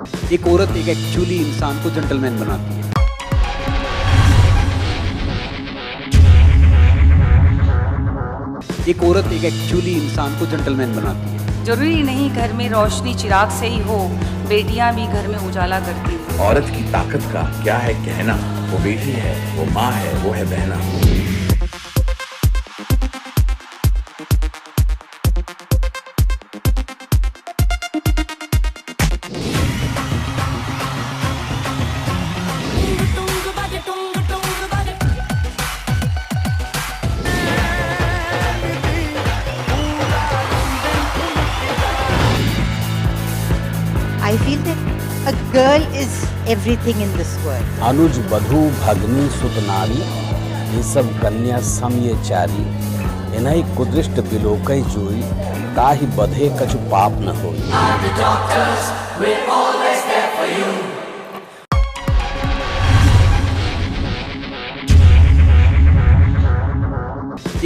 एक औरत एक एक्चुअली इंसान को जेंटलमैन बनाती है। एक औरत एक एक्चुअली इंसान को जेंटलमैन बनाती है। जरूरी नहीं घर में रोशनी चिराग से ही हो, बेटियां भी घर में उजाला करती हैं। औरत की ताकत का क्या है कहना, वो बेटी है, वो माँ है, वो है बहना। I feel that a girl is everything in this world. अनुज बधू भगनी सुतनारी ये सब कन्या सम ये चारी इन्हई कुदृष्ट बिलोकई जोई ताहि बधे कछु पाप न होई।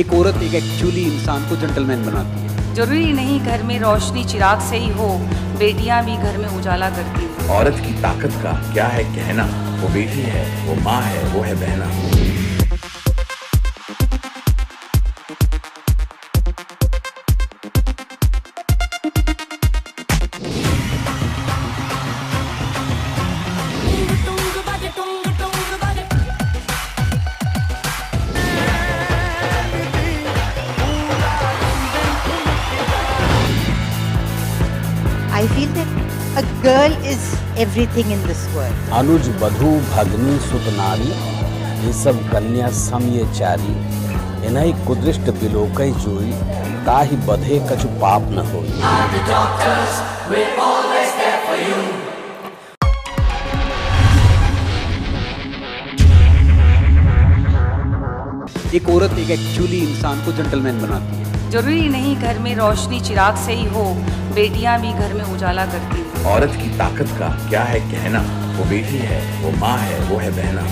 एक औरत एक एक्चुअली इंसान को जेंटलमैन बनाती है। जरूरी नहीं घर में रोशनी चिराग से ही हो, बेटियां भी घर में उजाला करती हैं। औरत की ताकत का क्या है कहना, वो बेटी है, वो माँ है, वो है बहना। I feel that a girl is everything in this world. अनुज बधू भगनी सुतनारी ये सब कन्या सम ये चारी इन्हई कुदृष्ट बिलोकई जोई ताहि बधे कछु पाप न होई। एक औरत एक एक्चुअली इंसान को जेंटलमैन बनाती है। जरूरी नहीं घर में रोशनी चिराग से ही हो, बेटियां भी घर में उजाला करती हैं। औरत की ताकत का क्या है कहना, वो बेटी है, वो माँ है, वो है बहना।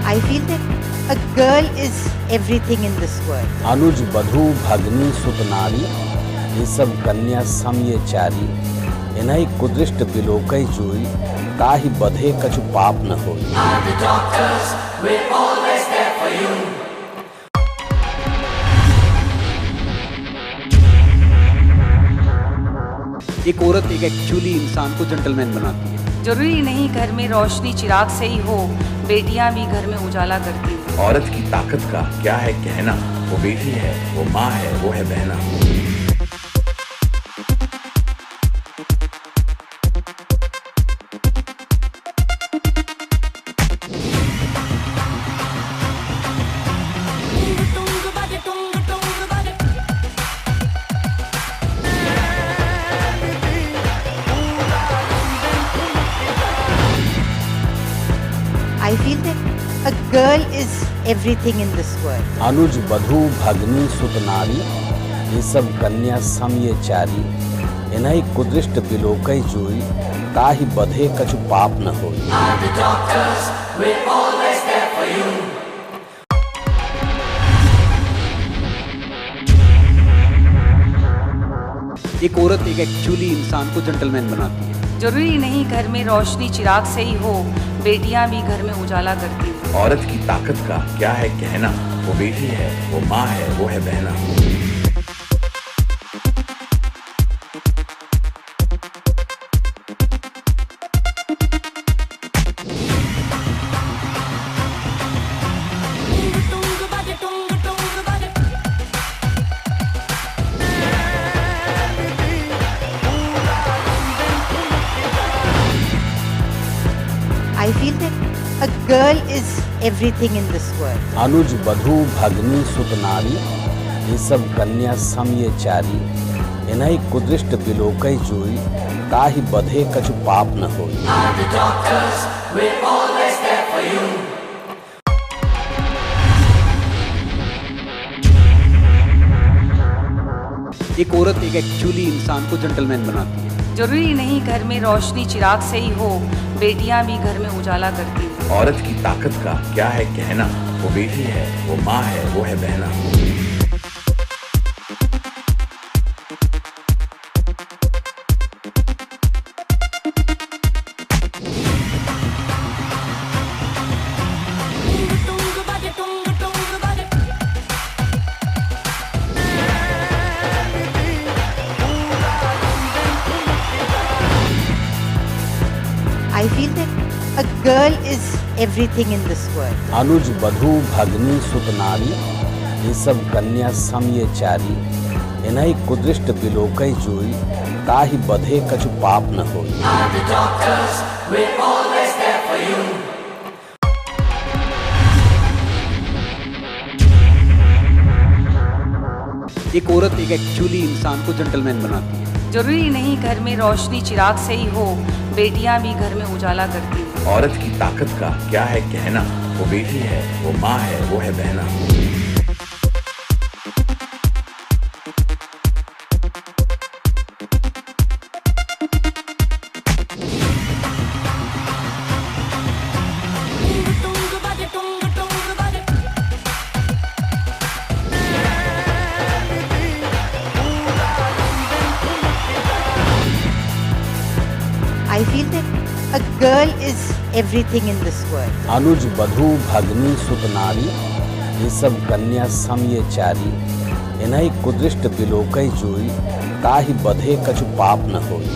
I feel that a girl is everything in this world. अनुज बधू भगनी सुतनारी ये सब कन्या सम ये चारी इन्हई कुदृष्ट बिलोकई जोई ताहि बधे कछु पाप न होई। एक औरत एक एक्चुअली इंसान को जेंटलमैन बनाती है। जरूरी नहीं घर में रोशनी चिराग से ही हो, बेटियां भी घर में उजाला करती हैं। औरत की ताकत का क्या है कहना, वो बेटी है, वो माँ है, वो है बहना। I feel that a girl is everything in this world. अनुज बधू भगनी सुतनारी ये सब कन्या सम ये चारी इन्हई कुदृष्ट बिलोकई जोई ताहि बधे कछु पाप न होई। एक औरत एक एक्चुअली इंसान को जेंटलमैन बनाती है। जरूरी नहीं घर में रोशनी चिराग से ही हो, बेटियां भी घर में उजाला करती हैं। औरत की ताकत का क्या है कहना, वो बेटी है, वो माँ है, वो है बहना। I feel that a girl is everything in this world. अनुज बधू भगनी सुतनारी ये सब कन्या सम ये चारी इन्हई कुदृष्ट बिलोकई जोई ताहि बधे कछु पाप न होई। एक औरत एक एक्चुअली इंसान को जेंटलमैन बनाती है। जरूरी नहीं घर में रोशनी चिराग से ही हो, बेटियां भी घर में उजाला करती हैं। औरत की ताकत का क्या है कहना, वो बेटी है, वो माँ है, वो है बहना। I feel that a girl is everything in this world. अनुज बधू भगनी सुतनारी ये सब कन्या सम ये चारी इन्हई कुदृष्ट बिलोकई जोई ताहि बधे कछु पाप न होई। एक औरत एक एक्चुअली इंसान को जेंटलमैन बनाती है। जरूरी नहीं घर में रोशनी चिराग से ही हो, बेटियां भी घर में उजाला करती हैं। औरत की ताकत का क्या है कहना, वो बेटी है, वो माँ है, वो है बहना। I feel that a girl is everything in this world. अनुज बधू भगनी सुतनारी ये सब कन्या सम ये चारी इन्हई कुदृष्ट बिलोकई जोई ताहि बधे कछु पाप न होई।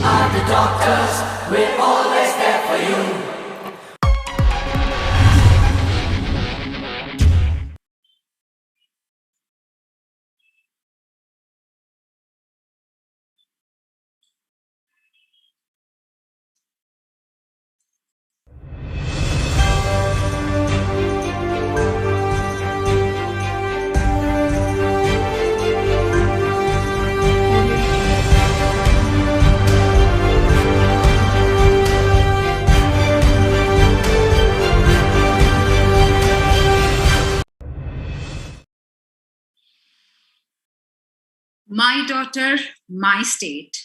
My daughter, my state.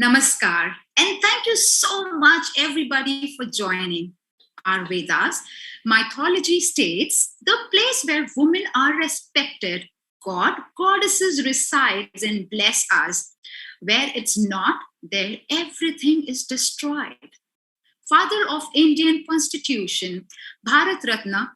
Namaskar. And thank you so much, everybody, for joining. Our Vedas, mythology states the place where women are respected, God, goddesses resides and bless us. Where it's not, there everything is destroyed. Father of Indian Constitution, Bharat Ratna,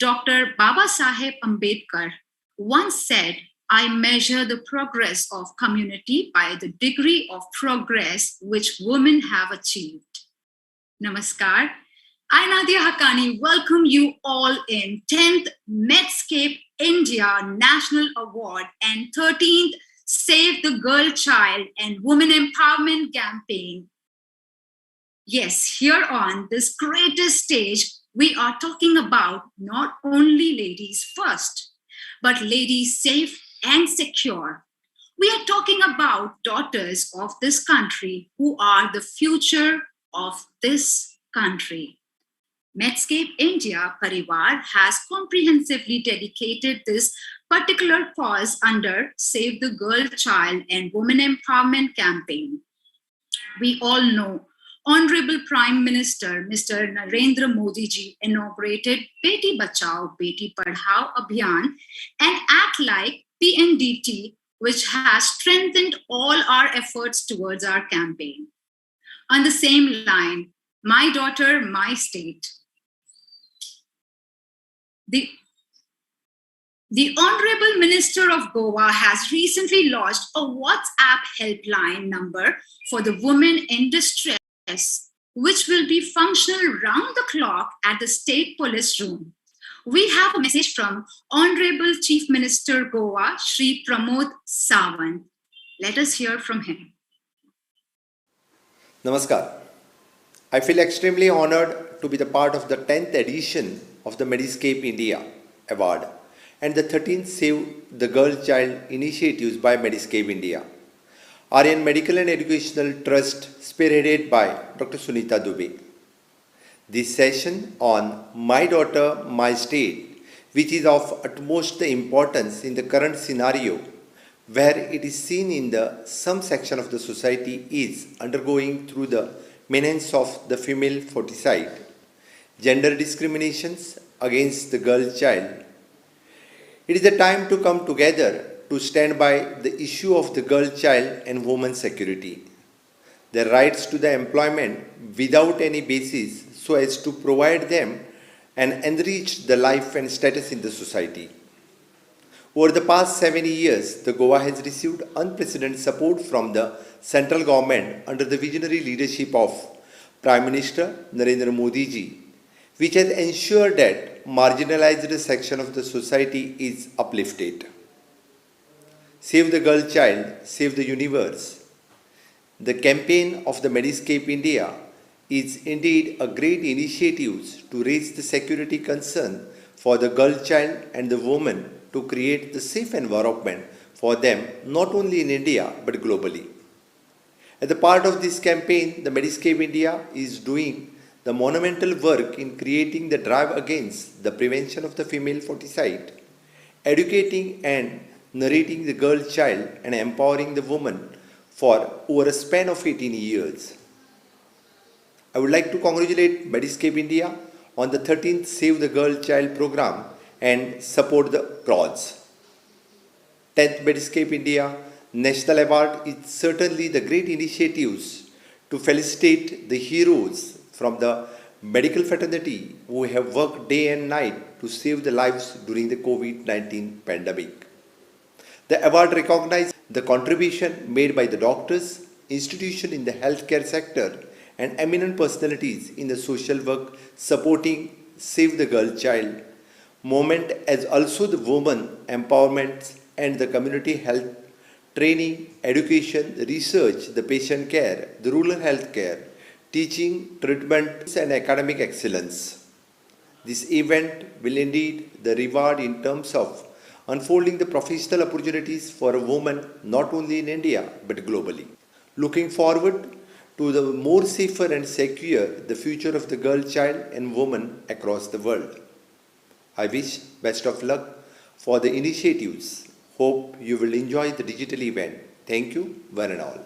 Dr. Baba Saheb Ambedkar, once said, I measure the progress of community by the degree of progress which women have achieved. Namaskar. I, Nadia Haqqani, welcome you all in 10th Medscape India National Award and 13th Save the Girl Child and Women Empowerment Campaign. Yes, here on this greatest stage, we are talking about not only ladies first, but ladies safe and secure. We are talking about daughters of this country who are the future of this country. Medscape India Parivar has comprehensively dedicated this particular cause under Save the Girl Child and Women Empowerment Campaign. We all know Honorable Prime Minister Mr. Narendra Modi ji inaugurated Beti Bachao, Beti Padhao Abhiyan, an act like PNDT, which has strengthened all our efforts towards our campaign. On the same line, my daughter, my state. The Honorable Minister of Goa has recently launched a WhatsApp helpline number for the women in distress, which will be functional round the clock at the State Police Room. We have a message from Honorable Chief Minister Goa, Shri Pramod Sawant. Let us hear from him. Namaskar. I feel extremely honored to be the part of the 10th edition of the Medscape India Award and the 13th Save the Girl Child initiatives by Medscape India. Aryan Medical and Educational Trust spearheaded by Dr. Sunita Dubey. This session on My Daughter, My State, which is of utmost importance in the current scenario, where it is seen in the some section of the society is undergoing through the menace of the female foeticide, gender discriminations against the girl child. It is the time to come together to stand by the issue of the girl child and women's security, their rights to the employment without any basis so as to provide them and enrich the life and status in the society. Over the past 70 years, the Goa has received unprecedented support from the central government under the visionary leadership of Prime Minister Narendra Modi ji, which has ensured that marginalized section of the society is uplifted. Save the Girl Child, Save the Universe. The campaign of the Mediscape India is indeed a great initiative to raise the security concern for the girl child and the woman to create the safe environment for them not only in India but globally. As a part of this campaign, the Mediscape India is doing the monumental work in creating the drive against the prevention of the female foeticide, educating and narrating the girl child and empowering the woman for over a span of 18 years. I would like to congratulate Mediscape India on the 13th Save the Girl Child program and support the cause. 10th Mediscape India National Award is certainly the great initiatives to felicitate the heroes from the medical fraternity who have worked day and night to save the lives during the COVID-19 pandemic. The award recognizes the contribution made by the doctors, institutions in the healthcare sector, and eminent personalities in the social work supporting Save the Girl Child movement, as also the women empowerment and the community health training, education, research, the patient care, the rural health care, teaching, treatment, and academic excellence. This event will indeed the reward in terms of unfolding the professional opportunities for a woman not only in India but globally. Looking forward to the more safer and secure the future of the girl child and woman across the world. I wish best of luck for the initiatives. Hope you will enjoy the digital event. Thank you, one and all.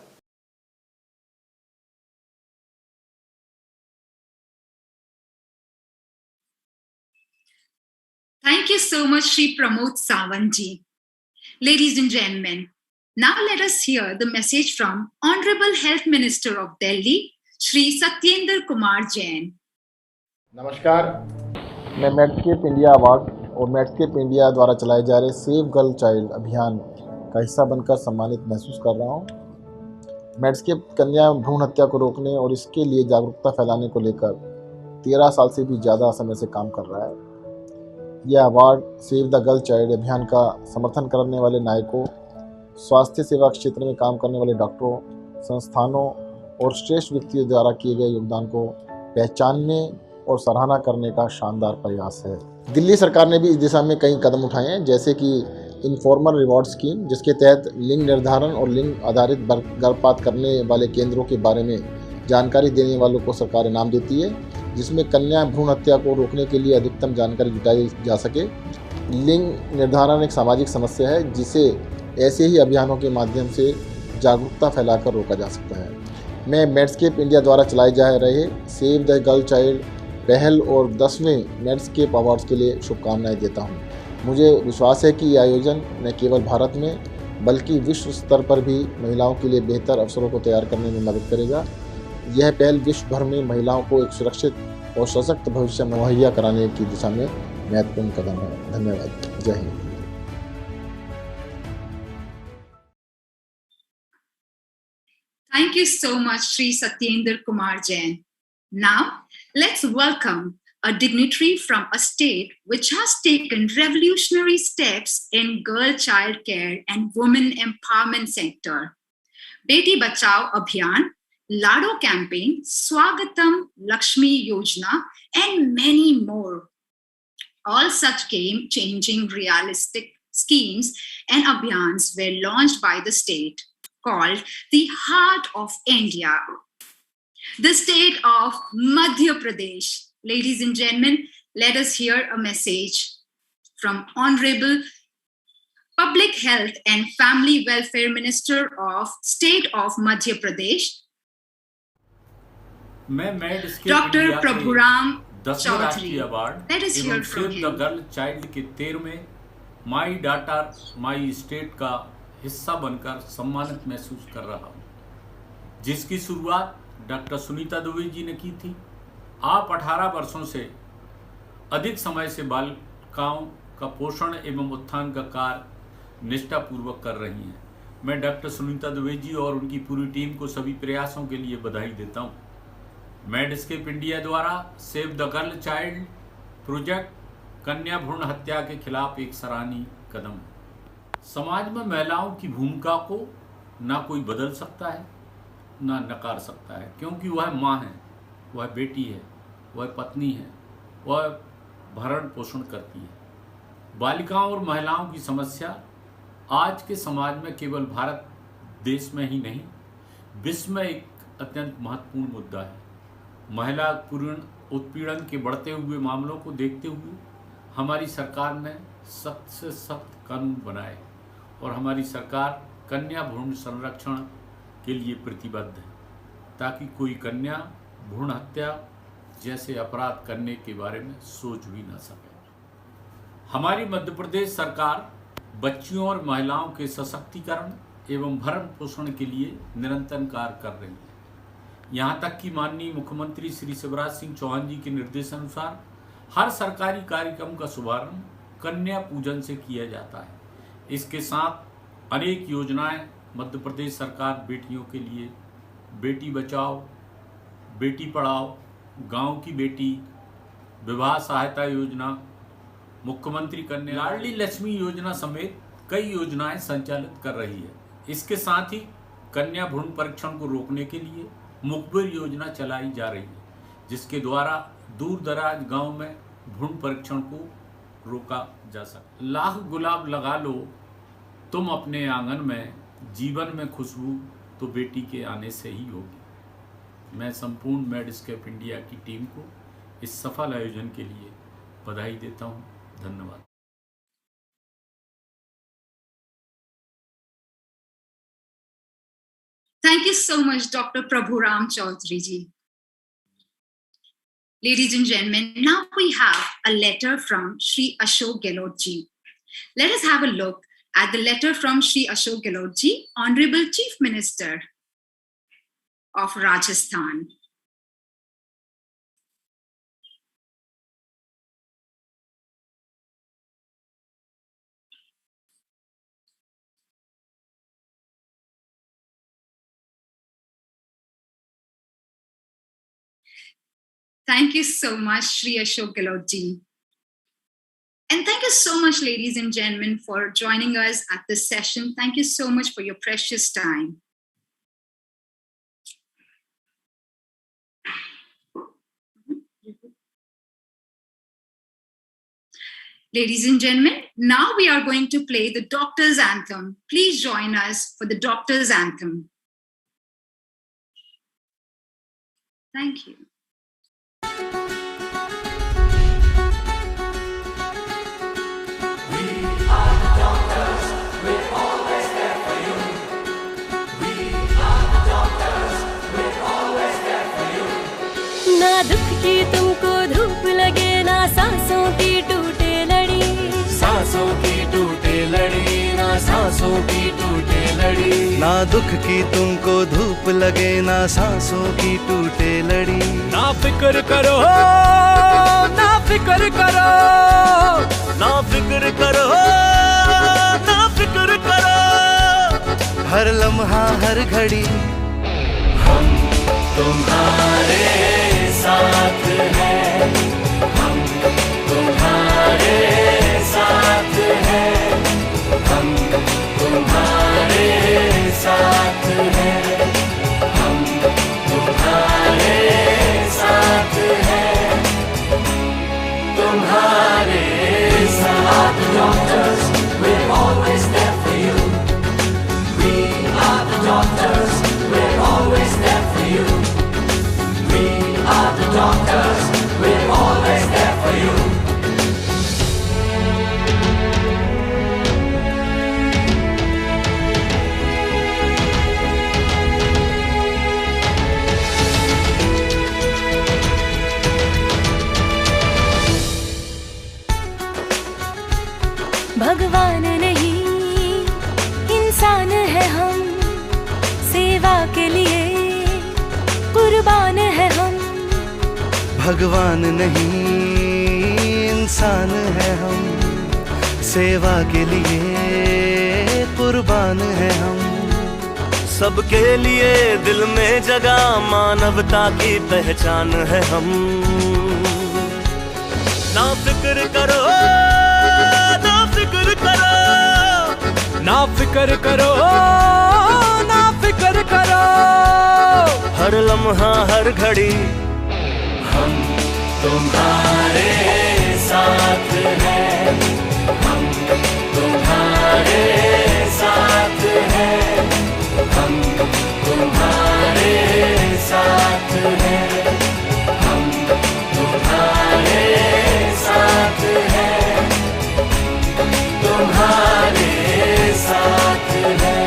Thank you so much, Shri Pramod Sawant. Ladies and gentlemen, now let us hear the message from Honorable Health Minister of Delhi, Shri Satyendra Kumar Jain. नमस्कार, मैं Medscape India award और Medscape India द्वारा चलाए जा रहे save girl child अभियान का हिस्सा बनकर सम्मानित महसूस कर रहा हूँ। मेडस्केप कन्या भ्रूण हत्या को रोकने और इसके लिए जागरूकता फैलाने को लेकर 13 साल से भी ज़्यादा समय से काम कर रहा है। यह award save the girl child अभियान का समर्थन करने वाले नायकों, स्वास्थ्य सेवा क्षेत्र में काम करने वाले डॉक्टरों, संस्थानों और श्रेष्ठ व्यक्तियों द्वारा किए गए योगदान को पहचानने और सराहना करने का शानदार प्रयास है। दिल्ली सरकार ने भी इस दिशा में कई कदम उठाए हैं, जैसे कि इनफॉर्मल रिवॉर्ड स्कीम, जिसके तहत लिंग निर्धारण और लिंग आधारित गर्भपात करने वाले केंद्रों के बारे में जानकारी देने वालों को सरकार इनाम देती है, जिसमें कन्या भ्रूण हत्या को रोकने के लिए अधिकतम जानकारी जुटाई जा सके। लिंग निर्धारण एक सामाजिक समस्या है, जिसे ऐसे ही अभियानों के माध्यम से जागरूकता फैलाकर रोका जा सकता है। मैं मेडस्केप इंडिया द्वारा चलाए जा रहे सेव द गर्ल चाइल्ड पहल और 10वें मेडस्केप अवार्ड्स के लिए शुभकामनाएं देता हूं। मुझे विश्वास है कि ये आयोजन न केवल भारत में बल्कि विश्व स्तर पर भी महिलाओं के लिए बेहतर अवसरों को तैयार करने में मदद करेगा। यह पहल विश्व भर में महिलाओं को एक सुरक्षित और सशक्त भविष्य मुहैया कराने की दिशा में महत्वपूर्ण कदम है। धन्यवाद। जय Hind. Thank you so much, Shri Satyendra Kumar Jain. Now, let's welcome a dignitary from a state which has taken revolutionary steps in girl child care and women empowerment sector. Beti Bachao Abhiyan, Lado campaign, Swagatam Lakshmi Yojana, and many more. All such game-changing realistic schemes and abhiyans were launched by the state, called the Heart of India, the state of Madhya Pradesh. Ladies and gentlemen, let us hear a message from Honorable Public Health and Family Welfare Minister of State of Madhya Pradesh, Dr. Prabhuram Chaudhary. Let us hear from save the him. Girl child के 13वें माई daughter my state का हिस्सा बनकर सम्मानित महसूस कर रहा हूँ, जिसकी शुरुआत डॉक्टर सुनीता दुबे जी ने की थी। आप 18 वर्षों से अधिक समय से बालिकाओं का पोषण एवं उत्थान का कार्य निष्ठापूर्वक कर रही हैं। मैं डॉक्टर सुनीता दुबे जी और उनकी पूरी टीम को सभी प्रयासों के लिए बधाई देता हूँ। मेडस्केप इंडिया द्वारा save the girl child project कन्या भ्रूण हत्या के खिलाफ एक सराहनीय कदम है। समाज में महिलाओं की भूमिका को ना कोई बदल सकता है ना नकार सकता है, क्योंकि वह माँ है, वह बेटी है, वह पत्नी है, वह भरण पोषण करती है। बालिकाओं और महिलाओं की समस्या आज के समाज में केवल भारत देश में ही नहीं, विश्व में एक अत्यंत महत्वपूर्ण मुद्दा है। महिला उत्पीड़न के बढ़ते हुए मामलों को देखते हुए हमारी सरकार ने सख्त से सख्त कानून बनाए और हमारी सरकार कन्या भ्रूण संरक्षण के लिए प्रतिबद्ध है, ताकि कोई कन्या भ्रूण हत्या जैसे अपराध करने के बारे में सोच भी न सके। हमारी मध्य प्रदेश सरकार बच्चियों और महिलाओं के सशक्तिकरण एवं भरण पोषण के लिए निरंतर कार्य कर रही है। यहाँ तक कि माननीय मुख्यमंत्री श्री शिवराज सिंह चौहान जी के निर्देशानुसार हर सरकारी कार्यक्रम का शुभारंभ कन्या पूजन से किया जाता है। इसके साथ अनेक योजनाएं मध्य प्रदेश सरकार बेटियों के लिए बेटी बचाओ, बेटी पढ़ाओ, गांव की बेटी, विवाह सहायता योजना, मुख्यमंत्री कन्या लाडली लक्ष्मी योजना समेत कई योजनाएं संचालित कर रही है। इसके साथ ही कन्या भ्रूण परीक्षण को रोकने के लिए मुखबिर योजना चलाई जा रही है, जिसके द्वारा दूर दराज गांव में भ्रूण परीक्षण को रोका जा सकता। लाख गुलाब लगा लो तुम अपने आंगन में, जीवन में खुशबू तो बेटी के आने से ही होगी। मैं संपूर्ण मेडस्केप इंडिया की टीम को इस सफल आयोजन के लिए बधाई देता हूं। धन्यवाद। Thank you so much, Dr. Prabhuram Chaudhary ji. Ladies and gentlemen, now we have a letter from Shri Ashok Gehlot ji. Let us have a look at the letter from Shri Ashok Gehlot ji, Honorable Chief Minister of Rajasthan. Thank you so much, Shri Ashok Gehlot ji. And thank you so much, ladies and gentlemen, for joining us at this session. Thank you so much for your precious time. Ladies and gentlemen, now we are going to play the Doctor's Anthem. Please join us for the Doctor's Anthem. Thank you. ना दुख की तुमको धूप लगे, ना सांसों की टूटे लड़ी, सांसों की टूटे लड़ी, ना सांसों की टूटे लड़ी। ना दुख की तुमको धूप लगे, ना सांसों की टूटे लड़ी। ना फिक्र करो, ना फिक्र करो, ना फिक्र करो, ना फिक्र करो। हर लम्हा हर घड़ी हम तुम्हारे साथ हैं, हम तुम्हारे साथ हैं, हम तुम्हारे साथ हैं, हम तुम्हारे साथ हैं, तुम्हारे साथ। Doctors, we're always there for you. We are the doctors, we're always there for you. We are the doctors, we're always there for you. भगवान नहीं इंसान है हम, सेवा के लिए कुर्बान है हम। सबके लिए दिल में जगह मानवता की पहचान है हम। ना फिक्र करो, ना फिक्र करो, ना फिक्र करो, ना फिक्र करो। हर लम्हा हर घड़ी हम तुम्हारे साथ हैं, हम तुम्हारे साथ हैं, हम तुम्हारे साथ हैं, हम तुम्हारे साथ हैं, तुम्हारे साथ हैं।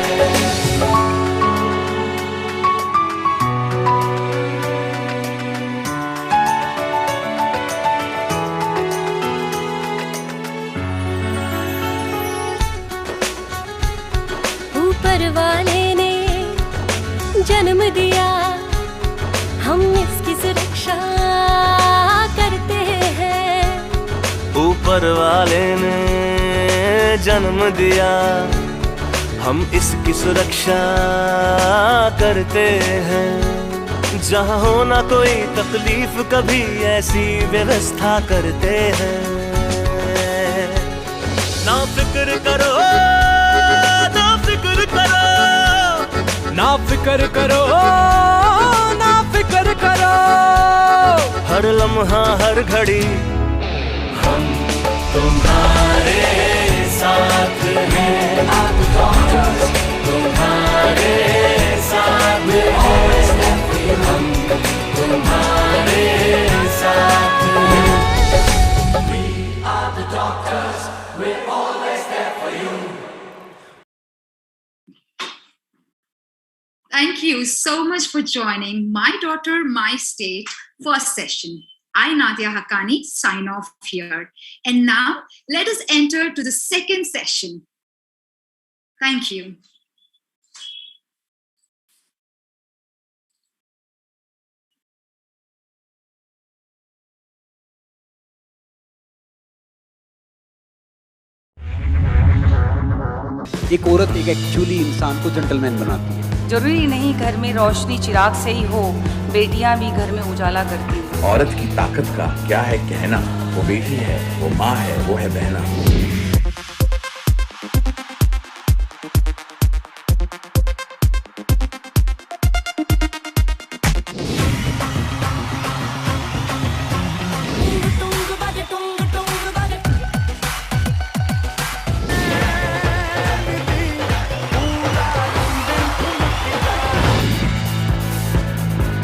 ऊपर वाले ने जन्म दिया, हम इसकी सुरक्षा करते हैं। ऊपर वाले ने जन्म दिया, हम इसकी सुरक्षा करते हैं। जहाँ हो ना कोई तकलीफ कभी ऐसी व्यवस्था करते हैं। ना फिक्र करो, ना फिक्र करो, ना फिक्र करो, ना फिक्र करो। हर लम्हा हर घड़ी हम तुम्हारे साथ हैं, तुम्हारे साथ हैं, हम तुम्हारे साथ हैं। We are the doctors, we're always there for you. Thank you so much for joining My Daughter, My State first session. I, Nadia Haqqani, sign off here. And now let us enter to the second session. Thank you. एक औरत एक actually इंसान को gentleman बनाती है। जरूरी नहीं घर में रोशनी चिराग से ही हो, बेटियां भी घर में उजाला करती हैं। औरत की ताकत का क्या है कहना, वो बेटी है, वो माँ है, वो है बहना।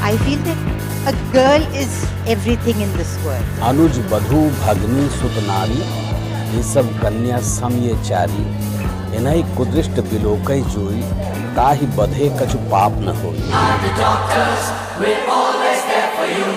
I feel that a girl is everything in this world. अनुज बधू भगनी सुतनारी, ये सब कन्या सम ये चारी। इन्हीं कुदृष्ट बिलोकई जोई, ताहि बधे कछु पाप न होई। The doctors, we're always there for you.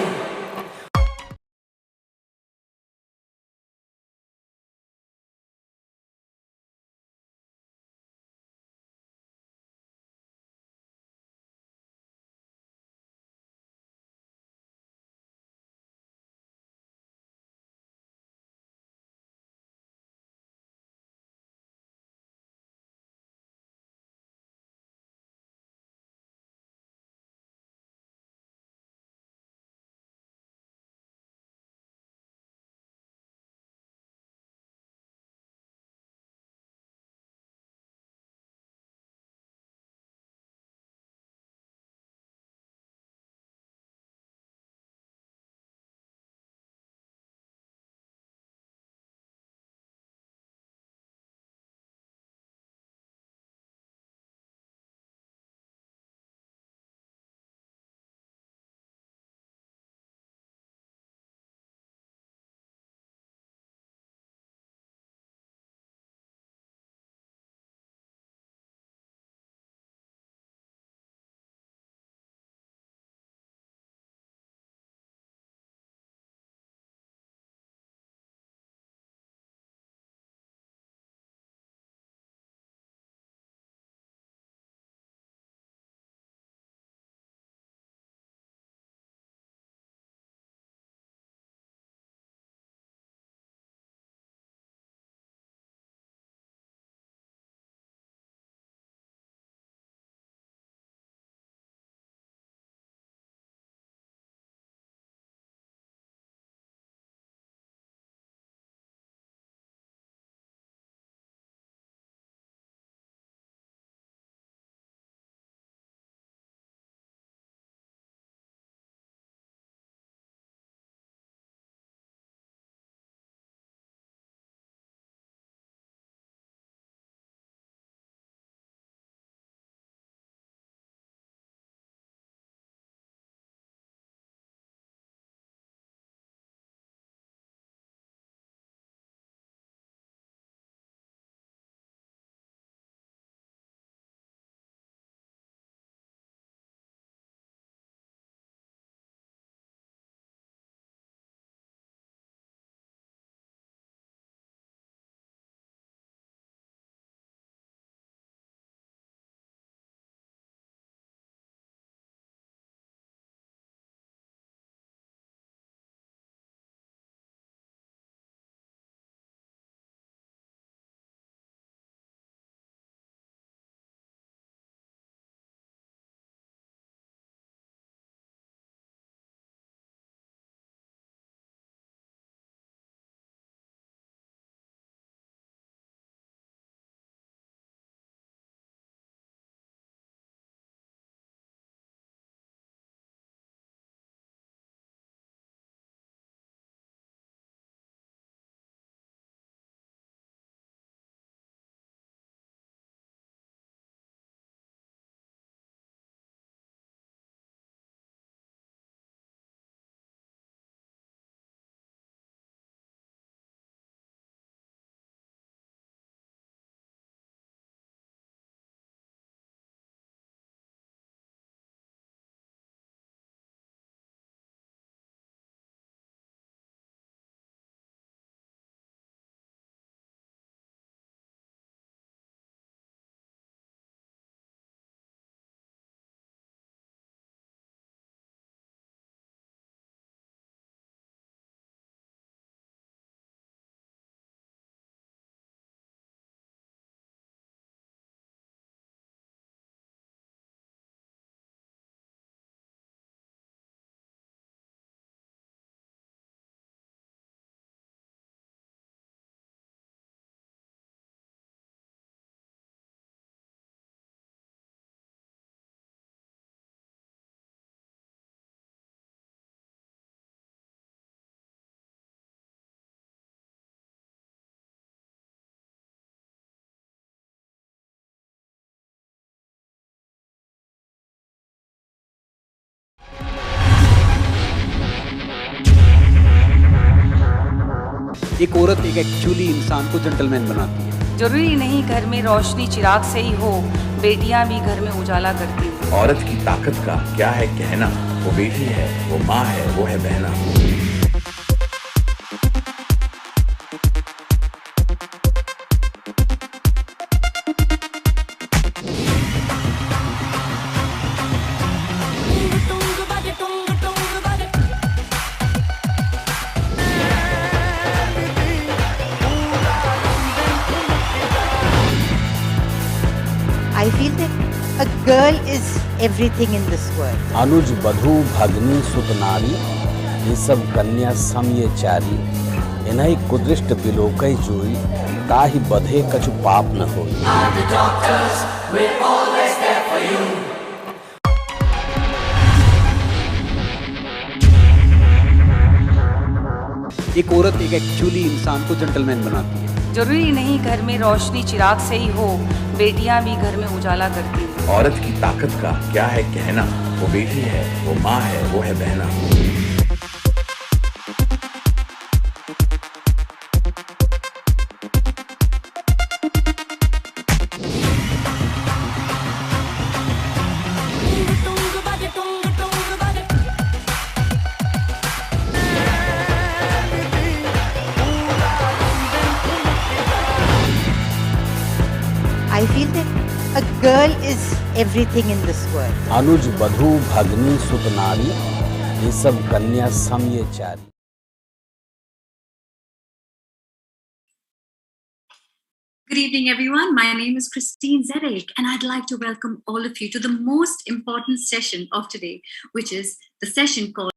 एक औरत एक एक्चुअली इंसान को जेंटलमैन बनाती है। जरूरी नहीं घर में रोशनी चिराग से ही हो, बेटियां भी घर में उजाला करती हैं। औरत की ताकत का क्या है कहना, वो बेटी है, वो माँ है, वो है बहना। I feel that a girl is everything in this world. अनुज बधू भगनी सुतनारी ये सब कन्या समये चारी इन्हई कुदृष्ट बिलोकै जोई ताहि बधे कछु पाप न होई। The doctors, we're always there for you. एक औरत एक एक्चुअली इंसान को जेंटलमैन बनाती है। जरूरी नहीं घर में रोशनी चिराग से ही हो, बेटियां भी घर में उजाला करती हैं। औरत की ताकत का क्या है कहना, वो बेटी है, वो माँ है, वो है बहना। I feel that a girl is everything in this world. अनुज बधू भगनी सुतनारी ये सब कन्या समये चारी। Good evening, everyone. My name is Christine Zedek, and I'd like to welcome all of you to the most important session of today, which is the session called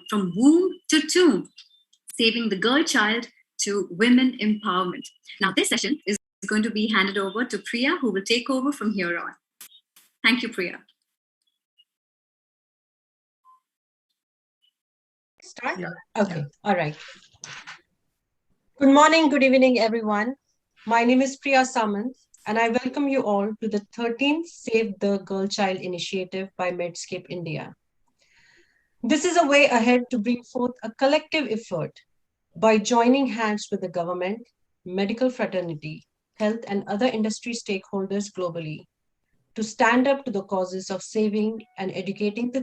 From Womb to Tomb, Saving the Girl Child to Women Empowerment. Now, this session is going to be handed over to Priya, who will take over from here on. Thank you, Priya. Start? Yeah. Okay. All right. Good morning, good evening, everyone. My name is Priya Samant, and I welcome you all to the 13th Save the Girl Child initiative by Medscape India. This is a way ahead to bring forth a collective effort by joining hands with the government, medical fraternity, health, and other industry stakeholders globally to stand up to the causes of saving and educating the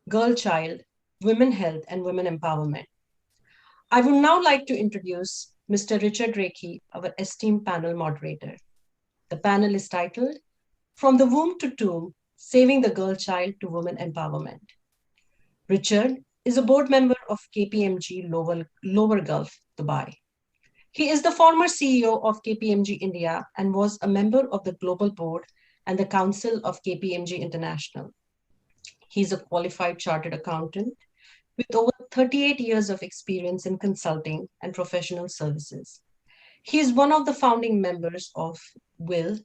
girl child, women health, and women empowerment. I would now like to introduce Mr. Richard Rekhi, our esteemed panel moderator. The panel is titled, From the Womb to Tomb, Saving the Girl Child to Women Empowerment. Richard is a board member of KPMG Lower Gulf, Dubai. He is the former CEO of KPMG India and was a member of the Global Board and the Council of KPMG International. He is a qualified chartered accountant with over 38 years of experience in consulting and professional services. He is one of the founding members of WIL,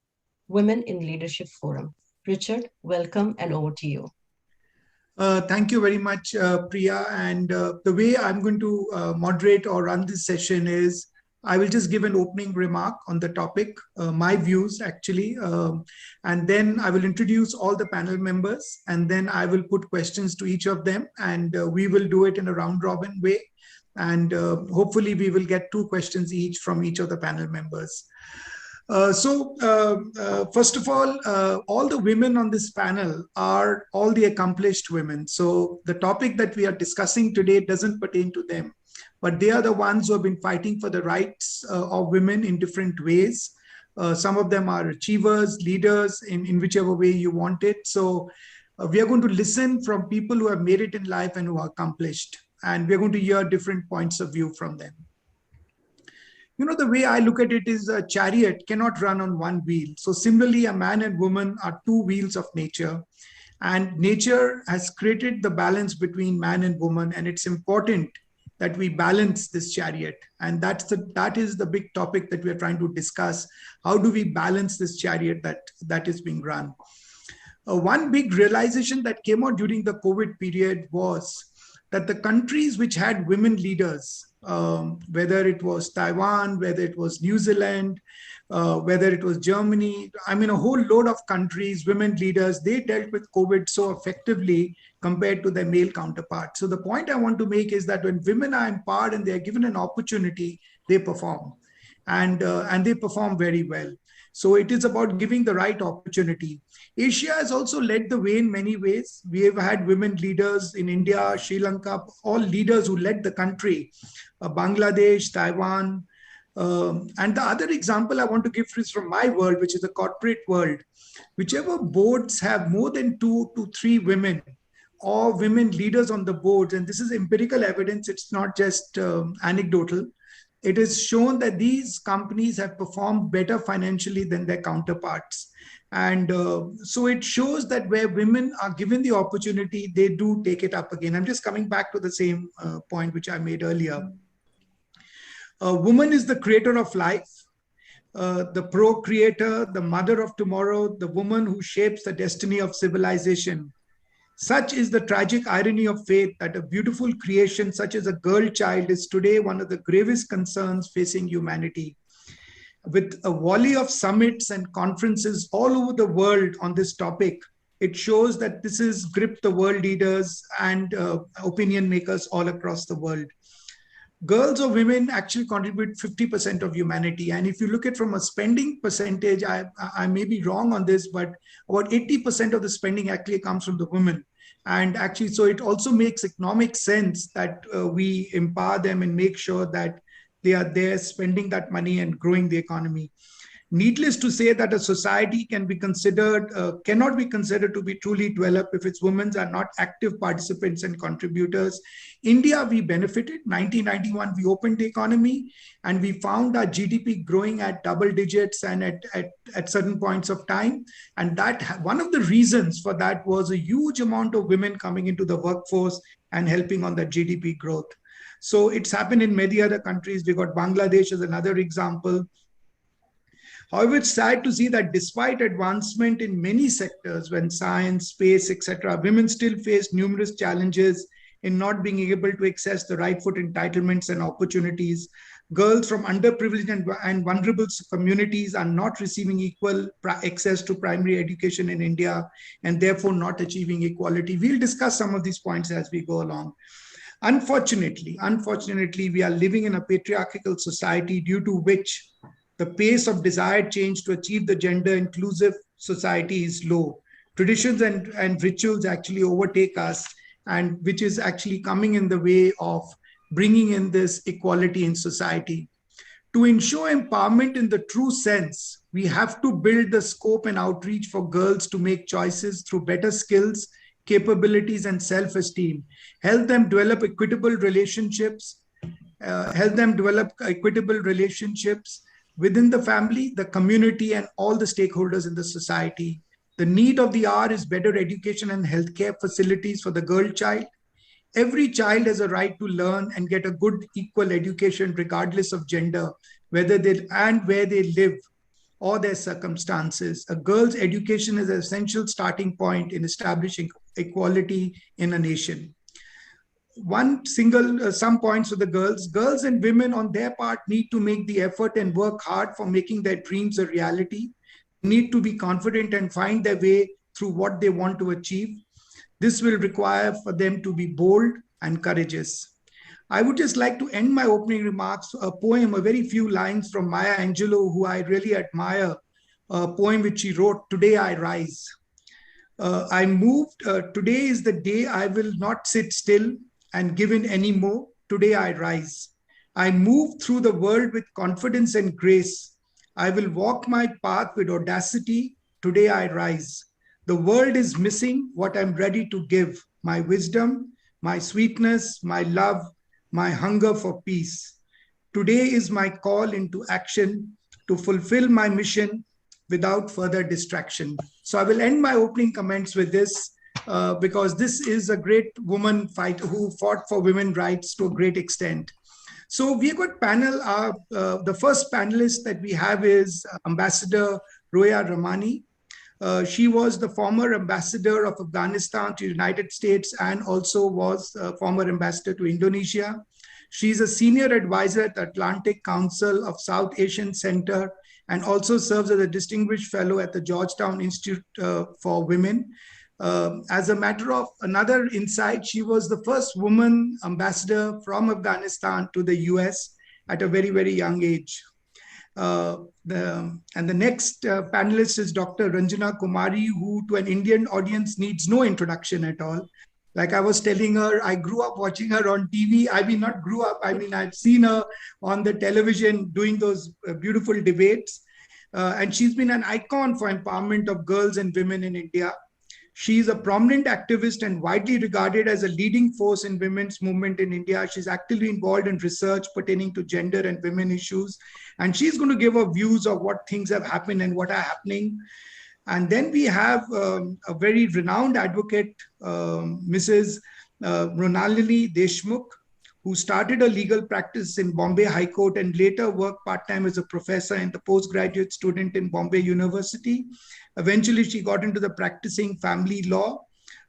Women in Leadership Forum. Richard, welcome and over to you. Thank you very much, Priya. And the way I'm going to moderate or run this session is I will just give an opening remark on the topic, my views actually, and then I will introduce all the panel members, and then I will put questions to each of them, and we will do it in a round robin way. And hopefully we will get 2 questions each from each of the panel members. First of all the women on this panel are all the accomplished women. So the topic that we are discussing today doesn't pertain to them, but they are the ones who have been fighting for the rights of women in different ways. Some of them are achievers, leaders, in whichever way you want it. So we are going to listen from people who have made it in life and who are accomplished. And we're going to hear different points of view from them. You know, the way I look at it is a chariot cannot run on one wheel. So similarly, a man and woman are 2 wheels of nature. And nature has created the balance between man and woman. And it's important that we balance this chariot. And that is the big topic that we're trying to discuss. How do we balance this chariot that is being run? One big realization that came out during the COVID period was that the countries which had women leaders whether it was Taiwan, whether it was New Zealand, whether it was Germany. I mean, a whole load of countries, women leaders, they dealt with COVID so effectively compared to their male counterparts. So the point I want to make is that when women are empowered and they are given an opportunity, they perform, and they perform very well. So it is about giving the right opportunity. Asia has also led the way in many ways. We have had women leaders in India, Sri Lanka, all leaders who led the country, Bangladesh, Taiwan. And the other example I want to give is from my world, which is the corporate world. Whichever boards have more than 2 to 3 women or women leaders on the boards, and this is empirical evidence, it's not just anecdotal, it is shown that these companies have performed better financially than their counterparts. And so it shows that where women are given the opportunity, they do take it up again. I'm just coming back to the same point which I made earlier. A woman is the creator of life, the procreator, the mother of tomorrow, the woman who shapes the destiny of civilization. Such is the tragic irony of fate that a beautiful creation such as a girl child is today one of the gravest concerns facing humanity. With a volley of summits and conferences all over the world on this topic, it shows that this has gripped the world leaders and opinion makers all across the world. Girls or women actually contribute 50% of humanity. And if you look at from a spending percentage, I may be wrong on this, but about 80% of the spending actually comes from the women. And actually, so it also makes economic sense that we empower them and make sure that they are there spending that money and growing the economy. Needless to say that a society cannot be considered to be truly developed if its women are not active participants and contributors. India, we benefited. 1991, we opened the economy and we found our GDP growing at double digits and at certain points of time. And that one of the reasons for that was a huge amount of women coming into the workforce and helping on the GDP growth. So it's happened in many other countries. We got Bangladesh as another example. However, it's sad to see that despite advancement in many sectors, when science, space, etc., women still face numerous challenges in not being able to access the rightful entitlements and opportunities. Girls from underprivileged and vulnerable communities are not receiving equal access to primary education in India and therefore not achieving equality. We'll discuss some of these points as we go along. Unfortunately, we are living in a patriarchal society due to which the pace of desired change to achieve the gender-inclusive society is low. Traditions and rituals actually overtake us, and which is actually coming in the way of bringing in this equality in society. To ensure empowerment in the true sense, we have to build the scope and outreach for girls to make choices through better skills, capabilities, and self-esteem. Help them develop equitable relationships within the family, the community, and all the stakeholders in the society. The need of the hour is better education and healthcare facilities for the girl child. Every child has a right to learn and get a good equal education regardless of gender, where they live or their circumstances. A girl's education is an essential starting point in establishing equality in a nation. Some points for the girls. Girls and women on their part need to make the effort and work hard for making their dreams a reality, need to be confident and find their way through what they want to achieve. This will require for them to be bold and courageous. I would just like to end my opening remarks, a poem, a very few lines from Maya Angelou, who I really admire, a poem which she wrote, "Today I Rise." I moved, today is the day I will not sit still and give in anymore. Today I rise. I move through the world with confidence and grace. I will walk my path with audacity. Today I rise. The world is missing what I'm ready to give: my wisdom, my sweetness, my love, my hunger for peace. Today is my call into action to fulfill my mission without further distraction. So I will end my opening comments with this, because this is a great woman fighter who fought for women's rights to a great extent. So we got panel, the first panelist that we have is Ambassador Roya Ramani. She was the former ambassador of Afghanistan to the United States and also was a former ambassador to Indonesia. She's a senior advisor at the Atlantic Council of South Asian Center and also serves as a distinguished fellow at the Georgetown Institute for Women. As a matter of another insight, she was the first woman ambassador from Afghanistan to the US at a very, very young age. The next panelist is Dr. Ranjana Kumari, who to an Indian audience needs no introduction at all. Like I was telling her, I grew up watching her on TV. I mean, not grew up, I mean, I've seen her on the television doing those beautiful debates. And she's been an icon for empowerment of girls and women in India. She is a prominent activist and widely regarded as a leading force in women's movement in India. She's actively involved in research pertaining to gender and women issues. And she's going to give her views of what things have happened and what are happening. And then we have a very renowned advocate, Mrs. Ronalini Deshmukh, who started a legal practice in Bombay High Court and later worked part-time as a professor and a postgraduate student in Bombay University. Eventually, she got into the practicing family law,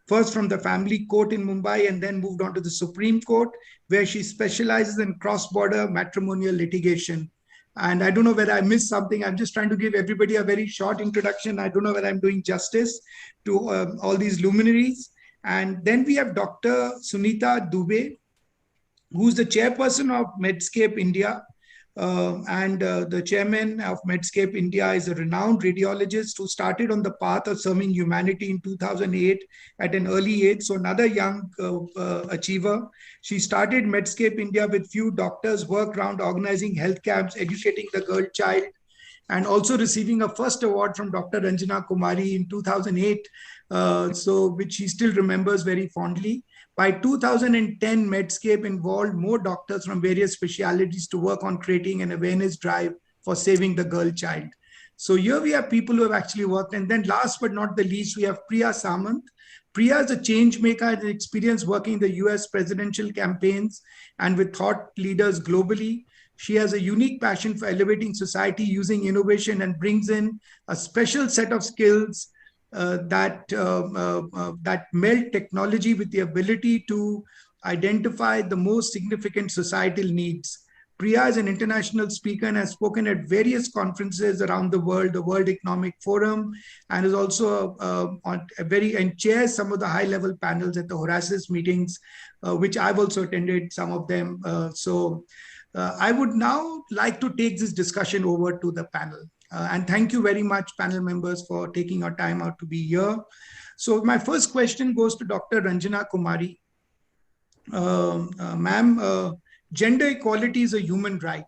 first from the family court in Mumbai and then moved on to the Supreme Court, where she specializes in cross-border matrimonial litigation. And I don't know whether I missed something. I'm just trying to give everybody a very short introduction. I don't know whether I'm doing justice to all these luminaries. And then we have Dr. Sunita Dubey, who's the chairperson of Medscape India. The chairman of Medscape India is a renowned radiologist who started on the path of serving humanity in 2008 at an early age. So another young achiever. She started Medscape India with few doctors, worked around organizing health camps, educating the girl child, and also receiving a first award from Dr. Ranjana Kumari in 2008, which she still remembers very fondly. By 2010, Medscape involved more doctors from various specialities to work on creating an awareness drive for saving the girl child. So here we have people who have actually worked. And then last but not the least, we have Priya Samant. Priya is a change maker and experience working in the US presidential campaigns and with thought leaders globally. She has a unique passion for elevating society using innovation and brings in a special set of skills that meld technology with the ability to identify the most significant societal needs. Priya is an international speaker and has spoken at various conferences around the World Economic Forum, and is also and chairs some of the high-level panels at the Horasis meetings, which I've also attended some of them. I would now like to take this discussion over to the panel. And thank you very much, panel members, for taking your time out to be here. So my first question goes to Dr. Ranjana Kumari. Ma'am, gender equality is a human right,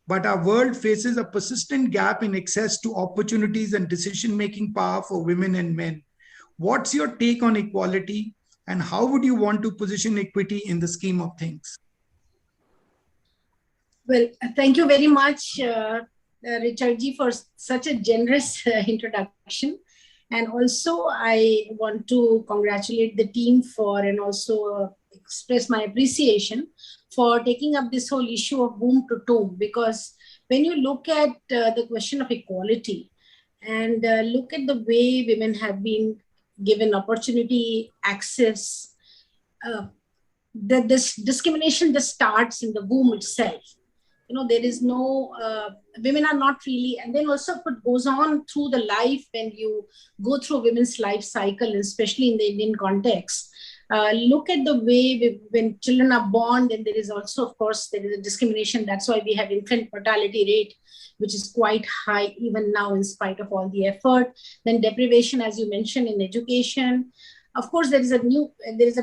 but our world faces a persistent gap in access to opportunities and decision-making power for women and men. What's your take on equality, and how would you want to position equity in the scheme of things? Well, thank you very much, Richardji, for such a generous introduction. And also, I want to congratulate the team and also express my appreciation for taking up this whole issue of womb to tomb, because when you look at the question of equality and look at the way women have been given opportunity, access, this discrimination just starts in the womb itself. You know, there is no, women are not really, and then also it goes on through the life when you go through women's life cycle, especially in the Indian context. Look at the way when children are born, then there is also, of course, there is a discrimination. That's why we have infant mortality rate, which is quite high even now in spite of all the effort. Then deprivation, as you mentioned, in education. Of course, there is a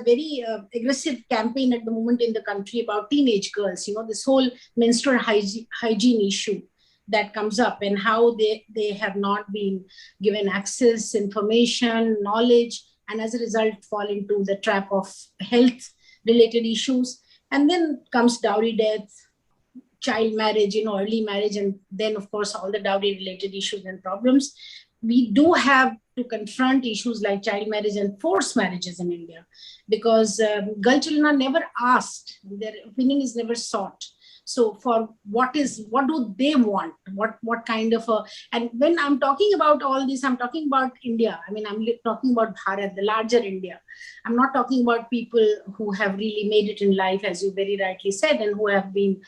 very aggressive campaign at the moment in the country about teenage girls, you know, this whole menstrual hygiene issue that comes up and how they have not been given access, information, knowledge, and as a result fall into the trap of health-related issues. And then comes dowry death, child marriage, you know, early marriage, and then, of course, all the dowry-related issues and problems. We do have to confront issues like child marriage and forced marriages in India, because girl children are never asked, their opinion is never sought. So for what do they want? What kind of a, and when I'm talking about all this, I'm talking about India. I mean, I'm talking about Bharat, the larger India. I'm not talking about people who have really made it in life, as you very rightly said, and who have been,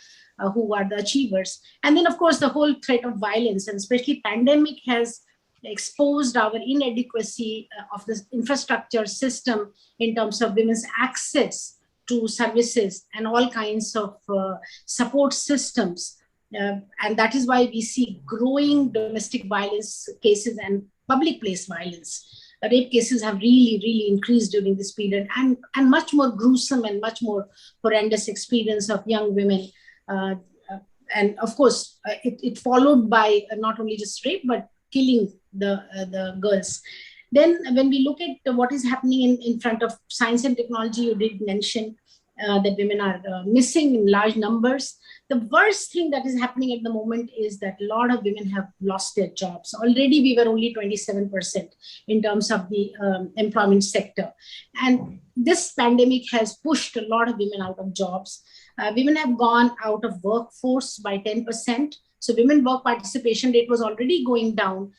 who are the achievers. And then of course, the whole threat of violence, and especially pandemic has exposed our inadequacy of the infrastructure system in terms of women's access to services and all kinds of support systems. And that is why we see growing domestic violence cases and public place violence. Rape cases have really increased during this period, and much more gruesome and much more horrendous experience of young women. And of course, it followed by not only just rape, but killing the girls. Then when we look at what is happening in front of science and technology, you did mention that women are missing in large numbers. The worst thing that is happening at the moment is that a lot of women have lost their jobs. Already we were only 27% in terms of the employment sector. And this pandemic has pushed a lot of women out of jobs. Women have gone out of workforce by 10%. So women work participation rate was already going down.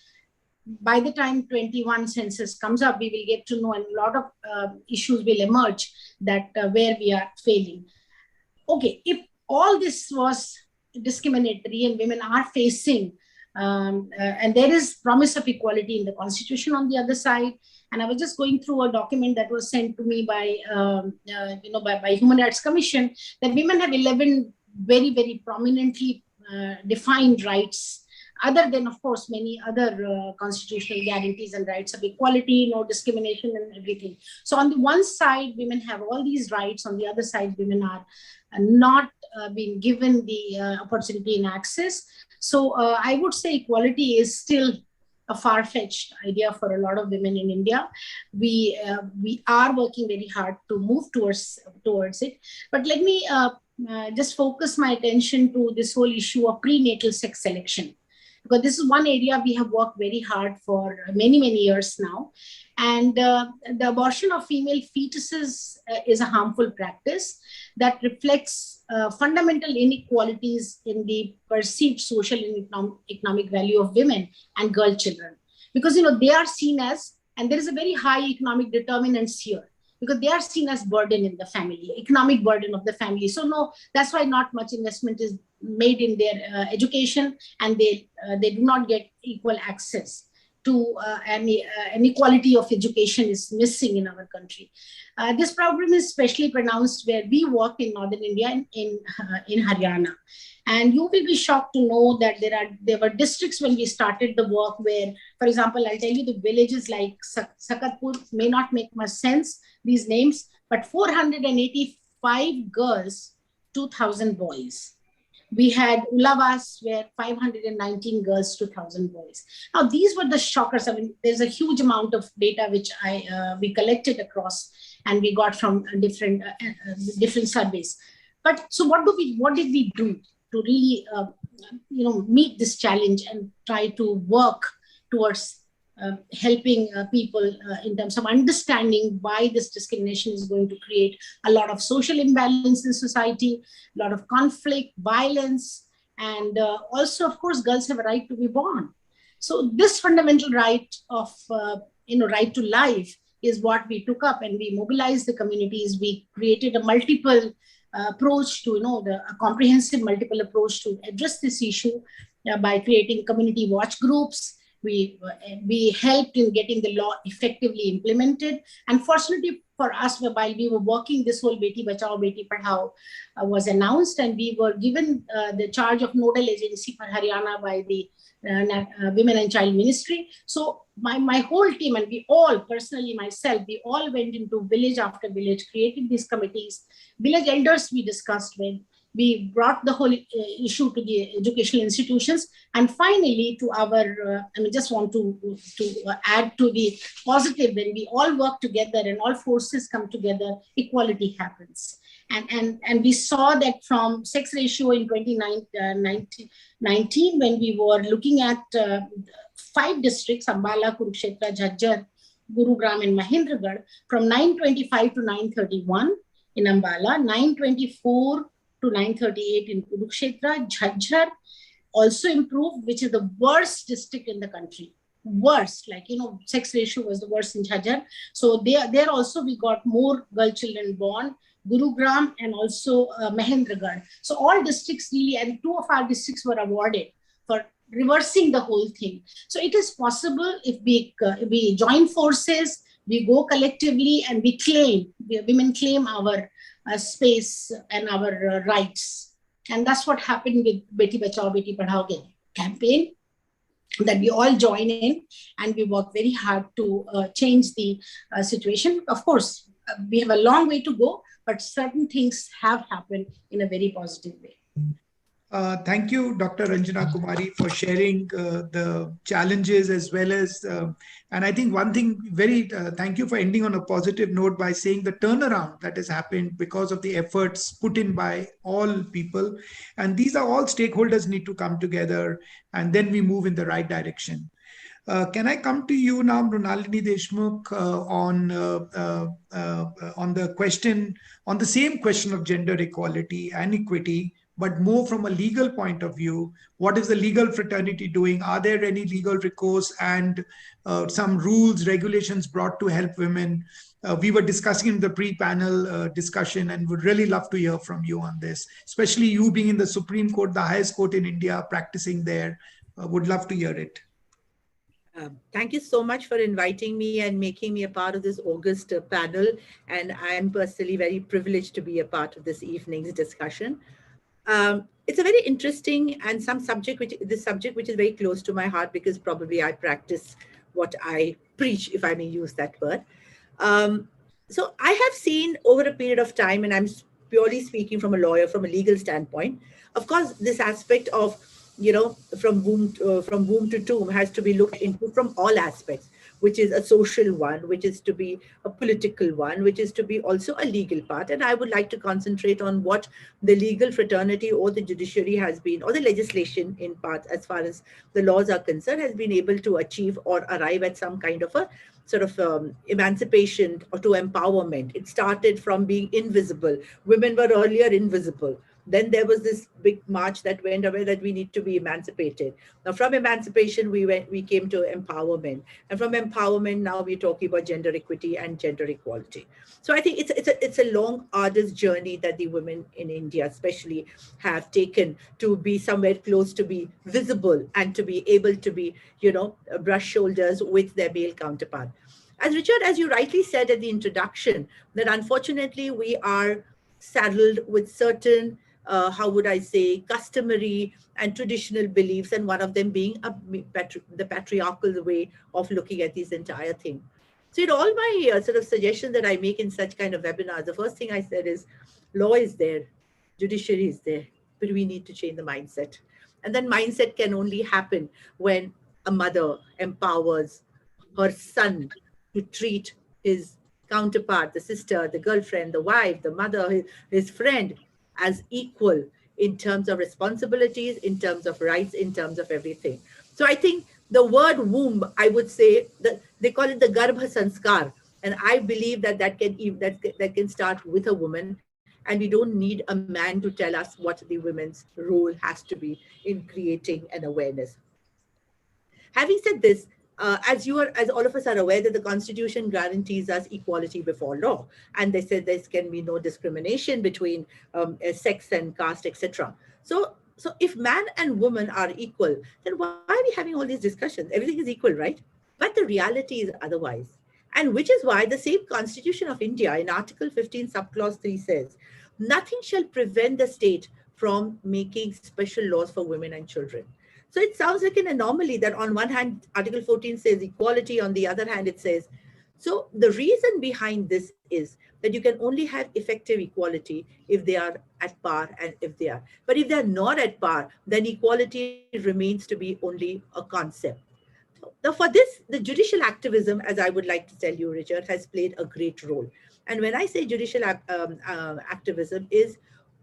By the time 21 census comes up, we will get to know, and a lot of issues will emerge that where we are failing. Okay, if all this was discriminatory and women are facing, and there is promise of equality in the constitution on the other side. And I was just going through a document that was sent to me by Human Rights Commission, that women have 11 very prominently defined rights, other than, of course, many other constitutional guarantees and rights of equality, no discrimination and everything. So on the one side, women have all these rights. On the other side, women are not being given the opportunity and access. So I would say equality is still a far-fetched idea for a lot of women in India. We are working very hard to move towards it. But let me just focus my attention to this whole issue of prenatal sex selection, because this is one area we have worked very hard for many years now. And the abortion of female fetuses is a harmful practice that reflects fundamental inequalities in the perceived social and economic value of women and girl children. Because, they are seen as, and there is a very high economic determinants here, because they are seen as burden in the family, economic burden of the family. So no, that's why not much investment is made in their education, and they do not get equal access to an equality of education is missing in our country. This problem is especially pronounced where we work in Northern India, in Haryana. And you will be shocked to know that there were districts when we started the work where, for example, I'll tell you the villages like Sakatpur may not make much sense, these names, but 485 girls, 2,000 boys. We had Ulavas where 519 girls, 2,000 boys. Now, these were the shockers. I mean, there's a huge amount of data which we collected across, and we got from different surveys. But so what did we do to really, meet this challenge and try to work towards helping people in terms of understanding why this discrimination is going to create a lot of social imbalance in society, a lot of conflict, violence, and also, of course, girls have a right to be born. So this fundamental right of, right to life is what we took up, and we mobilized the communities. We created a multiple approach to, a comprehensive multiple approach to address this issue by creating community watch groups. We helped in getting the law effectively implemented. And fortunately for us, while we were working, this whole Beti Bachao, Beti Padhao was announced, and we were given the charge of nodal agency for Haryana by the Women and Child Ministry. So my whole team, and we all, personally myself, we all went into village after village, created these committees. Village elders we discussed with. We brought the whole issue to the educational institutions, and finally to our, just want to add to the positive, when we all work together and all forces come together, equality happens. And we saw that from sex ratio in 2019, when we were looking at 5 districts, Ambala, Kurukshetra, Jhajjar, Gurugram and Mahendragarh, from 925 to 931 in Ambala, 924 to to 938 in Kurukshetra. Jhajjar also improved, which is the worst district in the country. Worst, like, sex ratio was the worst in Jhajjar. So there also we got more girl children born. Gurugram and also Mahendragarh. So all districts really, and 2 of our districts were awarded for reversing the whole thing. So it is possible if we join forces, we go collectively, and women claim our space and our rights. And that's what happened with Beti Bachao, Beti Padhao campaign, that we all join in and we work very hard to change the situation. Of course, we have a long way to go, but certain things have happened in a very positive way. Thank you, Dr. Ranjana Kumari, for sharing the challenges as well as, and I think one thing thank you for ending on a positive note by saying the turnaround that has happened because of the efforts put in by all people. And these are all stakeholders need to come together, and then we move in the right direction. Can I come to you now, Mrunalini Deshmukh, on the question, on the same question of gender equality and equity, but more from a legal point of view? What is the legal fraternity doing? Are there any legal recourse and some rules, regulations brought to help women? We were discussing in the pre-panel discussion, and would really love to hear from you on this, especially you being in the Supreme Court, the highest court in India, practicing there. Would love to hear it. Thank you so much for inviting me and making me a part of this August panel. And I am personally very privileged to be a part of this evening's discussion. It's a very interesting and subject which is very close to my heart, because probably I practice what I preach, if I may use that word. So I have seen over a period of time, and I'm purely speaking from a lawyer, from a legal standpoint, of course, this aspect of from womb to tomb has to be looked into from all aspects, which is a social one, which is to be a political one, which is to be also a legal part. And I would like to concentrate on what the legal fraternity or the judiciary has been, or the legislation in part, as far as the laws are concerned, has been able to achieve or arrive at some kind of a sort of emancipation or to empowerment. It started from being invisible. Women were earlier invisible. Then there was this big march that went away, that we need to be emancipated. Now from emancipation, we came to empowerment. And from empowerment, now we're talking about gender equity and gender equality. So I think it's a long, arduous journey that the women in India especially have taken to be somewhere close to be visible and to be able to be, brush shoulders with their male counterpart. As Richard, as you rightly said at the introduction, that unfortunately we are saddled with certain how would I say, customary and traditional beliefs, and one of them being the patriarchal way of looking at this entire thing. So in all my sort of suggestions that I make in such kind of webinars, the first thing I said is, law is there, judiciary is there, but we need to change the mindset. And then mindset can only happen when a mother empowers her son to treat his counterpart, the sister, the girlfriend, the wife, the mother, his friend, as equal in terms of responsibilities, in terms of rights, in terms of everything. So I think the word womb, I would say that they call it the Garbha Sanskar. And I believe that can start with a woman, and we don't need a man to tell us what the women's role has to be in creating an awareness. Having said this, as all of us are aware, that the Constitution guarantees us equality before law, and they said there can be no discrimination between sex and caste, etc. So if man and woman are equal, then why are we having all these discussions? Everything is equal, right? But the reality is otherwise, and which is why the same Constitution of India in Article 15, subclause 3 says, nothing shall prevent the state from making special laws for women and children. So it sounds like an anomaly that on one hand, Article 14 says equality, on the other hand, it says. So the reason behind this is that you can only have effective equality if they are at par and if they are. But if they're not at par, then equality remains to be only a concept. So for this, the judicial activism, as I would like to tell you, Richard, has played a great role. And when I say judicial activism, is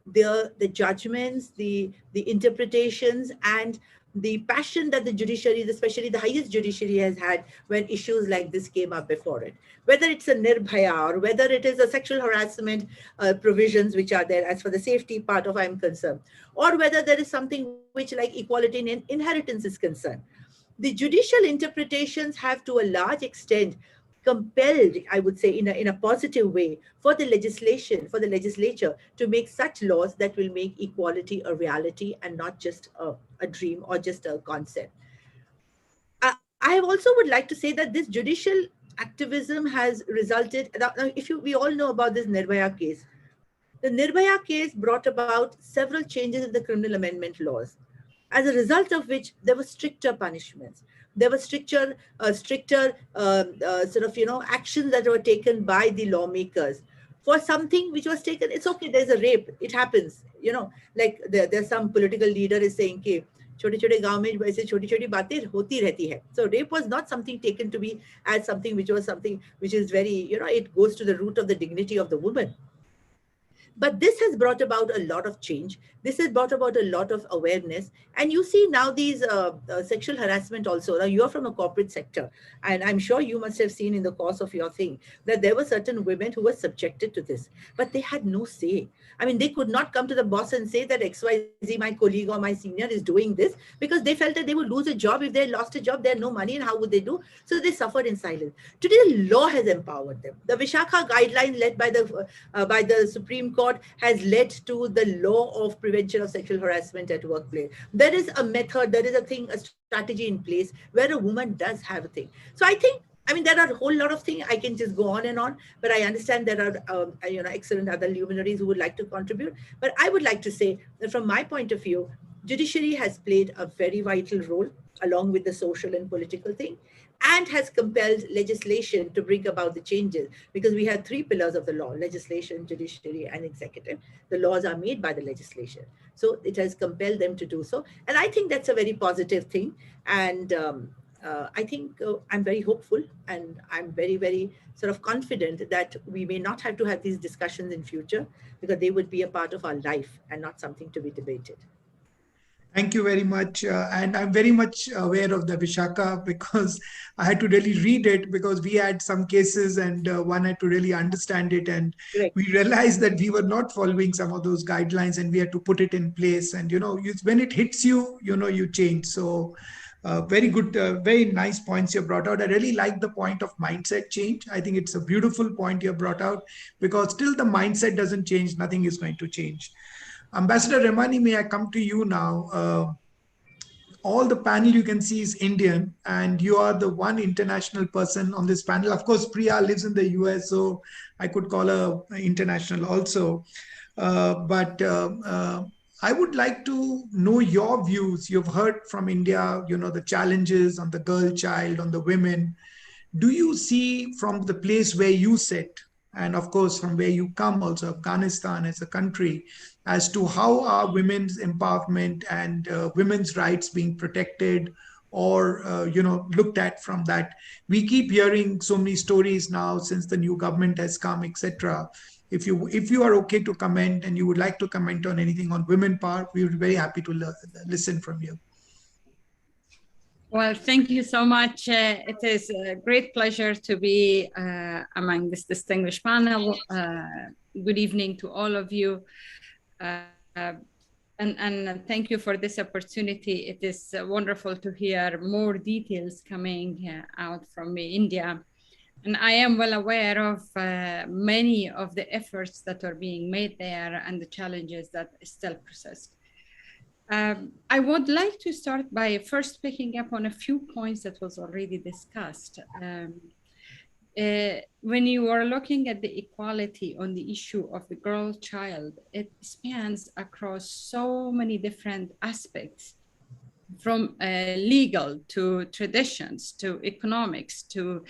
the judgments, the interpretations, and the passion that the judiciary, especially the highest judiciary, has had when issues like this came up before it. Whether it's a Nirbhaya or whether it is a sexual harassment provisions which are there as for the safety part of I'm concerned, or whether there is something which like equality in inheritance is concerned. The judicial interpretations have to a large extent compelled, I would say, in a positive way for the legislature to make such laws that will make equality a reality and not just a dream or just a concept. I also would like to say that this judicial activism has resulted, we all know about this Nirbhaya case. The Nirbhaya case brought about several changes in the criminal amendment laws, as a result of which there were stricter punishments. There were stricter actions that were taken by the lawmakers for something which was taken. It's okay, there's a rape, it happens, like there's some political leader is saying कि छोटे-छोटे गांव में वैसे छोटी-छोटी बातें होती रहती है. So rape was not something taken to be as something which is very, it goes to the root of the dignity of the woman. But this has brought about a lot of change. This has brought about a lot of awareness. And you see now these sexual harassment also. Now you're from a corporate sector, and I'm sure you must have seen in the course of your thing that there were certain women who were subjected to this, but they had no say. I mean, they could not come to the boss and say that XYZ, my colleague or my senior, is doing this, because they felt that they would lose a job. If they lost a job, they had no money, and how would they do? So they suffered in silence. Today, the law has empowered them. The Vishakha guideline led by the Supreme Court has led to the law of prevention of sexual harassment at workplace. There is a method, there is a strategy in place where a woman does have a thing. So I think, there are a whole lot of things. I can just go on and on, but I understand there are excellent other luminaries who would like to contribute. But I would like to say that from my point of view, judiciary has played a very vital role along with the social and political thing, and has compelled legislation to bring about the changes, because we have three pillars of the law: legislation, judiciary, and executive. The laws are made by the legislation. So it has compelled them to do so. And I think that's a very positive thing. And I think I'm very hopeful, and I'm very, very sort of confident that we may not have to have these discussions in future, because they would be a part of our life and not something to be debated. Thank you very much. And I'm very much aware of the Vishakha, because I had to really read it, because we had some cases and one had to really understand it. And we realized that we were not following some of those guidelines, and we had to put it in place. And, when it hits you, you change. So very good, very nice points you brought out. I really like the point of mindset change. I think it's a beautiful point you brought out, because till the mindset doesn't change, nothing is going to change. Ambassador Rahmani, may I come to you now? All the panel you can see is Indian, and you are the one international person on this panel. Of course, Priya lives in the US, so I could call her international also. But I would like to know your views. You've heard from India, the challenges on the girl child, on the women. Do you see from the place where you sit, and of course from where you come also, Afghanistan as a country, as to how are women's empowerment and women's rights being protected or looked at from that? We keep hearing so many stories now since the new government has come, etc. If you are okay to comment and you would like to comment on anything on women power, we would be very happy to listen from you. Well, thank you so much. It is a great pleasure to be among this distinguished panel. Good evening to all of you. And thank you for this opportunity. It is wonderful to hear more details coming out from India. And I am well aware of many of the efforts that are being made there and the challenges that still persist. I would like to start by first picking up on a few points that was already discussed. When you are looking at the equality on the issue of the girl child, it spans across so many different aspects, from legal to traditions to economics to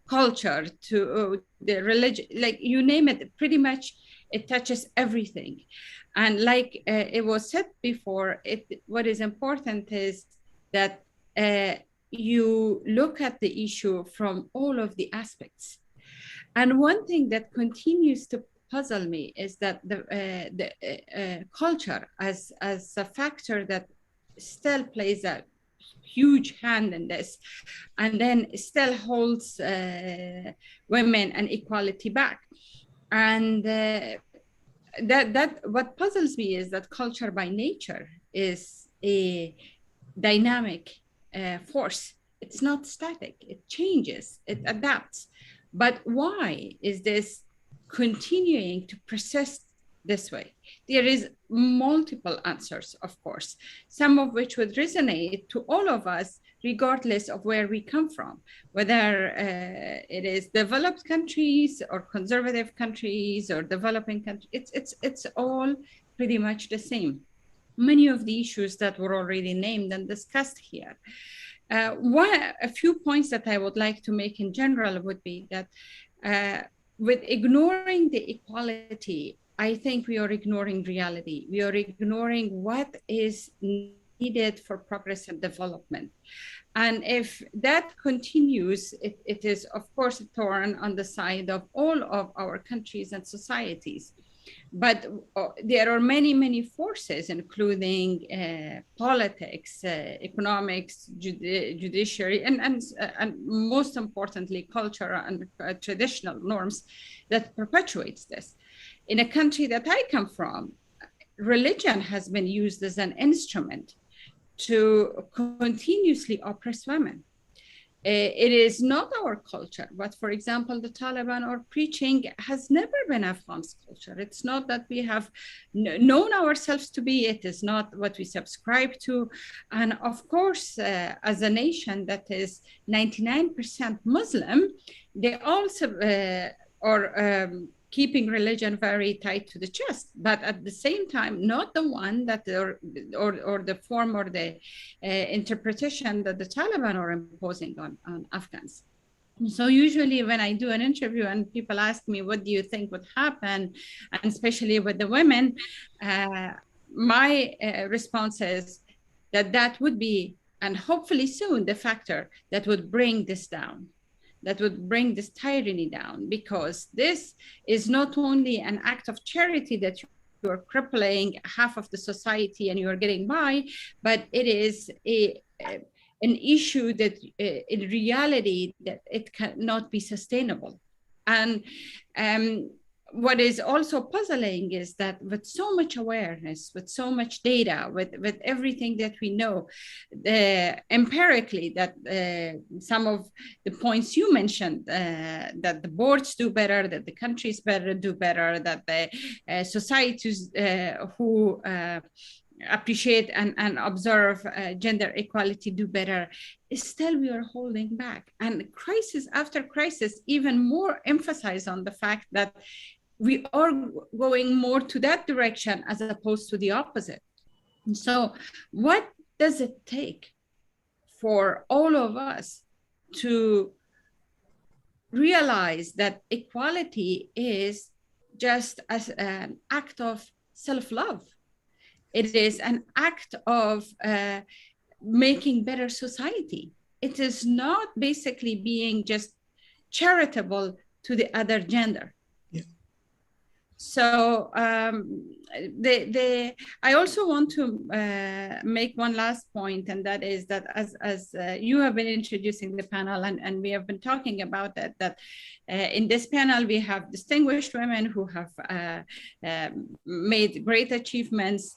culture to the religion, like you name it, pretty much it touches everything. And like it was said before, what is important is that you look at the issue from all of the aspects. And one thing that continues to puzzle me is that the culture as a factor that still plays a huge hand in this, and then still holds women and equality back. And that what puzzles me is that culture by nature is a dynamic force. It's not static. It changes. It adapts. But why is this continuing to persist this way? There is multiple answers, of course, some of which would resonate to all of us, regardless of where we come from, whether it is developed countries or conservative countries or developing countries. It's all pretty much the same. Many of the issues that were already named and discussed here. A few points that I would like to make in general would be that with ignoring the equality, I think we are ignoring reality. We are ignoring what is needed for progress and development. And if that continues, it is, of course, a thorn on the side of all of our countries and societies. But there are many, many forces, including politics, economics, judiciary, and most importantly, culture and traditional norms that perpetuates this. In a country that I come from, religion has been used as an instrument to continuously oppress women. It is not our culture, but for example, the Taliban are preaching has never been Afghan's culture. It's not that we have known ourselves to be, it is not what we subscribe to. And of course, as a nation that is 99% Muslim, they also are keeping religion very tight to the chest, but at the same time, not the one that or the form or the interpretation that the Taliban are imposing on Afghans. So usually when I do an interview and people ask me, what do you think would happen? And especially with the women, my response is that would be, and hopefully soon, the factor that would bring this down, that would bring this tyranny down, because this is not only an act of charity that you are crippling half of the society and you are getting by, but it is an issue that in reality that it cannot be sustainable. And what is also puzzling is that with so much awareness, with so much data, with everything that we know, empirically, that some of the points you mentioned, that the boards do better, that the countries do better, that the societies who appreciate and observe gender equality do better, still we are holding back. And crisis after crisis even more emphasize on the fact that we are going more to that direction as opposed to the opposite. So what does it take for all of us to realize that equality is just as an act of self-love? It is an act of making better society. It is not basically being just charitable to the other gender. So I also want to make one last point, and that is that as you have been introducing the panel, and we have been talking about that in this panel we have distinguished women who have made great achievements.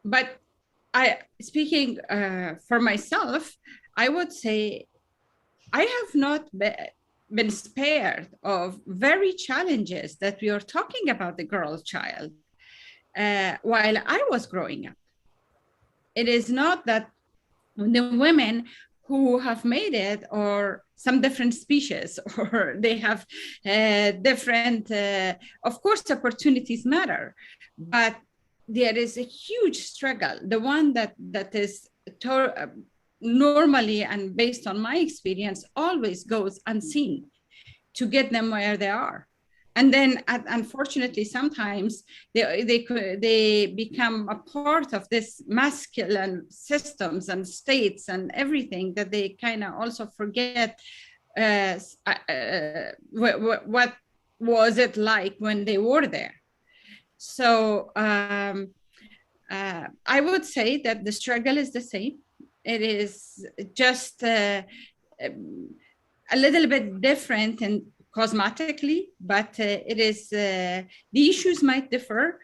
But speaking for myself, I would say I have not been spared of very challenges that we are talking about the girl child while I was growing up. It is not that the women who have made it are some different species or they have different, of course, opportunities matter, but there is a huge struggle. The one that is normally, and based on my experience, always goes unseen to get them where they are. And then unfortunately, sometimes they become a part of this masculine systems and states and everything that they kind of also forget what was it like when they were there. So I would say that the struggle is the same. It is just a little bit different and cosmetically, but it is the issues might differ.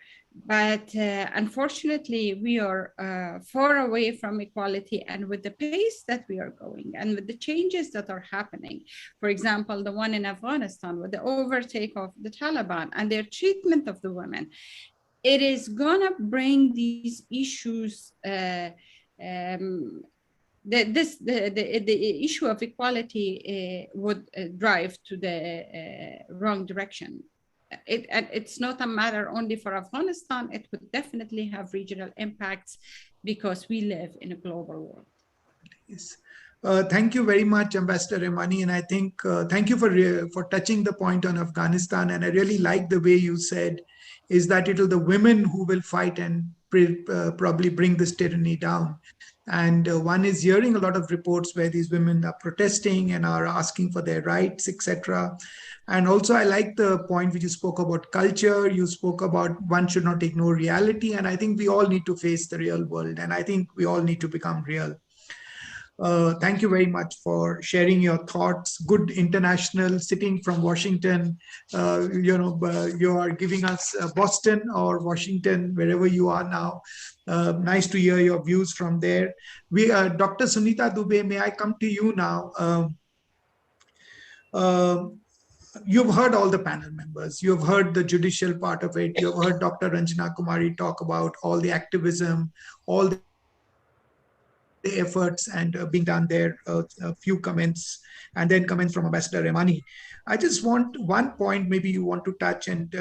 But unfortunately, we are far away from equality, and with the pace that we are going and with the changes that are happening, for example, the one in Afghanistan with the overtake of the Taliban and their treatment of the women, it is gonna bring these issues. The issue of equality would drive to the wrong direction. It's not a matter only for Afghanistan. It would definitely have regional impacts because we live in a global world. Yes. Thank you very much, Ambassador Rahmani. And I think thank you for touching the point on Afghanistan. And I really like the way you said is that it will the women who will fight and probably bring this tyranny down. And one is hearing a lot of reports where these women are protesting and are asking for their rights, etc. And also, I like the point which you spoke about culture. You spoke about one should not ignore reality. And I think we all need to face the real world. And I think we all need to become real. Thank you very much for sharing your thoughts. Good international sitting from Washington. You are giving us Boston or Washington, wherever you are now. Nice to hear your views from there. Dr. Sunita Dubey, may I come to you now? You've heard all the panel members. You've heard the judicial part of it. You've heard Dr. Ranjana Kumari talk about all the activism, all the efforts and being done there, a few comments, and then comments from Ambassador Rahmani. I just want one point maybe you want to touch, and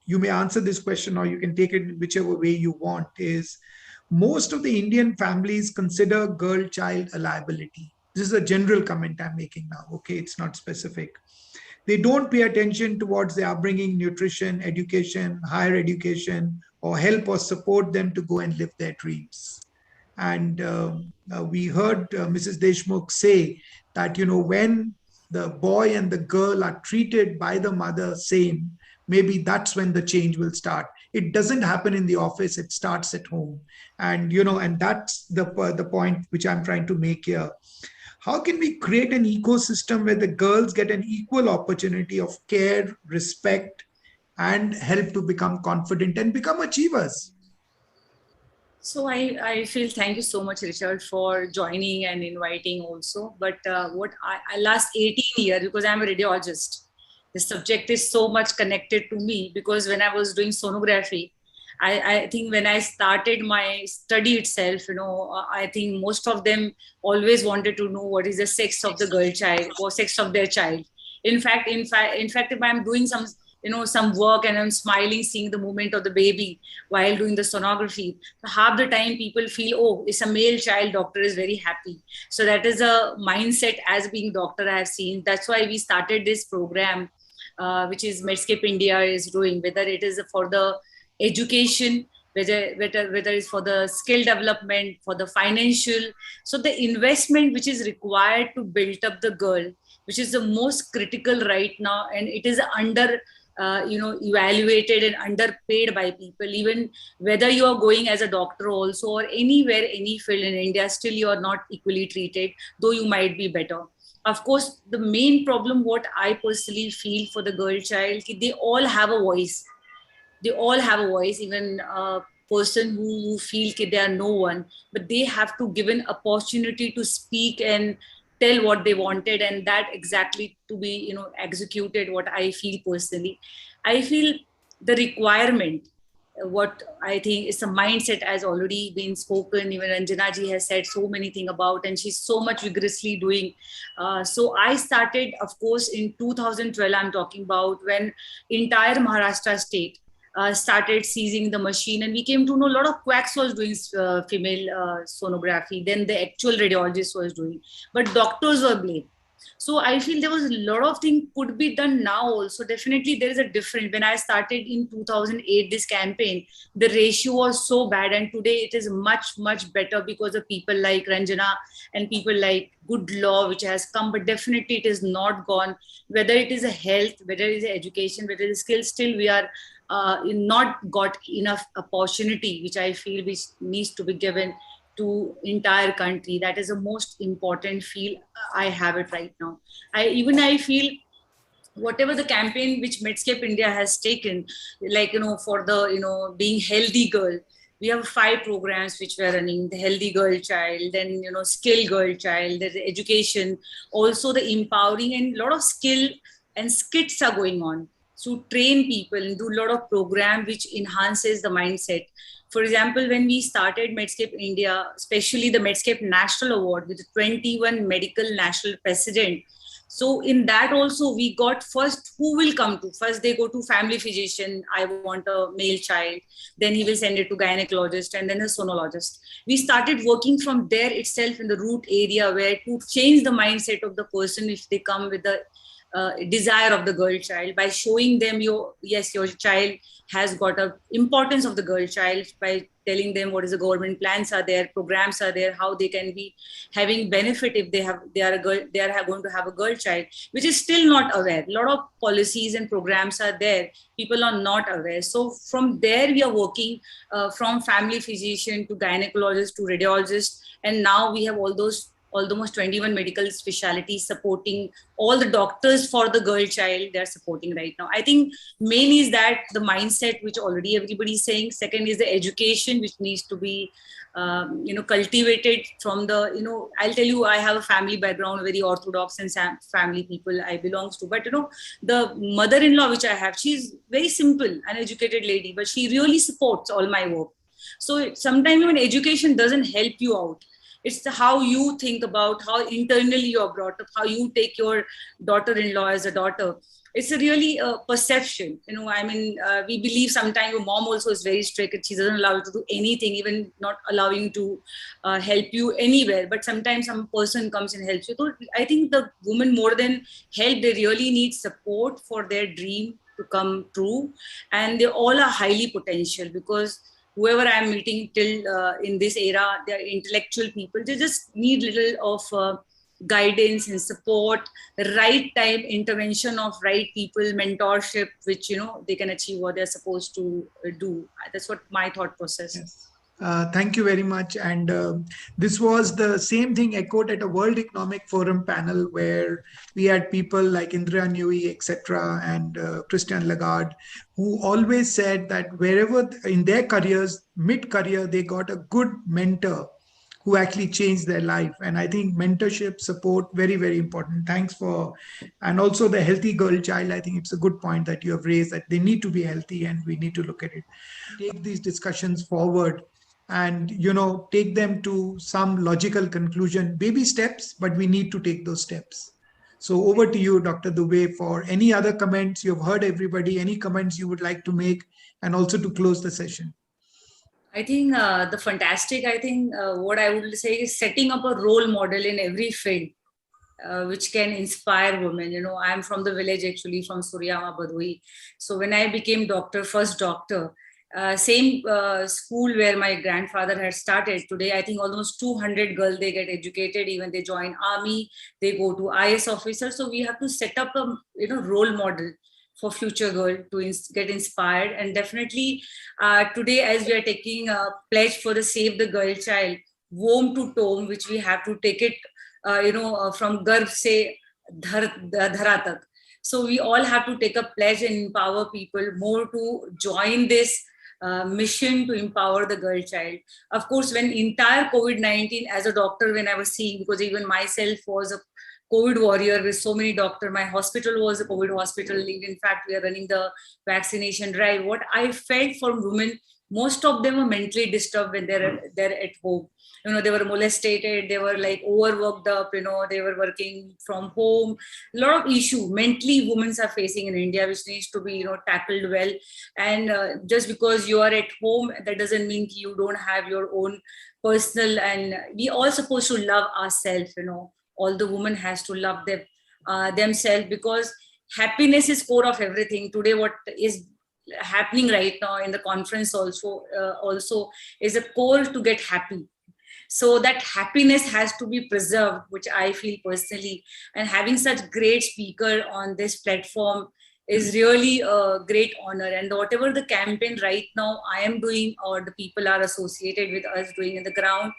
you may answer this question or you can take it whichever way you want, is most of the Indian families consider girl child a liability. This is a general comment I'm making now, okay? It's not specific. They don't pay attention towards their upbringing, nutrition, education, higher education, or help or support them to go and live their dreams. And we heard Mrs. Deshmukh say that, when the boy and the girl are treated by the mother same, maybe that's when the change will start. It doesn't happen in the office, it starts at home. And, and that's the point which I'm trying to make here. How can we create an ecosystem where the girls get an equal opportunity of care, respect, and help to become confident and become achievers? So I feel thank you so much, Richard, for joining and inviting also. But what I last 18 years, because I'm a radiologist, the subject is so much connected to me because when I was doing sonography, I think when I started my study itself, I think most of them always wanted to know what is the sex of the girl child or sex of their child. In fact, if I'm doing some work and I'm smiling, seeing the movement of the baby while doing the sonography, half the time people feel, oh, it's a male child, doctor is very happy. So that is a mindset as being doctor I have seen. That's why we started this program, which is Medscape India is doing, whether it is for the education, whether it's for the skill development, for the financial. So the investment which is required to build up the girl, which is the most critical right now, and it is under evaluated and underpaid by people. Even whether you are going as a doctor also or anywhere, any field in India, still you are not equally treated, though you might be better. Of course, the main problem, what I personally feel for the girl child, they all have a voice. They all have a voice, even a person who feel they are no one, but they have to give an opportunity to speak and tell what they wanted, and that exactly to be executed. What I feel personally, I feel the requirement, what I think is a mindset has already been spoken. Even Ranjana ji has said so many things about, and she's so much vigorously doing. So I started, of course, in 2012. I'm talking about when entire Maharashtra state started seizing the machine, and we came to know a lot of quacks was doing female sonography, then the actual radiologist was doing, but doctors were blamed. So I feel there was a lot of things could be done now also. Definitely there is a difference. When I started in 2008 this campaign, the ratio was so bad, and today it is much, much better because of people like Ranjana and people like Good Law, which has come, but definitely it is not gone. Whether it is a health, whether it is education, whether it is skills, still we are not got enough opportunity, which I feel which needs to be given to entire country. That is the most important feel I have it right now. I feel whatever the campaign which Medscape India has taken, like, for the, being healthy girl, we have 5 programs which we are running: the healthy girl child, then, skill girl child, there's education, also the empowering, and a lot of skill and skits are going on to train people and do a lot of program which enhances the mindset. For example, when we started Medscape India, especially the Medscape National Award with 21 medical national president. So in that also we got first who will come to. First they go to family physician, I want a male child. Then he will send it to gynecologist and then a sonologist. We started working from there itself in the root area where to change the mindset of the person if they come with the desire of the girl child, by showing them your child has got a importance of the girl child, by telling them what is the government plans are there, programs are there, how they can be having benefit if they are going to have a girl child, which is still not aware. A lot of policies and programs are there, people are not aware. So from there we are working from family physician to gynecologist to radiologist, and now we have almost 21 medical specialties supporting all the doctors for the girl child. They're supporting right now. I think main is that the mindset, which already everybody is saying. Second is the education, which needs to be, cultivated from the, I'll tell you, I have a family background, very orthodox and family people I belongs to. But, the mother-in-law, which I have, she's very simple, uneducated lady, but she really supports all my work. So sometimes even education doesn't help you out. It's how you think about how internally you're brought up, how you take your daughter-in-law as a daughter. It's a really perception. We believe sometimes your mom also is very strict and she doesn't allow you to do anything, even not allowing you to help you anywhere. But sometimes some person comes and helps you. So I think the women, more than help, they really need support for their dream to come true. And they all are highly potential, because whoever I'm meeting till in this era, they're intellectual people. They just need little of guidance and support, right time intervention of right people, mentorship, which, they can achieve what they're supposed to do. That's what my thought process is. Thank you very much. And this was the same thing echoed at a World Economic Forum panel where we had people like Indra Nooyi, etc., and Christine Lagarde, who always said that wherever in their careers, mid-career, they got a good mentor who actually changed their life. And I think mentorship, support, very, very important. Thanks for, and also the healthy girl child. I think it's a good point that you have raised, that they need to be healthy and we need to look at it. Take these discussions forward and, take them to some logical conclusion. Baby steps, but we need to take those steps. So over to you, Dr. Dubey, for any other comments. You've heard everybody, any comments you would like to make, and also to close the session. I think what I would say is setting up a role model in every field, which can inspire women. I'm from the village, actually, from Suryama, Bhadoi. So when I became first doctor, same school where my grandfather had started, today I think almost 200 girls, they get educated, even they join army, they go to IS officer. So we have to set up a role model for future girl to get inspired. And definitely today, as we are taking a pledge for the Save the Girl Child, womb to tomb, which we have to take it from garb se dhara tak. So we all have to take a pledge and empower people more to join this mission to empower the girl child. Of course, when entire COVID-19, as a doctor, when I was seeing, because even myself was a COVID warrior with so many doctors, my hospital was a COVID hospital. In fact, we are running the vaccination drive. What I felt from women, most of them were mentally disturbed when they're at home. They were molested, they were like overworked up, they were working from home. A lot of issue mentally women are facing in India, which needs to be, tackled well. And just because you are at home, that doesn't mean you don't have your own personal, and we all supposed to love ourselves, all the women has to love themselves, because happiness is core of everything. Today, what is happening right now in the conference also is a core to get happy. So that happiness has to be preserved, which I feel personally, and having such great speaker on this platform is really a great honor. And whatever the campaign right now I am doing, or the people are associated with us doing in the ground,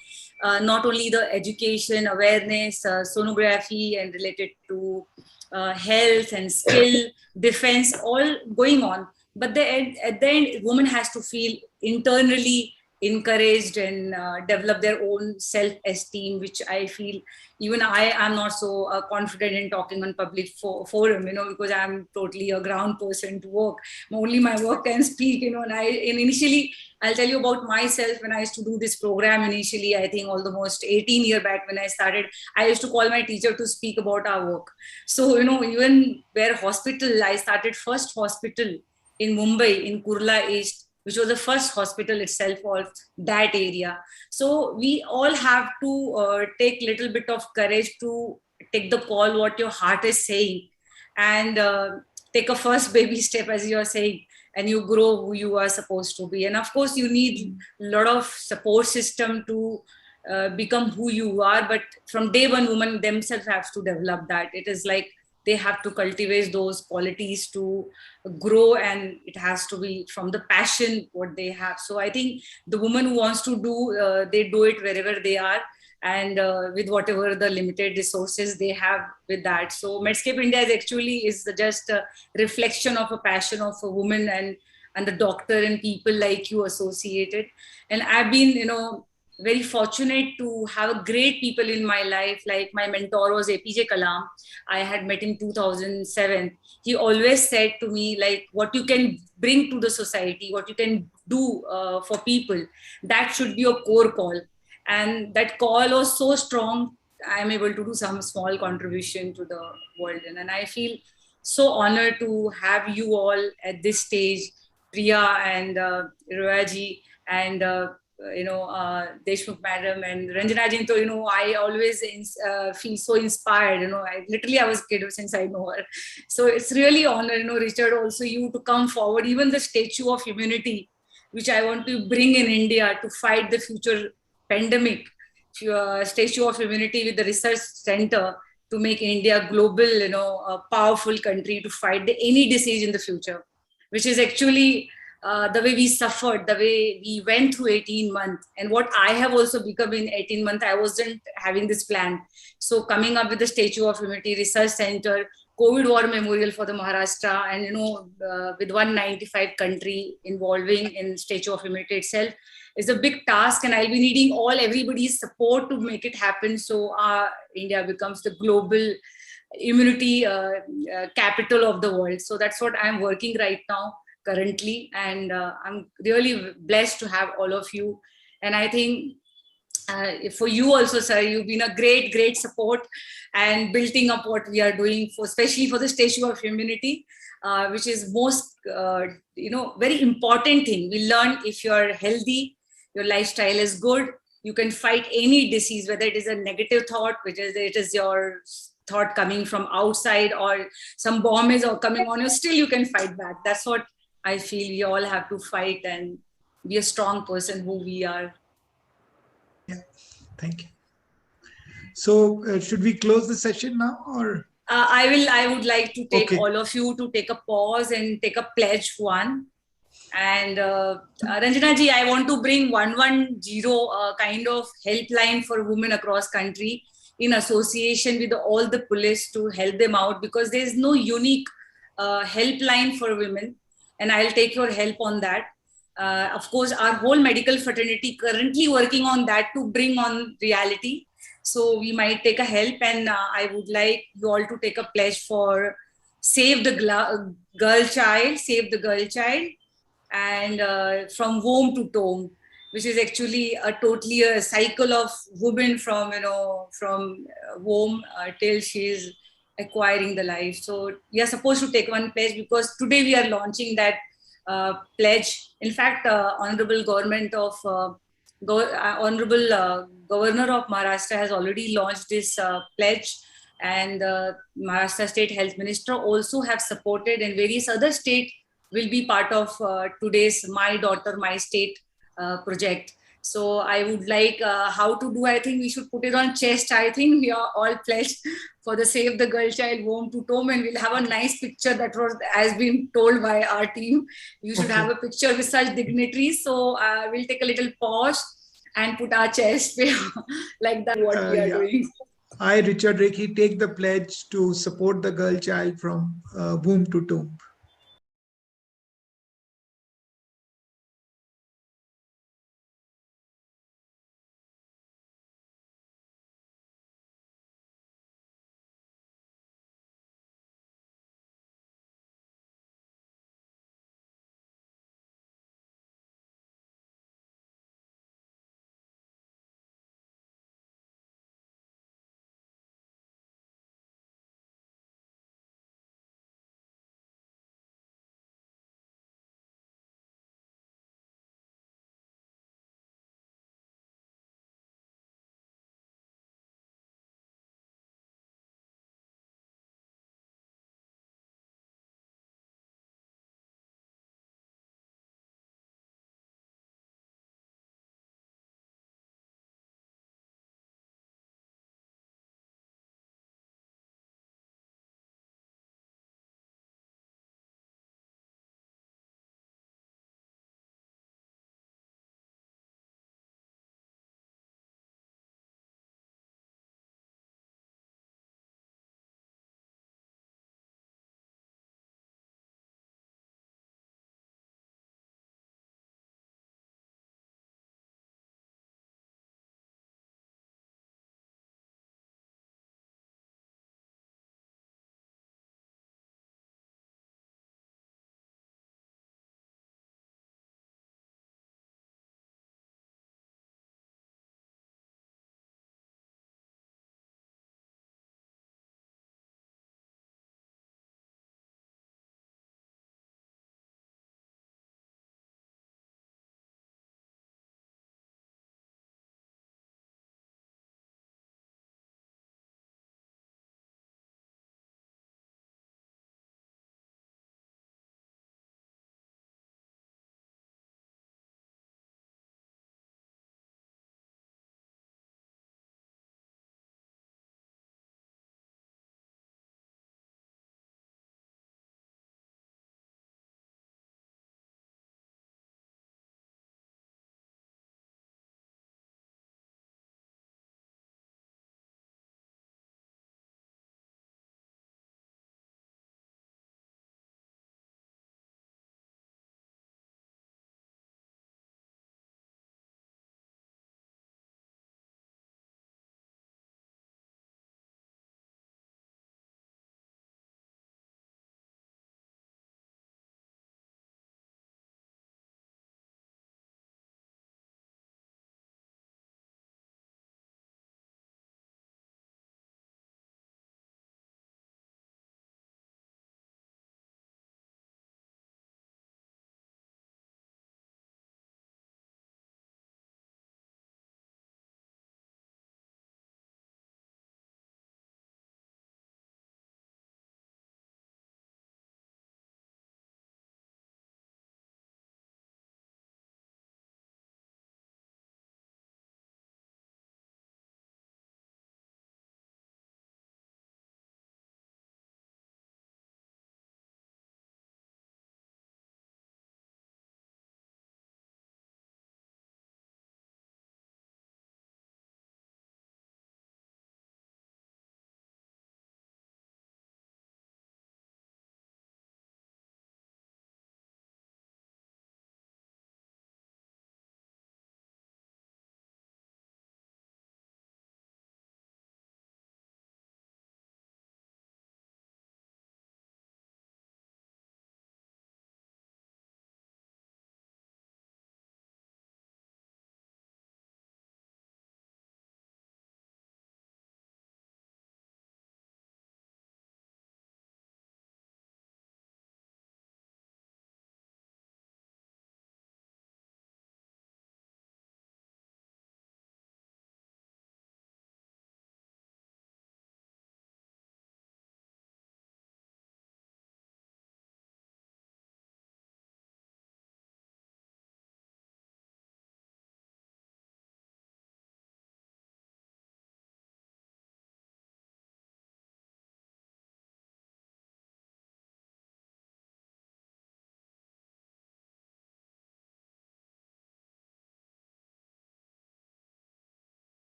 not only the education, awareness, sonography, and related to health and skill, defense, all going on. But at the end, woman has to feel internally encouraged and develop their own self-esteem, which I feel even I am not so confident in talking on public forum, because I'm totally a ground person to work. Only my work can speak, and initially, I'll tell you about myself. When I used to do this program initially, I think almost 18 years back when I started, I used to call my teacher to speak about our work. So, even where hospital, I started first hospital in Mumbai, in Kurla East, which was the first hospital itself of that area. So we all have to take little bit of courage to take the call what your heart is saying, and take a first baby step, as you are saying, and you grow who you are supposed to be. And of course, you need a lot of support system to become who you are. But from day one, women themselves have to develop that. It is like they have to cultivate those qualities to grow, and it has to be from the passion what they have. So I think the woman who wants to do, they do it wherever they are, and with whatever the limited resources they have with that. So Medscape India is just a reflection of a passion of a woman and the doctor and people like you associated. And I've been, very fortunate to have great people in my life. Like my mentor was APJ Kalam. I had met him in 2007. He always said to me, like, what you can bring to the society, what you can do for people, that should be your core call. And that call was so strong, I am able to do some small contribution to the world. And I feel so honored to have you all at this stage, Priya and Royaji and Deshmukh madam and Ranjana ji. So, I always feel so inspired. I was a kid since I know her. So it's really honor, Richard, also you to come forward. Even the Statue of Immunity, which I want to bring in India to fight the future pandemic, Statue of Immunity with the research center to make India global, a powerful country to fight any disease in the future, which is actually the way we suffered, the way we went through 18 months. And what I have also become in 18 months, I wasn't having this plan. So coming up with the Statue of Immunity Research Center, COVID War Memorial for the Maharashtra, and with 195 country involving in Statue of Immunity itself is a big task, and I'll be needing everybody's support to make it happen. So India becomes the global immunity capital of the world. So that's what I'm working right now currently, and I'm really blessed to have all of you. And I think for you also, sir, you've been a great support and building up what we are doing, especially for the Statue of Immunity, which is most very important thing. We learn if you're healthy, your lifestyle is good, you can fight any disease, whether it is a negative thought, it is your thought coming from outside, or some bomb is coming on you, still you can fight back. That's what I feel we all have to fight and be a strong person who we are. Yeah, thank you. So should we close the session now, or? I would like to take all of you to take a pause and take a pledge one. And Ranjana ji, I want to bring 110 kind of helpline for women across country in association with all the police to help them out, because there is no unique helpline for women. And I'll take your help on that. Of course, our whole medical fraternity currently working on that to bring on reality. So we might take a help, and I would like you all to take a pledge for Save the Girl Child, and from womb to tomb, which is actually totally a cycle of women from womb till she's acquiring the life. So we are supposed to take one pledge, because today we are launching that pledge. In fact, Honorable Governor of Maharashtra has already launched this pledge, and Maharashtra State Health Minister also have supported, and various other states will be part of today's My Daughter, My State project. So I would like how to do. I think we should put it on chest. I think we are all pledged for the Save the Girl Child Womb to Tomb, and we'll have a nice picture that was has been told by our team. You should have a picture with such dignitaries. So we'll take a little pause and put our chest like that. What we are doing. I, Richard Rekhi, take the pledge to support the girl child from womb to tomb.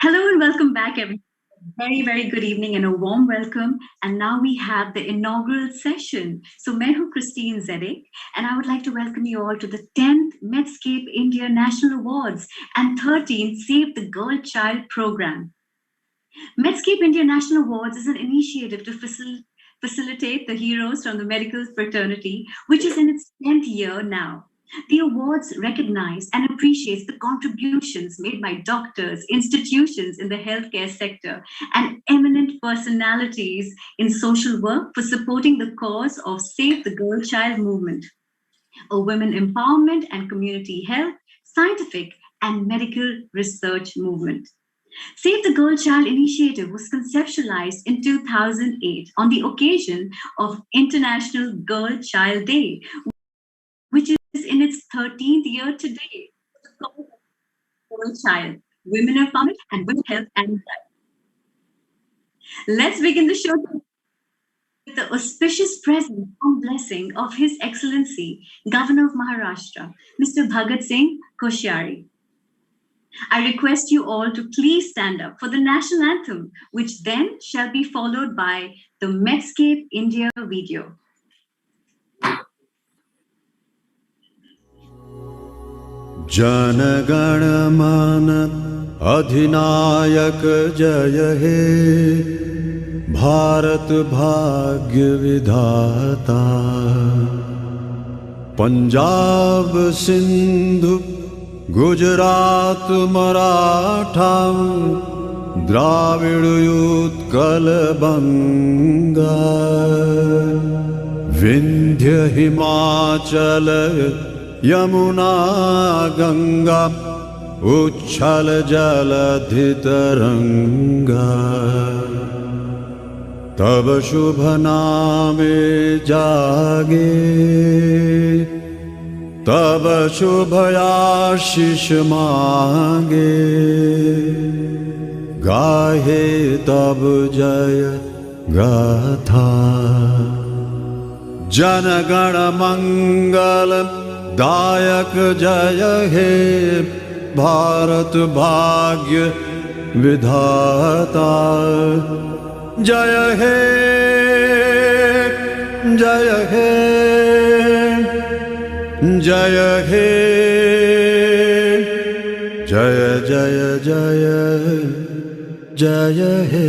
Hello and welcome back, everyone. Very, very good evening and a warm welcome. And now we have the inaugural session. So, मैं हूँ Christine Zedek, and I would like to welcome you all to the 10th Medscape India National Awards and 13th Save the Girl Child program. Medscape India National Awards is an initiative to facilitate the heroes from the medical fraternity, which is in its 10th year now. The awards recognize and appreciate the contributions made by doctors, institutions in the healthcare sector, and eminent personalities in social work for supporting the cause of Save the Girl Child movement, a women empowerment and community health, scientific and medical research movement. Save the Girl Child initiative was conceptualized in 2008 on the occasion of International Girl Child Day, which is in its 13th year today. Girl Child, Women Empowerment and Women Health and Life. Let's begin the show with the auspicious presence and blessing of His Excellency, Governor of Maharashtra, Mr. Bhagat Singh Koshyari. I request you all to please stand up for the national anthem, which then shall be followed by the Medscape India video. जनगण मन अधिनायक जय हे भारत भाग्य विधाता पंजाब सिंधु गुजरात मराठा द्राविड़ उत्कल बंगा विंध्य हिमाचल यमुना गंगा उच्छल जलधि तरंगा तब शुभ नामे जागे तब शुभ आशीष मांगे गाहे तब जय गाथा जनगण मंगल दायक जय हे भारत भाग्य विधाता जय हे जय हे जय हे जय जय जय जय हे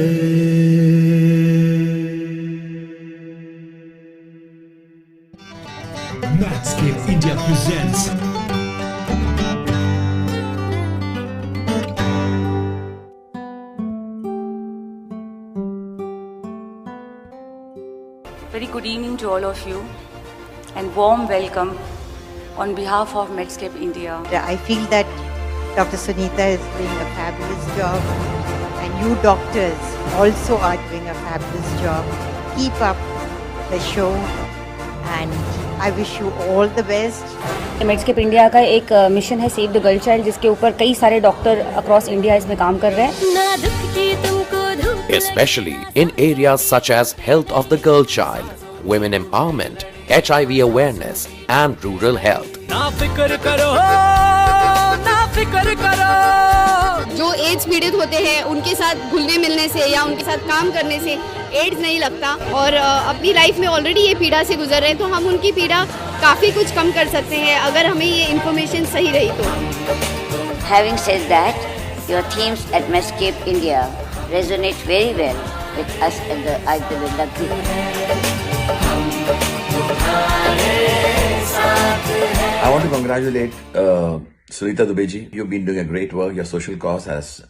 Medscape India presents Very good evening to all of you and warm welcome on behalf of Medscape India. I feel that Dr. Sunita is doing a fabulous job and you doctors also are doing a fabulous job. Keep up the show and I wish you all the best. Medscape India का एक mission है save the girl child जिसके ऊपर कई सारे doctor across India इसमें काम कर रहे हैं. Especially in areas such as health of the girl child, women empowerment, HIV awareness and rural health. ना फिक्र करो ना फिक्र करो. जो एड्स पीड़ित होते हैं उनके साथ घुलने मिलने से या उनके साथ काम करने से एड्स नहीं लगता और अपनी लाइफ में ऑलरेडी ये पीड़ा से गुजर रहे हैं तो हम उनकी पीड़ा काफ़ी कुछ कम कर सकते हैं अगर हमें ये इन्फॉर्मेशन सही रही तो. Having said that, your themes at Medscape India resonate very well with us at the Vrinda Group. I want to congratulate Sunita Dubeji. You've been doing a great work. Your social cause has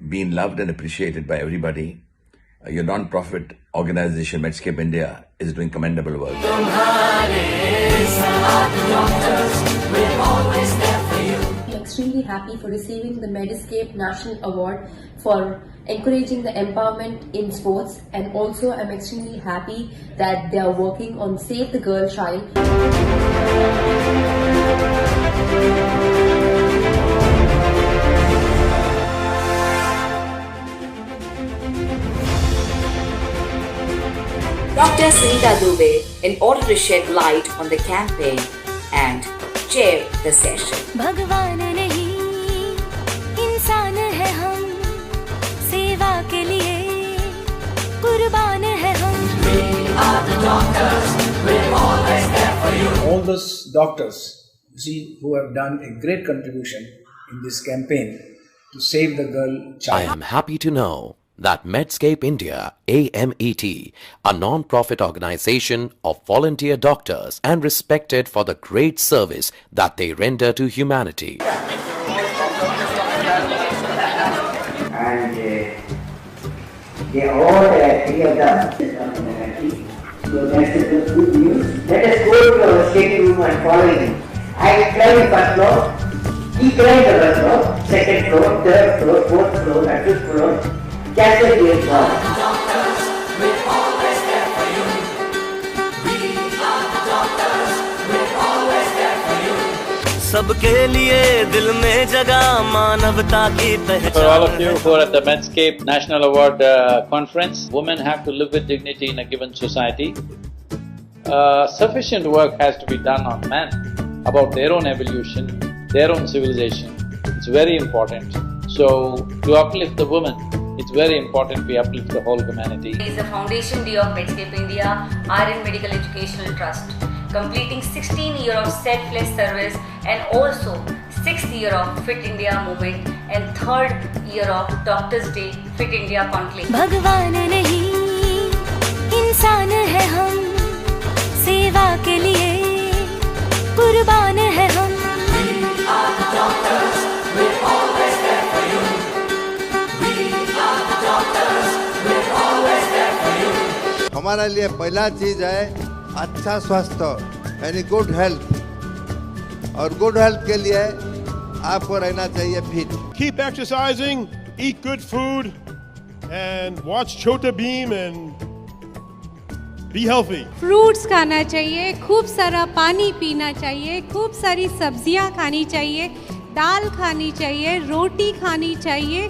been loved and appreciated by everybody. Your non-profit organization, Medscape India, is doing commendable work. I'm extremely happy for receiving the Medscape National Award for encouraging the empowerment in sports, and also I'm extremely happy that they are working on Save the Girl Child. Dr. Sunita Dubey, in order to shed light on the campaign and chair the session. भगवान नहीं इंसान है हम, सेवा के लिए कुर्बान है हम. We are the doctors, we're always there for you. All those doctors, who have done a great contribution in this campaign to save the girl child. I am happy to know that Medscape India, AMET, a non-profit organization of volunteer doctors and respected for the great service that they render to humanity. And they all three of them. So that's the good news. Let us go to our state room and follow him. I will climb the first floor. He climbed the first floor, second floor, third floor, fourth floor, and fifth floor. Castle Gate floor. Doctors, we're always there for you. We are the doctors, we're always there for you. सबके लिए दिल में जगह मानवता की पहचान. For all of you who are at the Medscape National Award Conference, women have to live with dignity in a given society. Sufficient work has to be done on men about their own evolution, their own civilization. It's very important. So, to uplift the women, it's very important we uplift the whole humanity. It is the foundation day of Medscape India, RN Medical Educational Trust, completing 16 years of selfless service and also 6th year of Fit India movement and 3rd year of Doctors Day Fit India Conclave. भगवान नहीं इंसान है हम, सेवा के लिए कुर्बान है हम. We are the doctors, we're always there for you. We are the doctors, we're always there for you. हमारे लिए पहला चीज है अच्छा स्वास्थ्य यानी गुड हेल्थ, और गुड हेल्थ के लिए आपको रहना चाहिए fit. Keep exercising, eat good food, and watch Chota Beam and be healthy. Fruits खाना चाहिए, खूब सारा पानी पीना चाहिए, खूब सारी सब्जियां खानी चाहिए, दाल खानी चाहिए, रोटी खानी चाहिए,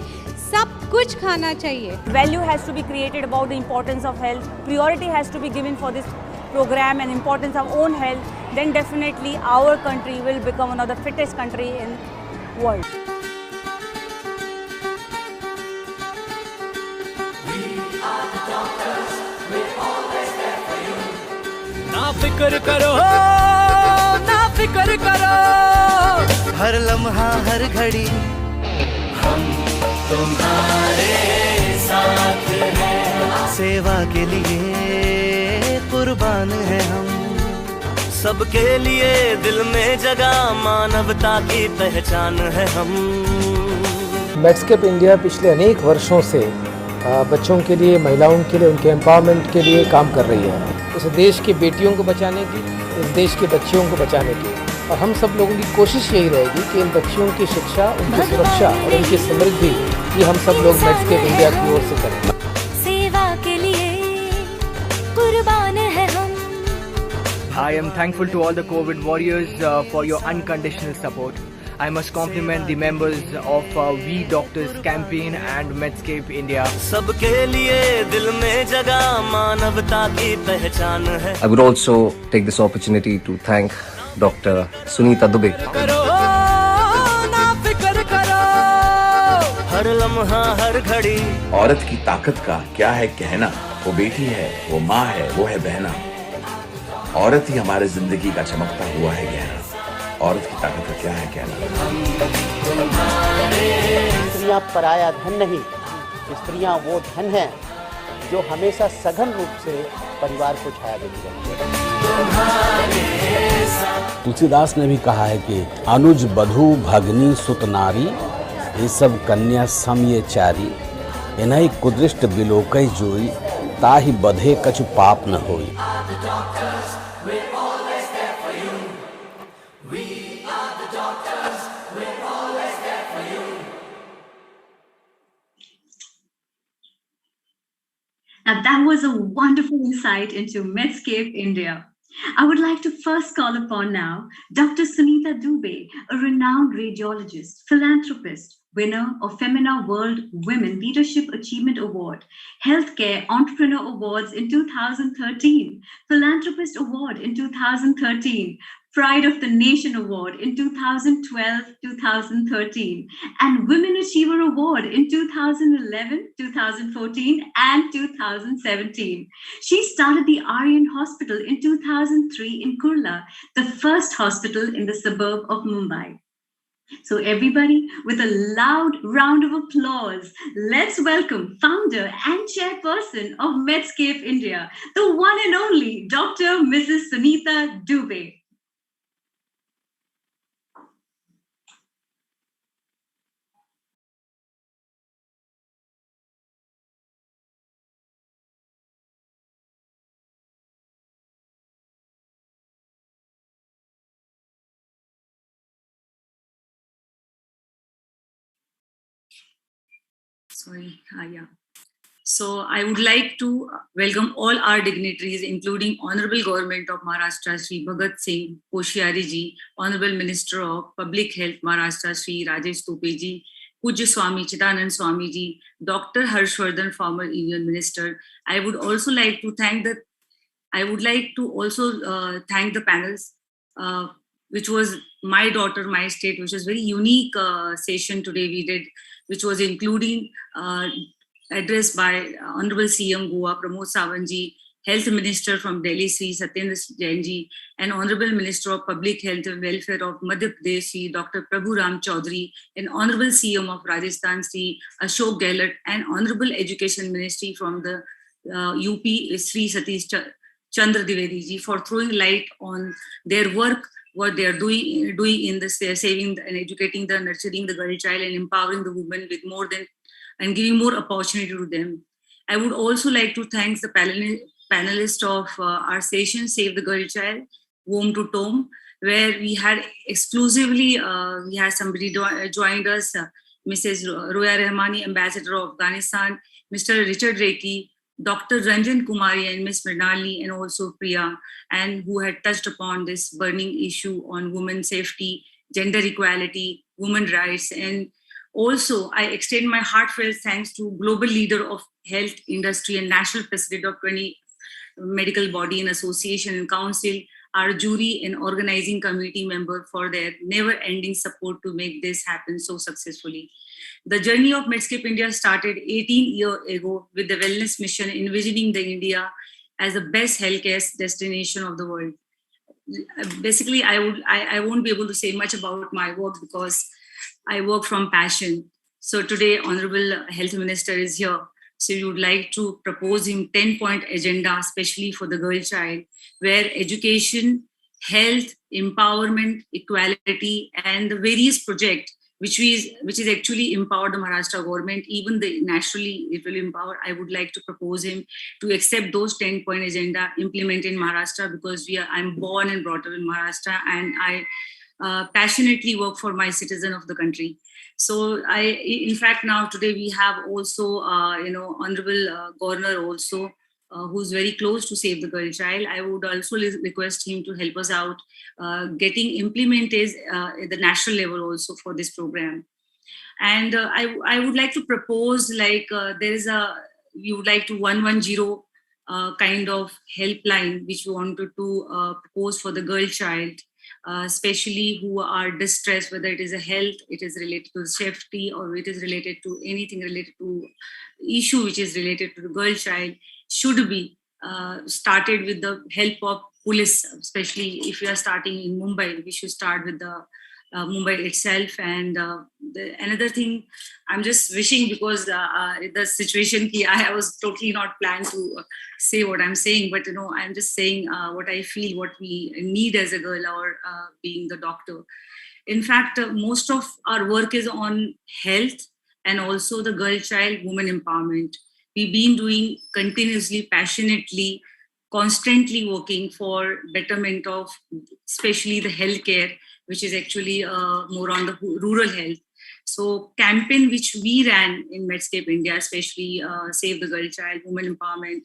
सब कुछ खाना चाहिए. Value has to be created about the importance of health. Priority has to be given for this program and importance of own health. Then definitely our country will become one of the fittest country in world. ना फिक्र करो, ना फिक्र करो, हर लम्हा हर घड़ी हम तुम्हारे साथ हैं. सेवा के लिए कुर्बान है हम, सबके लिए दिल में जगह मानवता की पहचान है हम. मेड्सकेप इंडिया पिछले अनेक वर्षों से बच्चों के लिए, महिलाओं के लिए, उनके एम्पावरमेंट के लिए काम कर रही है. इस देश की बेटियों को बचाने की, इस देश के बच्चियों को बचाने की, और हम सब लोगों की कोशिश यही रहेगी कि इन बच्चियों की शिक्षा, उनकी सुरक्षा और उनकी समृद्धि ये हम सब लोग मेड्सकेप इंडिया की ओर से करें. सेवा के लिए कुर्बान है हम. I am thankful to all the COVID warriors for your unconditional support. I must compliment the members of We Doctors campaign and Medscape India. सबके लिए दिल में जगह मानवता की पहचान है. I would also take this opportunity to thank Dr. Sunita Dubey. करो ना फिक्र करो, हर लम्हा हर घड़ी. औरत की ताकत का क्या है कहना, वो बेटी है, वो माँ है, वो है बहना. औरत ही हमारे जिंदगी का चमकता हुआ है गहना. औरत की ताकत का क्या है कहना. स्त्रियां पराया धन नहीं, स्त्रियां वो धन हैं जो हमेशा सघन रूप से परिवार को छाया देती रहती है. तुलसीदास ने भी कहा है कि अनुज बधू भगनी सुत नारी, ये सब कन्या सम ये चारी, इन्हीं कुदृष्ट बिलोकई जोई, ताहि बधे कछु पाप न होई. Now that was a wonderful insight into Medscape India. I would like to first call upon now Dr. Sunita Dubey, a renowned radiologist, philanthropist, winner of Femina World Women Leadership Achievement Award, Healthcare Entrepreneur Awards in 2013, Philanthropist Award in 2013, Pride of the Nation Award in 2012-2013, and Women Achiever Award in 2011, 2014, and 2017. She started the Aryan Hospital in 2003 in Kurla, the first hospital in the suburb of Mumbai. So everybody, with a loud round of applause, let's welcome founder and chairperson of Medscape India, the one and only Dr. Mrs. Sunita Dubey. So I would like to welcome all our dignitaries, including Honorable Government of Maharashtra, Sri Bhagat Singh Koshyari ji, Honorable Minister of Public Health, Maharashtra, Sri Rajesh Tope ji, Pujya Swami Chidanand Swami ji, Dr. Harshvardhan, former Union Minister. I would also like to thank the panels, which was My Daughter, My State, which was very unique session today we did, which was including address by Honorable CM Goa, Pramod Sawant, Health Minister from Delhi, Sri Satyendra Jain ji, and Honorable Minister of Public Health and Welfare of Madhya Pradesh, Sri Dr. Prabhu Ram Chaudhary, and Honorable CM of Rajasthan, Sri Ashok Gehlot, and Honorable Education Ministry from the UP, Sri Satish Chandra Dwivedi ji, for throwing light on their work, what they are doing in the saving and educating the, nurturing the girl child and empowering the women with more than, and giving more opportunity to them. I would also like to thank the panelists of our session, Save the Girl Child, Womb to Tomb, where we had exclusively, we had somebody joined us, Mrs. Roya Rahmani, Ambassador of Afghanistan, Mr. Richard Reiki, Dr. Ranjan Kumari and Ms. Mrinalini, and also Priya, and who had touched upon this burning issue on women's safety, gender equality, women's rights. And also, I extend my heartfelt thanks to global leader of health industry and national president of 20 medical body and association and council, our jury and organizing committee member for their never-ending support to make this happen so successfully. The journey of Medscape India started 18 years ago with the wellness mission envisioning the India as the best healthcare destination of the world. Basically, I won't be able to say much about my work because I work from passion. So today, Honorable Health Minister is here. So we would like to propose him 10-point agenda, especially for the girl child, where education, health, empowerment, equality, and the various projects which is actually empowered the Maharashtra government, even the nationally it will empower. I would like to propose him to accept those 10-point agenda, implement in Maharashtra, because I'm born and brought up in Maharashtra, and I passionately work for my citizen of the country. So in fact, now today we have also, Honorable Governor also, who's very close to Save the Girl Child. I would also request him to help us out getting implemented at the national level also for this program. And I would like to propose, like we would like to 110 kind of helpline which we wanted to propose for the girl child, especially who are distressed, whether it is a health, it is related to safety, or it is related to anything related to issue which is related to the girl child, should be started with the help of police. Especially if we are starting in Mumbai, we should start with the Mumbai itself. And another thing, I'm just wishing, because the situation I was totally not planned to say what I'm saying, but I'm just saying what I feel, what we need as a girl, or being the doctor. In fact, most of our work is on health and also the girl child woman empowerment. We've been doing continuously, passionately, constantly working for betterment of especially the healthcare, which is actually more on the rural health. So campaign which we ran in Medscape India, especially Save the Girl Child, Women Empowerment,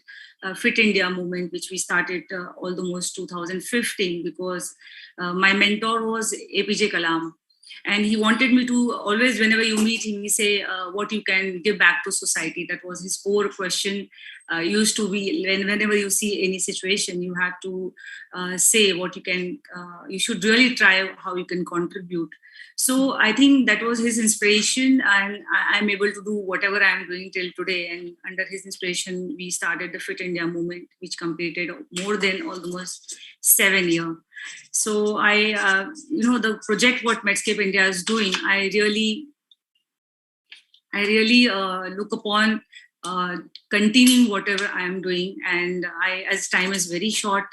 Fit India movement, which we started almost 2015, because my mentor was APJ Kalam. And he wanted me to always, whenever you meet him, he say what you can give back to society. That was his core question. Used to be whenever you see any situation, you have to say what you can. You should really try how you can contribute. So I think that was his inspiration, and I'm able to do whatever I'm doing till today. And under his inspiration, we started the Fit India movement, which completed more than almost 7 years. So the project what Medscape India is doing, I really look upon continuing whatever I am doing. And as time is very short,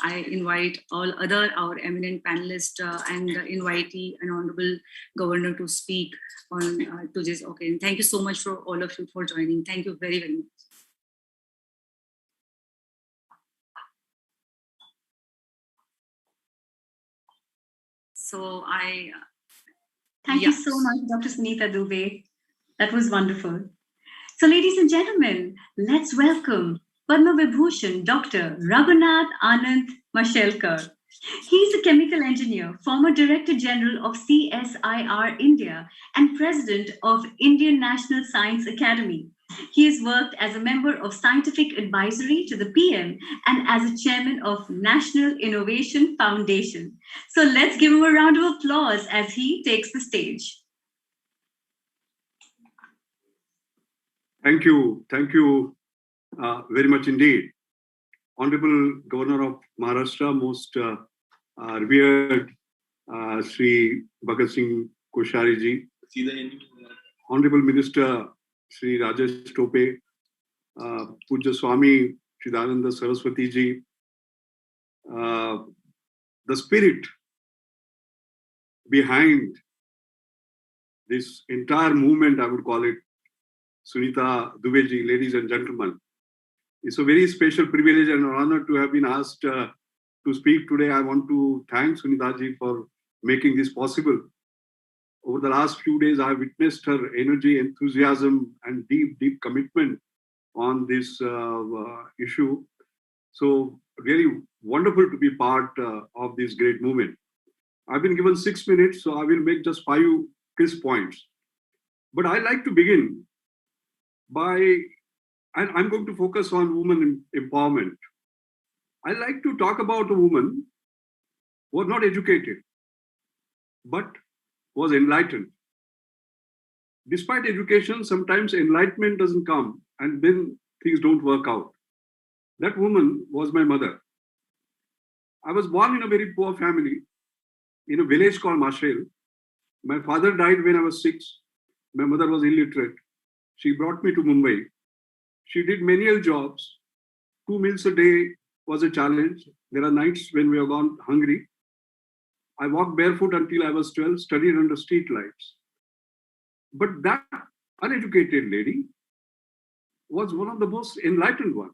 I invite all our eminent panelists and the invitee and Honorable Governor to speak on to this. Okay, and thank you so much for all of you for joining. Thank you very, very much. So Thank you so much, Dr. Sunita Dubey. That was wonderful. So, ladies and gentlemen, let's welcome Padma Vibhushan Dr. Raghunath Anand Mashelkar. He's a chemical engineer, former Director General of CSIR India, and President of Indian National Science Academy. He has worked as a member of Scientific Advisory to the PM and as a chairman of National Innovation Foundation. So let's give him a round of applause as he takes the stage. Thank you. Thank you very much indeed. Honorable Governor of Maharashtra, most revered Sri Bhagat Singh Koshari ji, Honorable Minister Sri Rajesh Tope, Pujya Swami Chidananda Saraswati ji, the spirit behind this entire movement, I would call it, Sunita Dubey ji, ladies and gentlemen. It's a very special privilege and honor to have been asked to speak today. I want to thank Sunita ji for making this possible. Over the last few days, I have witnessed her energy, enthusiasm, and deep, deep commitment on this issue. So really wonderful to be part of this great movement. I've been given 6 minutes, so I will make just 5 crisp points. But I'd like to begin by, I'm going to focus on women empowerment. I'd like to talk about a woman who was not educated, but was enlightened. Despite education, sometimes enlightenment doesn't come and then things don't work out. That woman was my mother. I was born in a very poor family in a village called Mashel. My father died when I was 6. My mother was illiterate. She brought me to Mumbai. She did menial jobs. 2 meals a day was a challenge. There are nights when we are gone hungry. I walked barefoot until I was 12, studied under street lights. But that uneducated lady was one of the most enlightened ones.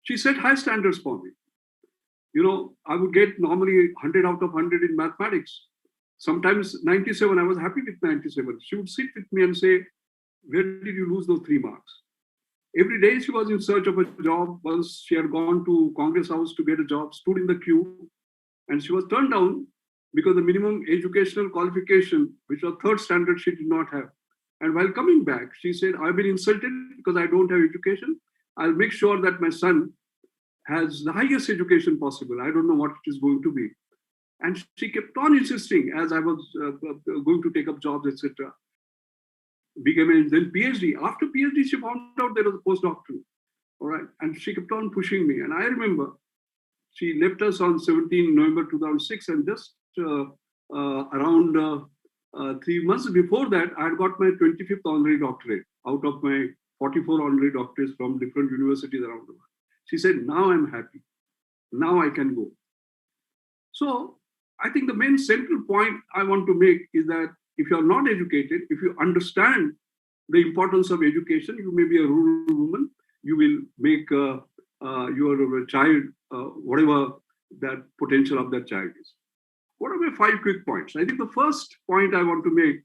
She set high standards for me. You know, I would get normally 100 out of 100 in mathematics. Sometimes 97, I was happy with 97. She would sit with me and say, where did you lose those 3 marks? Every day she was in search of a job. Once she had gone to Congress House to get a job, stood in the queue, and she was turned down because the minimum educational qualification, which was 3rd standard, she did not have. And while coming back, she said, I've been insulted because I don't have education. I'll make sure that my son has the highest education possible. I don't know what it is going to be. And she kept on insisting as I was going to take up jobs, etc. Became a then PhD. After PhD, she found out there was a postdoctoral. All right. And she kept on pushing me. And I remember she left us on 17 November 2006. And just around 3 months before that, I had got my 25th honorary doctorate out of my 44 honorary doctorates from different universities around the world. She said, now I'm happy. Now I can go. So I think the main central point I want to make is that if you're not educated, if you understand the importance of education, you may be a rural woman, you will make your child, whatever that potential of that child is. What are my 5 quick points? I think the first point I want to make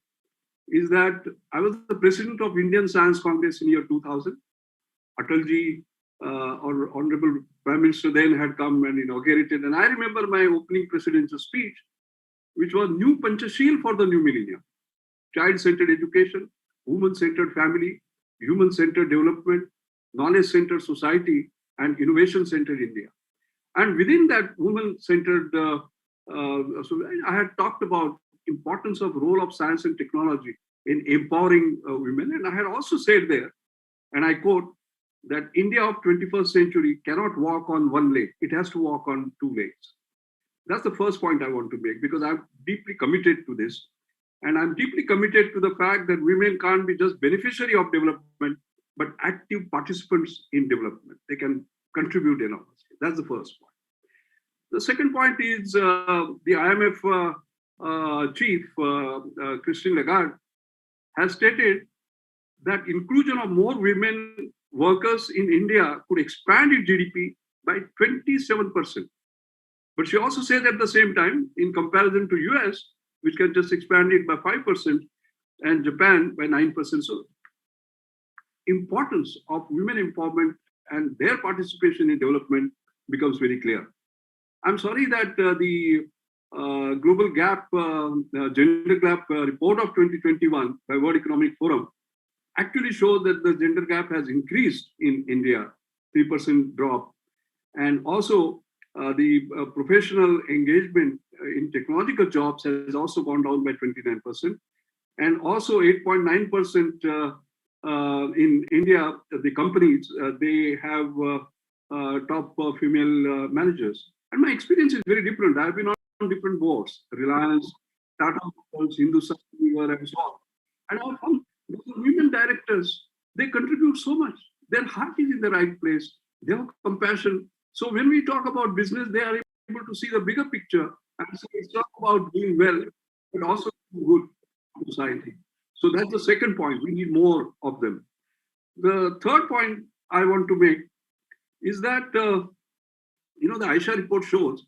is that I was the president of Indian Science Congress in year 2000. Atalji, or Honorable Prime Minister then had come and inaugurated. And I remember my opening presidential speech which was new Panchasheel for the new millennium. Child-centered education, woman-centered family, human-centered development, knowledge-centered society, and innovation-centered India. And within that woman-centered, so I had talked about importance of role of science and technology in empowering women. And I had also said there, and I quote, that India of 21st century cannot walk on one leg. It has to walk on two legs. That's the first point I want to make, because I'm deeply committed to this. And I'm deeply committed to the fact that women can't be just beneficiary of development, but active participants in development. They can contribute enormously. That's the first point. The second point is the IMF chief, Christine Lagarde, has stated that inclusion of more women workers in India could expand its GDP by 27%. But she also said at the same time, in comparison to US, which can just expand it by 5%, and Japan by 9%. So importance of women empowerment and their participation in development becomes very clear. I'm sorry that the Global Gap, Gender Gap report of 2021 by World Economic Forum actually shows that the gender gap has increased in India, 3% drop. And also the professional engagement in technological jobs has also gone down by 29%. And also 8.9% in India, the companies, they have top female managers. And my experience is very different. I've been on different boards, Reliance, Tata Motors, Hindustan Unilever, and so on. And I found the women directors, they contribute so much. Their heart is in the right place. They have compassion. So when we talk about business, they are able to see the bigger picture. And so it's not about doing well, but also doing good to society. So that's the second point. We need more of them. The third point I want to make is that, the Aisha report shows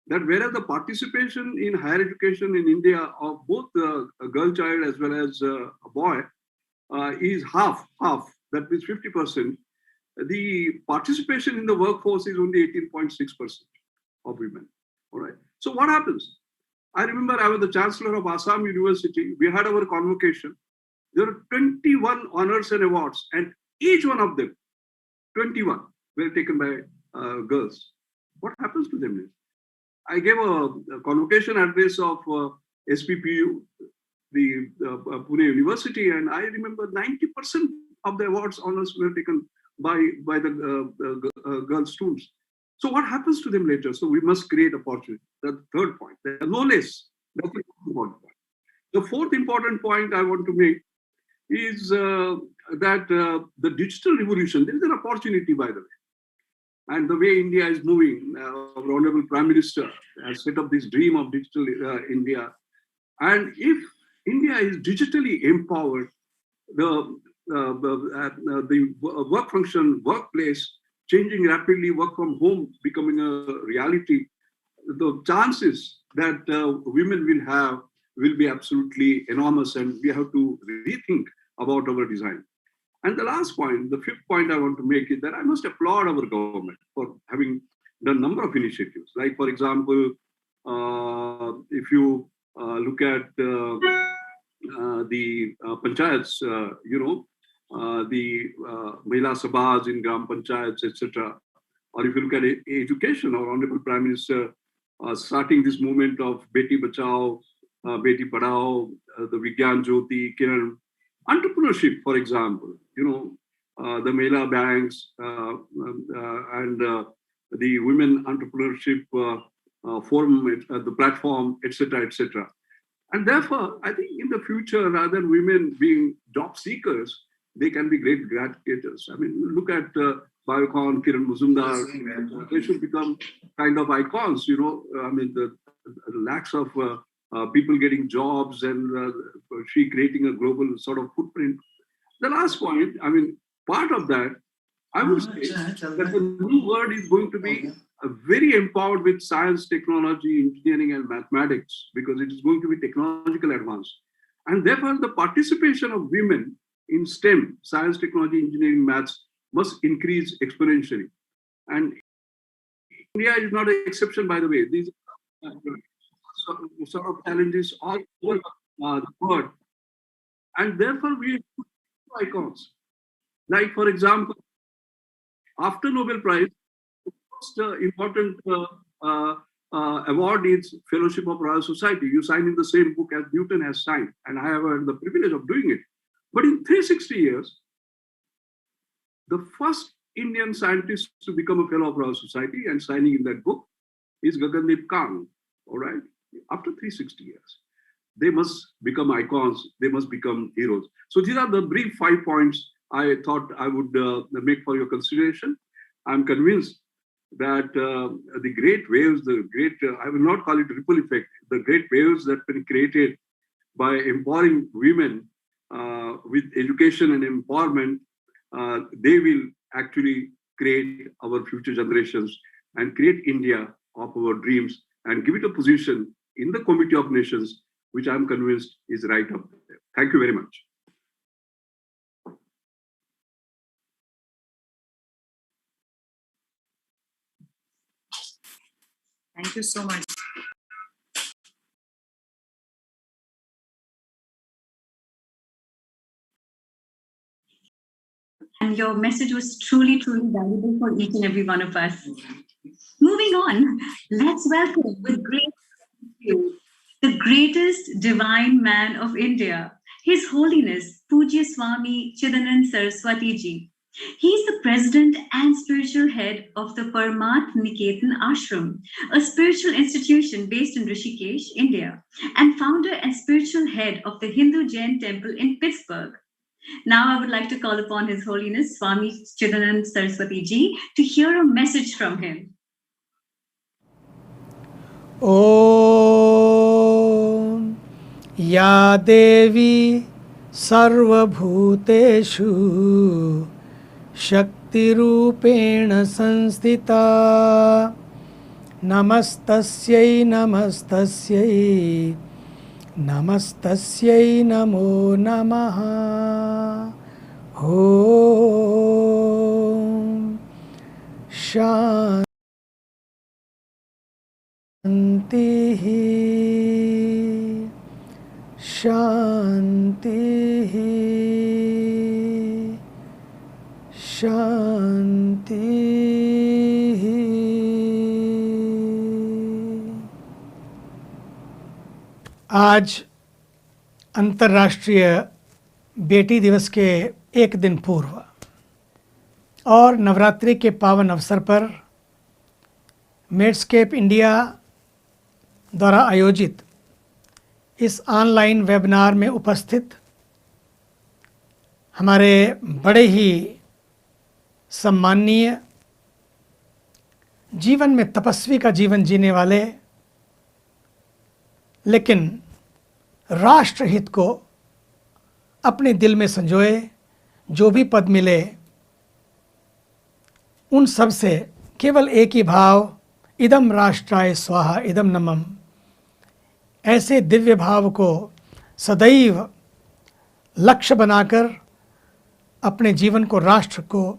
that whereas the participation in higher education in India of both a girl child as well as a boy is half, that means 50%, the participation in the workforce is only 18.6% of women. All right. So what happens? I remember I was the Chancellor of Assam University. We had our convocation. There were 21 honors and awards, and each one of them, 21, were taken by girls. What happens to them? I gave a convocation address of SPPU, the Pune University, and I remember 90% of the awards honors were taken by the girl students. So what happens to them later? So we must create opportunity. That's the third point. There are no less. That's the important point. The fourth important point I want to make is that the digital revolution, there is an opportunity, by the way. And the way India is moving, our Honorable Prime Minister has set up this dream of digital India. And if India is digitally empowered, the work function, workplace, changing rapidly, work from home becoming a reality, the chances that women will have will be absolutely enormous, and we have to rethink about our design. And the last point, the fifth point I want to make is that I must applaud our government for having done a number of initiatives. Like, for example, if you look at the panchayats, the Mahila Sabhas in Gram Panchayats, etc. Or if you look at education, our Honorable Prime Minister starting this movement of Beti Bachao, Beti Padhao, the Vigyan Jyoti, Kiran. Entrepreneurship, for example, the Mahila banks and the women entrepreneurship forum, the platform, etc., etc. And therefore, I think in the future, rather than women being job seekers, they can be great graduates. I mean, look at Biocon, Kiran Mazumdar, they should become kind of icons, I mean, the lakhs of people getting jobs and she creating a global sort of footprint. The last point, I mean, part of that, I would say that the new world is going to be very empowered with science, technology, engineering, and mathematics, because it is going to be technological advance. And therefore, the participation of women in STEM, science, technology, engineering, maths, must increase exponentially. And India is not an exception, by the way. These sort of challenges all over the world. And therefore, we have icons. Like, for example, after Nobel Prize, the most important award is Fellowship of Royal Society. You sign in the same book as Newton has signed, and I have had the privilege of doing it. But in 360 years, the first Indian scientist to become a Fellow of Royal Society and signing in that book is Gagandeep Kang. All right, after 360 years, they must become icons. They must become heroes. So these are the brief 5 points I thought I would make for your consideration. I'm convinced that the great waves, I will not call it ripple effect, the great waves that have been created by empowering women with education and empowerment, they will actually create our future generations and create India of our dreams and give it a position in the Committee of Nations, which I'm convinced is right up there. Thank you very much. Thank you so much. And your message was truly, truly valuable for each and every one of us. Moving on, let's welcome with great gratitude the greatest divine man of India, His Holiness Pujya Swami Chidanand Saraswati Ji. He is the president and spiritual head of the Paramath Niketan Ashram, a spiritual institution based in Rishikesh, India, and founder and spiritual head of the Hindu Jain temple in Pittsburgh. Now I would like to call upon His Holiness Swami Chidanand Saraswati Ji to hear a message from him. Om Ya Devi Sarvabhuteshu Shakti Rupena Sanstita Namastasyai Namastasyai Namastasyai Namo Namaha Om Shanti Shanti Shanti आज अंतर्राष्ट्रीय बेटी दिवस के एक दिन पूर्व और नवरात्रि के पावन अवसर पर मेड्सकेप इंडिया द्वारा आयोजित इस ऑनलाइन वेबिनार में उपस्थित हमारे बड़े ही सम्माननीय जीवन में तपस्वी का जीवन जीने वाले लेकिन राष्ट्र हित को अपने दिल में संजोए जो भी पद मिले उन सब से केवल एक ही भाव इदम राष्ट्राय स्वाहा इदम नमम ऐसे दिव्य भाव को सदैव लक्ष्य बनाकर अपने जीवन को राष्ट्र को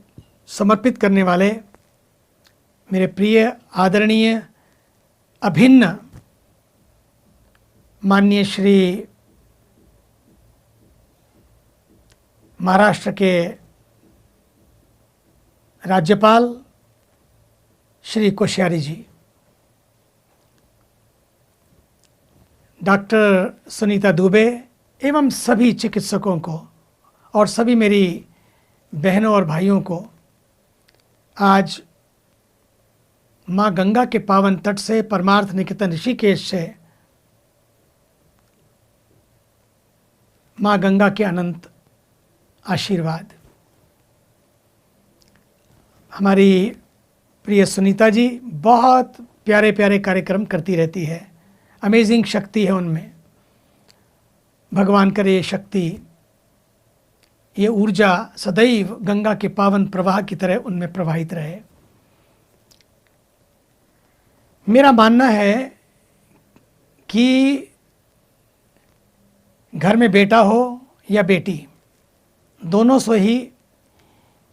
समर्पित करने वाले मेरे प्रिय आदरणीय अभिन्न माननीय श्री महाराष्ट्र के राज्यपाल श्री कोश्यारी जी, डॉक्टर सुनीता दुबे एवं सभी चिकित्सकों को और सभी मेरी बहनों और भाइयों को आज माँ गंगा के पावन तट से परमार्थ निकेतन ऋषिकेश से माँ गंगा के अनंत आशीर्वाद। हमारी प्रिय सुनीता जी बहुत प्यारे प्यारे कार्यक्रम करती रहती है, अमेजिंग शक्ति है उनमें। भगवान करे ये शक्ति, ये ऊर्जा सदैव गंगा के पावन प्रवाह की तरह उनमें प्रवाहित रहे। मेरा मानना है कि घर में बेटा हो या बेटी, दोनों से ही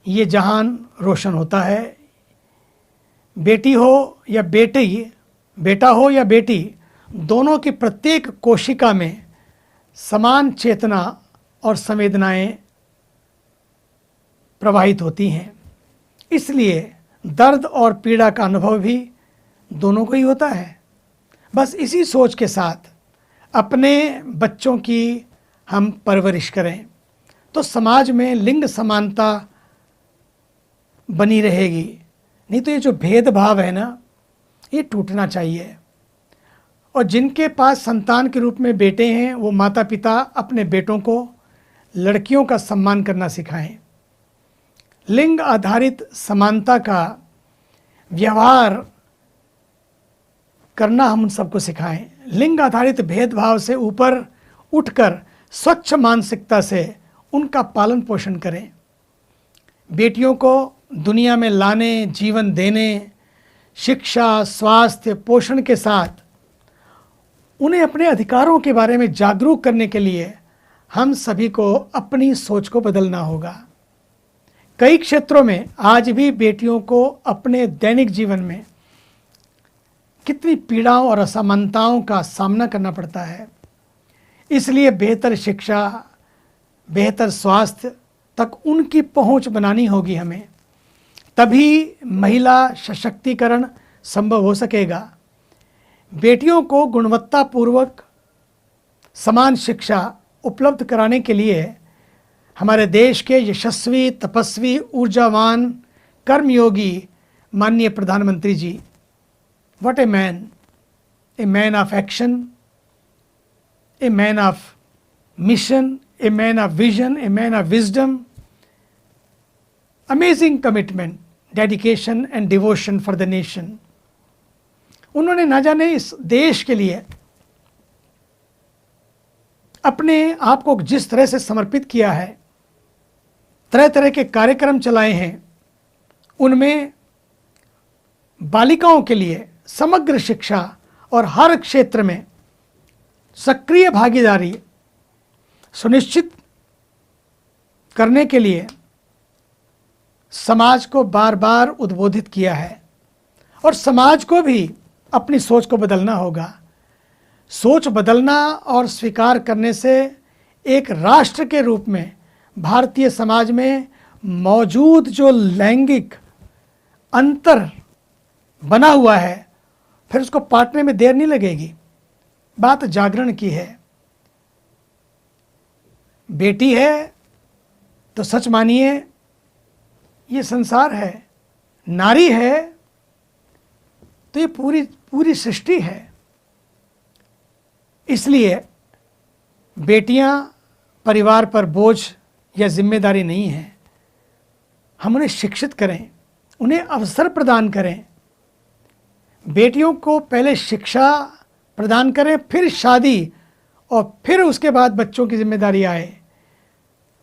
ये जहान रोशन होता है। बेटी हो या बेटी, बेटा हो या बेटी, दोनों की प्रत्येक कोशिका में समान चेतना और संवेदनाएं प्रवाहित होती हैं। इसलिए दर्द और पीड़ा का अनुभव भी दोनों को ही होता है। बस इसी सोच के साथ अपने बच्चों की हम परवरिश करें तो समाज में लिंग समानता बनी रहेगी। नहीं तो ये जो भेदभाव है ना, ये टूटना चाहिए। और जिनके पास संतान के रूप में बेटे हैं, वो माता पिता अपने बेटों को लड़कियों का सम्मान करना सिखाएं। लिंग आधारित समानता का व्यवहार करना हम उन सबको सिखाएं। लिंग आधारित भेदभाव से ऊपर उठकर स्वच्छ मानसिकता से उनका पालन पोषण करें। बेटियों को दुनिया में लाने, जीवन देने, शिक्षा, स्वास्थ्य, पोषण के साथ उन्हें अपने अधिकारों के बारे में जागरूक करने के लिए हम सभी को अपनी सोच को बदलना होगा। कई क्षेत्रों में आज भी बेटियों को अपने दैनिक जीवन में कितनी पीड़ाओं और असमानताओं का सामना करना पड़ता है। इसलिए बेहतर शिक्षा, बेहतर स्वास्थ्य तक उनकी पहुंच बनानी होगी हमें। तभी महिला सशक्तिकरण संभव हो सकेगा। बेटियों को गुणवत्तापूर्वक समान शिक्षा उपलब्ध कराने के लिए हमारे देश के यशस्वी, तपस्वी, ऊर्जावान, कर्मयोगी माननीय प्रधानमंत्री जी, what a man of action, a man of mission, a man of vision, a man of wisdom, amazing commitment, dedication and devotion for the nation. उन्होंने ना जाने इस देश के लिए अपने आप को जिस तरह से समर्पित किया है, तरह तरह के कार्यक्रम चलाए हैं। उनमें बालिकाओं के लिए समग्र शिक्षा और हर क्षेत्र में सक्रिय भागीदारी सुनिश्चित करने के लिए समाज को बार बार उद्बोधित किया है। और समाज को भी अपनी सोच को बदलना होगा। सोच बदलना और स्वीकार करने से एक राष्ट्र के रूप में भारतीय समाज में मौजूद जो लैंगिक अंतर बना हुआ है, फिर उसको पाटने में देर नहीं लगेगी। बात जागरण की है। बेटी है तो सच मानिए ये संसार है, नारी है तो ये पूरी सृष्टि है। इसलिए बेटियां परिवार पर बोझ या जिम्मेदारी नहीं है। हम उन्हें शिक्षित करें, उन्हें अवसर प्रदान करें। बेटियों को पहले शिक्षा प्रदान करें, फिर शादी और फिर उसके बाद बच्चों की जिम्मेदारी आए।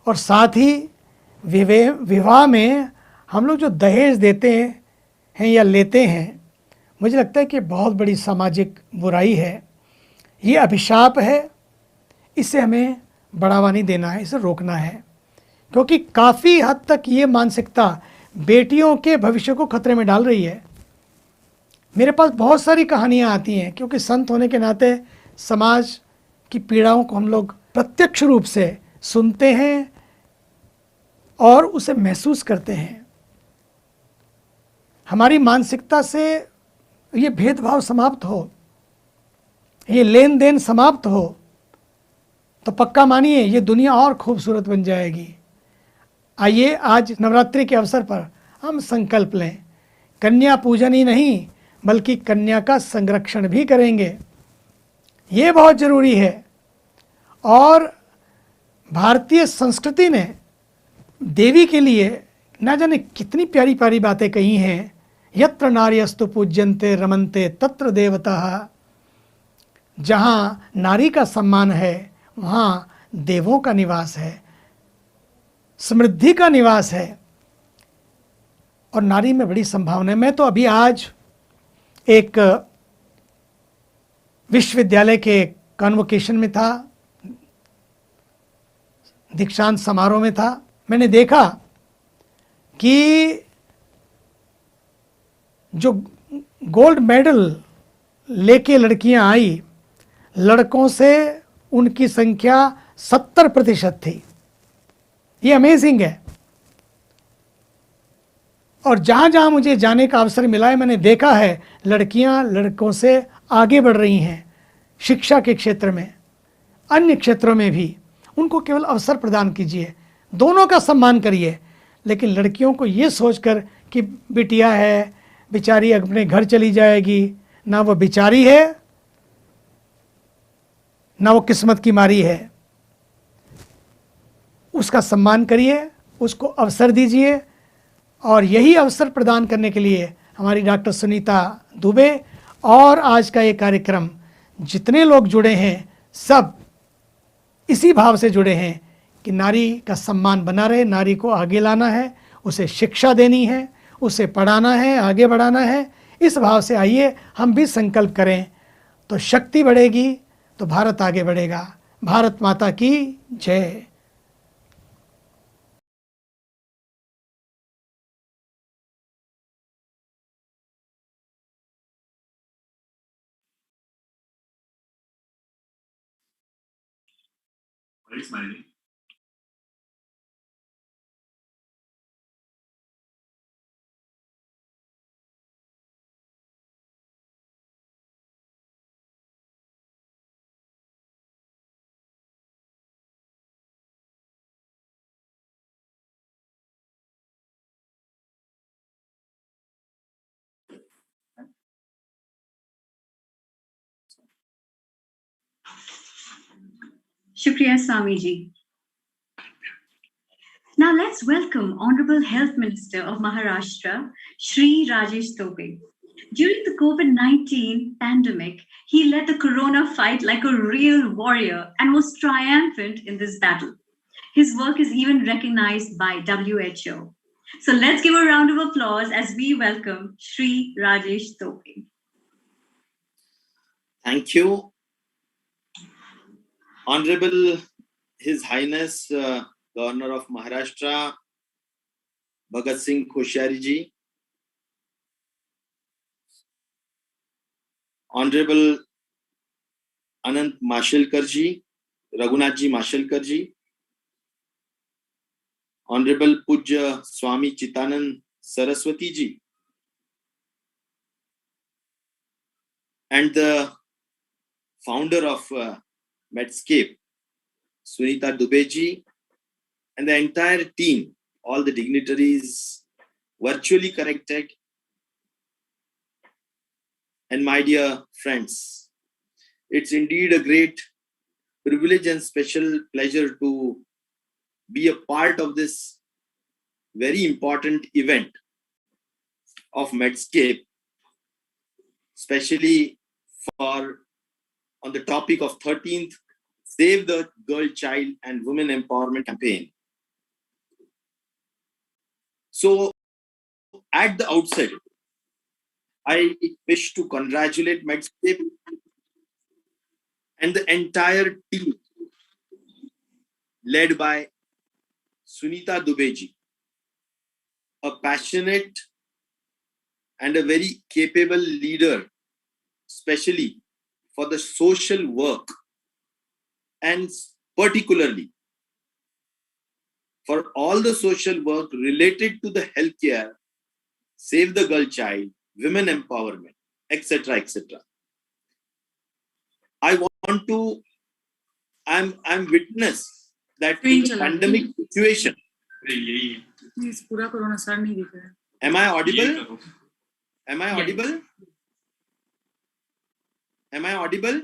और साथ ही विवाह में हम लोग जो दहेज देते हैं या लेते हैं, मुझे लगता है कि बहुत बड़ी सामाजिक बुराई है। ये अभिशाप है। इसे हमें बढ़ावा नहीं देना है, इसे रोकना है। क्योंकि काफ़ी हद तक ये मानसिकता बेटियों के भविष्य को खतरे में डाल रही है। मेरे पास बहुत सारी कहानियाँ आती हैं, क्योंकि संत होने के नाते समाज की पीड़ाओं को हम लोग प्रत्यक्ष रूप से सुनते हैं और उसे महसूस करते हैं। हमारी मानसिकता से ये भेदभाव समाप्त हो, ये लेन देन समाप्त हो, तो पक्का मानिए ये दुनिया और खूबसूरत बन जाएगी। आइए आज नवरात्रि के अवसर पर हम संकल्प लें। कन्या पूजन ही नहीं बल्कि कन्या का संरक्षण भी करेंगे। ये बहुत ज़रूरी है। और भारतीय संस्कृति ने देवी के लिए ना जाने कितनी प्यारी प्यारी बातें कही हैं। यत्र नार्यस्तु पूज्यन्ते रमन्ते तत्र देवताः। जहाँ नारी का सम्मान है वहाँ देवों का निवास है, समृद्धि का निवास है। और नारी में बड़ी संभावना है। मैं तो अभी आज एक विश्वविद्यालय के कन्वोकेशन में था, दीक्षांत समारोह में था। मैंने देखा कि जो गोल्ड मेडल लेके लड़कियां आई लड़कों से उनकी संख्या 70% थी। ये अमेजिंग है। और जहाँ जहाँ मुझे जाने का अवसर मिला है, मैंने देखा है लड़कियाँ लड़कों से आगे बढ़ रही हैं, शिक्षा के क्षेत्र में, अन्य क्षेत्रों में भी। उनको केवल अवसर प्रदान कीजिए, दोनों का सम्मान करिए, लेकिन लड़कियों को ये सोचकर कि बिटिया है, बेचारी अपने घर चली जाएगी, ना वो बेचारी है ना वो किस्मत की मारी है। उसका सम्मान करिए, उसको अवसर दीजिए। और यही अवसर प्रदान करने के लिए हमारी डॉक्टर सुनीता दुबे और आज का ये कार्यक्रम, जितने लोग जुड़े हैं सब इसी भाव से जुड़े हैं कि नारी का सम्मान बना रहे, नारी को आगे लाना है, उसे शिक्षा देनी है, उसे पढ़ाना है, आगे बढ़ाना है। इस भाव से आइए हम भी संकल्प करें, तो शक्ति बढ़ेगी, तो भारत आगे बढ़ेगा। भारत माता की जय। Very smiling. Shukriya Swami ji. Now let's welcome Honorable Health Minister of Maharashtra, Shri Rajesh Tope. During the COVID-19 pandemic, he led the corona fight like a real warrior and was triumphant in this battle. His work is even recognized by WHO. So let's give a round of applause as we welcome Shri Rajesh Tope. Thank you. Honorable His Highness Governor of Maharashtra, Bhagat Singh Koshyari ji, Honorable Anant Mashelkar ji, Raghunath ji Mashelkar ji, Honorable Pujya Swami Chitanand Saraswati ji, and the founder of Medscape, Sunita Dubey ji, and the entire team, all the dignitaries virtually connected, and my dear friends, it's indeed a great privilege and special pleasure to be a part of this very important event of Medscape, especially for on the topic of 13th Save the Girl, Child and Women Empowerment Campaign. So at the outset, I wish to congratulate Medscape and the entire team led by Sunita Dubey ji, a passionate and a very capable leader, especially for the social work and particularly for all the social work related to the healthcare, Save the Girl, Child, Women Empowerment, etc., etc. I want to, I'm witness that in the pandemic situation. Am I audible? Am I audible? Am I audible?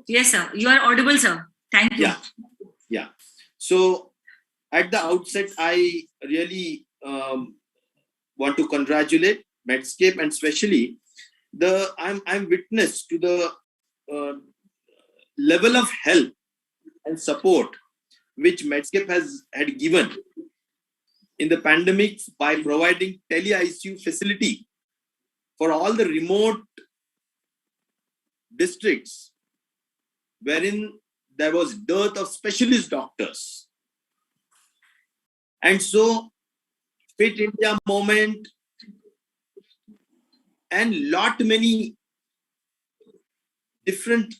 Yes, sir. You are audible, sir. Thank you. Yeah. So at the outset, I really want to congratulate Medscape, and especially I'm witness to the level of help and support which Medscape had given in the pandemic by providing tele-ICU facility for all the remote districts wherein there was dearth of specialist doctors. And so Fit India movement, and lot many different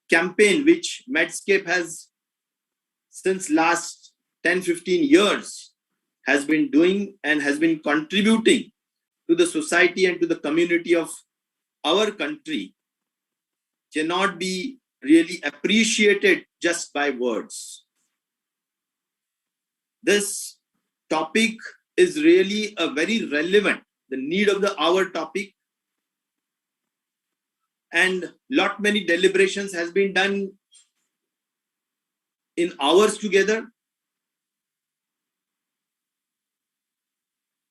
campaign which Medscape has since last 10-15 years has been doing and has been contributing to the society and to the community of our country cannot be really appreciated just by words. This topic is really a very relevant, the need of the hour topic, and lot many deliberations has been done in hours together.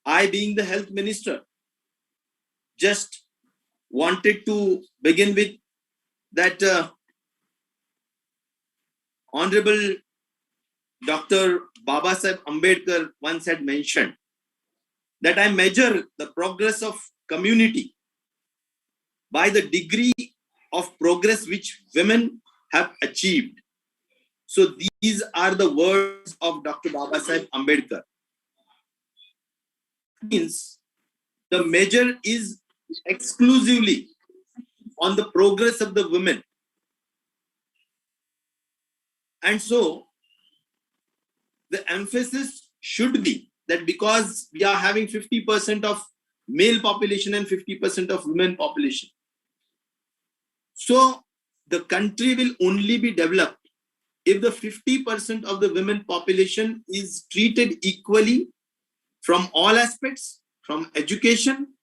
I, being the health minister, just wanted to begin with that Honorable Dr. Babasaheb Ambedkar once had mentioned that I measure the progress of community by the degree of progress which women have achieved. So these are the words of Dr. Babasaheb Ambedkar. Means the measure is exclusively on the progress of the women. And so the emphasis should be that because we are having 50% of male population and 50% of women population, so the country will only be developed if the 50% of the women population is treated equally from all aspects, from education,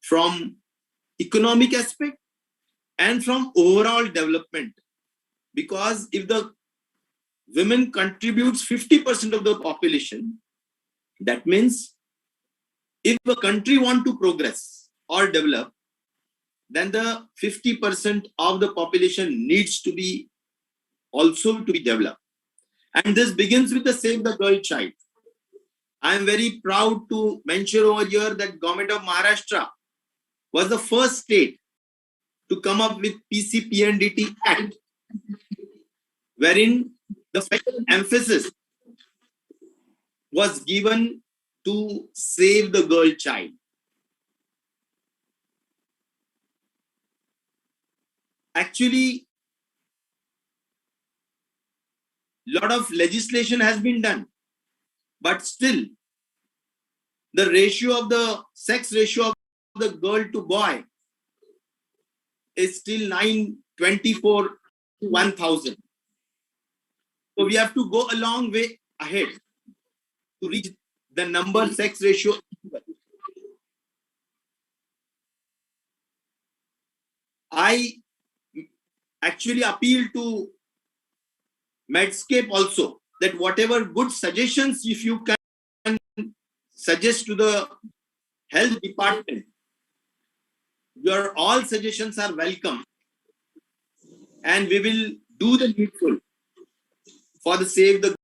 from economic aspect, and from overall development. Because if the women contributes 50% of the population, that means if a country want to progress or develop, then the 50% of the population needs to be also to be developed. And this begins with the Save the Girl Child. I am very proud to mention over here that Government of Maharashtra was the first state to come up with PCPNDT Act, wherein the special emphasis was given to save the girl child. Actually, a lot of legislation has been done, but still the ratio of the sex ratio of the girl to boy is still 924 to 1000. So we have to go a long way ahead to reach the number sex ratio. I actually appeal to Medscape also that whatever good suggestions if you can suggest to the health department, your all suggestions are welcome, and we will do the needful for the Save the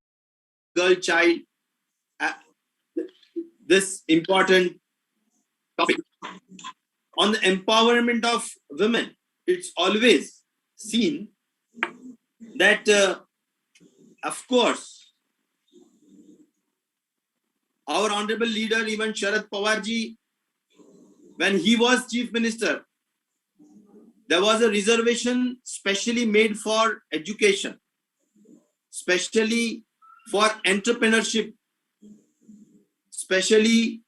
Girl Child, this important topic. On the empowerment of women, it's always seen that, of course, our honorable leader, even Sharad Pawarji, when he was chief minister, there was a reservation specially made for education, especially for entrepreneurship, especially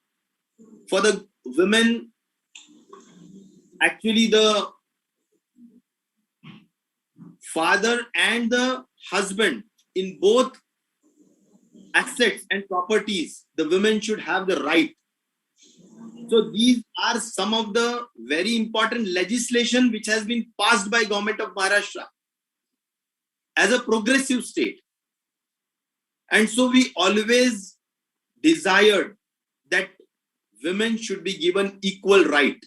for the women. Actually, the father and the husband, in both assets and properties, the women should have the right. So these are some of the very important legislation which has been passed by Government of Maharashtra as a progressive state. And so we always desired that women should be given equal right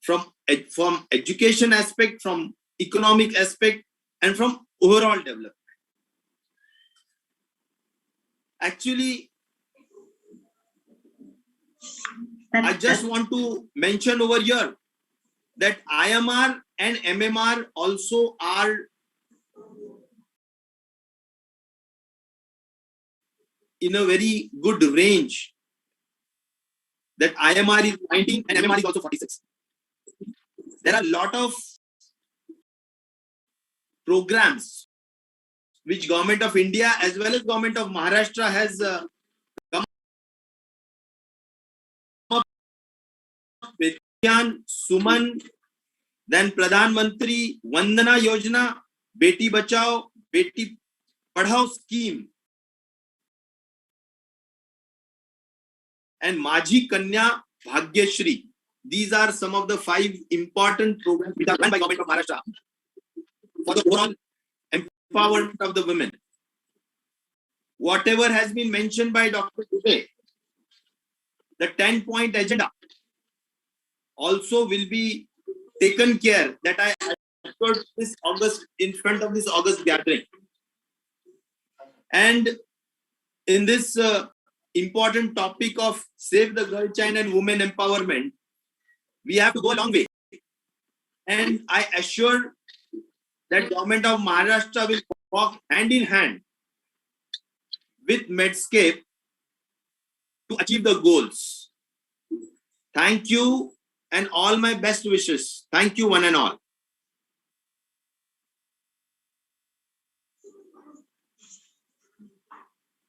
from education aspect, from economic aspect, and from overall development. Actually, I just want to mention over here that IMR and MMR also are in a very good range that IMR is 19 and MMR is also 46. There are a lot of programs which Government of India as well as Government of Maharashtra has come up with. Suman, then Pradhan Mantri Vandana Yojana, Beti Bachao, Beti Padhao scheme, and Majhi Kanya Bhagyashri. These are some of the 5 important programs which are run by Government of Maharashtra for the overall empowerment of the women. Whatever has been mentioned by Dr. Dubey, the 10-point agenda also will be taken care that I assured this August in front of this August gathering. And in this important topic of save the girl child and women empowerment, we have to go a long way. And I assure that Government of Maharashtra will walk hand in hand with Medscape to achieve the goals. Thank you and all my best wishes. Thank you one and all.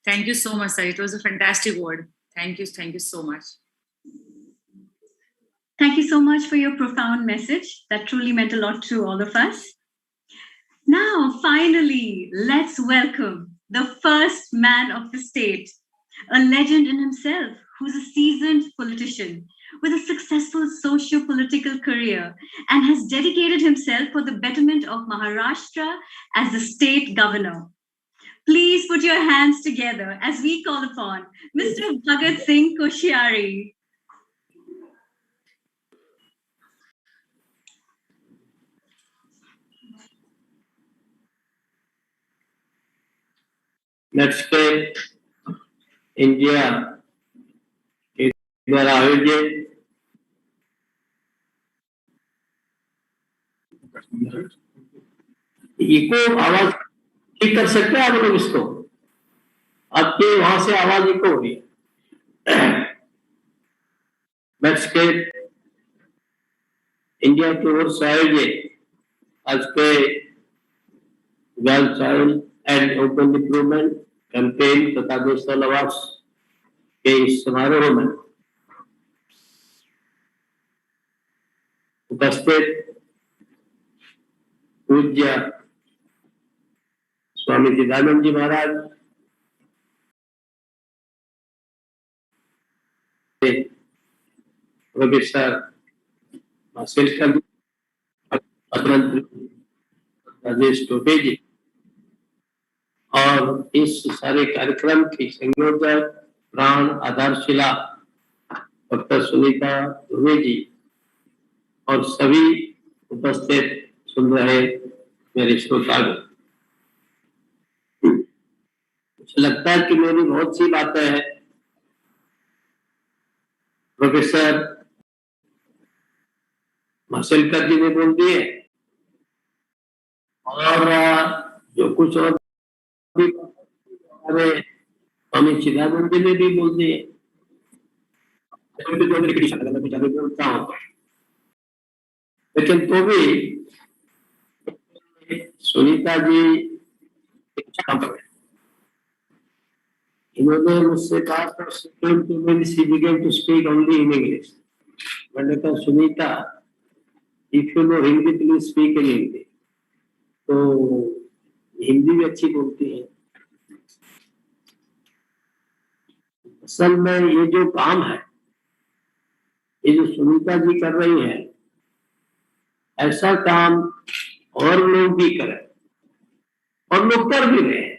Thank you so much, sir. It was a fantastic word. Thank you so much. Thank you so much for your profound message. That truly meant a lot to all of us. Now, finally, let's welcome the first man of the state, a legend in himself, who's a seasoned politician with a successful socio-political career and has dedicated himself for the betterment of Maharashtra as the state governor. Please put your hands together as we call upon Mr. Bhagat Singh Koshyari. Medscape India के द्वारा आयोजित eco आवाज ठीक कर सकते हैं आप लोग इसको? आपके वहां से आवाज इको हो रही है। मेड्सकेप इंडिया की ओर से आयोजित आज के girl child and open improvement campaign तथा नेशनल अवार्ड्स के इस समारोह में उपस्थित पूज्य स्वामी चिदानंद जी महाराज, प्रोफेसर मासेलकर जी, राजेश टोपे जी और इस सारे कार्यक्रम की संयोजक प्राण आधारशिला डॉक्टर सुनीता दुबे जी और सभी उपस्थित सुन रहे मेरे श्रोतागण, मुझे लगता है कि मेरी बहुत सी बातें प्रोफेसर मासेलकर जी ने बोल दिए और जो कुछ और हमारे स्वामी चिदानंद जी ने भी बोल दिए, बोलता हूँ, लेकिन तो भी सुनीता जी अच्छा काम कर रहे हैं। इन्होंने मुझसे कहा था she began to speak only in English. मैंने कहा Sunita, if you know Hindi please speak in Hindi. तो हिंदी भी अच्छी बोलती है। असल में ये जो काम है, ये जो सुनीता जी कर रही है, ऐसा काम और लोग भी करें और लोग कर भी रहे हैं।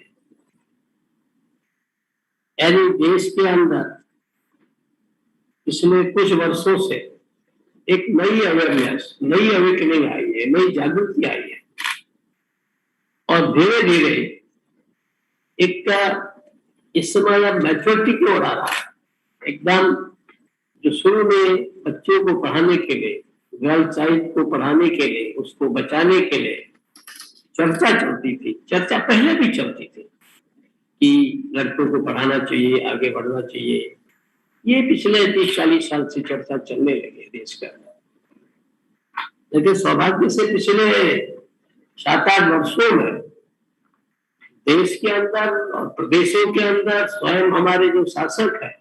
यानी देश के अंदर पिछले कुछ वर्षों से एक नई अवेयरनेस, नई अवेकनिंग आई है, नई जागृति आई है और धीरे धीरे एक इस समय अब मैच्योरिटी की ओर आ रहा है। एकदम जो शुरू में बच्चों को पढ़ाने के लिए, गर्ल चाइल्ड को पढ़ाने के लिए, उसको बचाने के लिए चर्चा चलती थी, चर्चा पहले भी चलती थी कि लड़कों को पढ़ाना चाहिए, आगे बढ़ना चाहिए, ये पिछले 30-40 साल से चर्चा चलने लगी देश के अंदर, लेकिन सौभाग्य से पिछले 7-8 वर्षों में देश के अंदर और प्रदेशों के अंदर स्वयं हमारे जो शासक है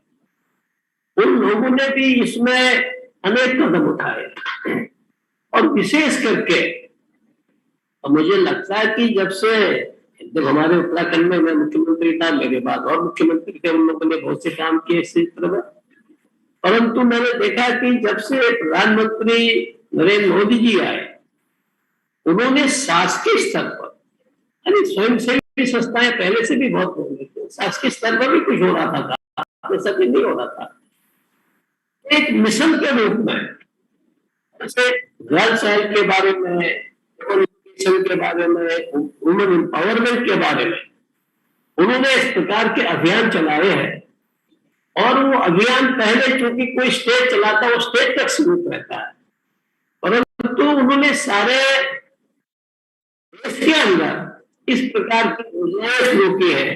उन लोगों ने भी इसमें अनेक कदम उठाए। और विशेष करके मुझे लगता है कि जब हमारे उत्तराखंड में मैं मुख्यमंत्री था, मेरे बाद और मुख्यमंत्री थे, उन लोगों ने बहुत से काम किए इस क्षेत्र में, परंतु मैंने देखा कि जब से प्रधानमंत्री नरेंद्र मोदी जी आए, उन्होंने शासकीय स्तर पर, यानी स्वयंसेवी संस्थाएं पहले से भी बहुत हो रही थी, शासकीय स्तर पर भी कुछ हो रहा था, ऐसा कुछ नहीं हो रहा था। एक मिशन के रूप में जैसे गर्ल चाइल्ड के बारे में, एजुकेशन के बारे में, वुमेन एम्पावरमेंट के बारे में उन्होंने इस प्रकार के अभियान चलाए हैं। और वो अभियान पहले चूंकि कोई स्टेट चलाता है वो स्टेट तक सीमित रहता है, परंतु उन्होंने सारे देश के अंदर इस प्रकार की योजनाएं शुरू की है।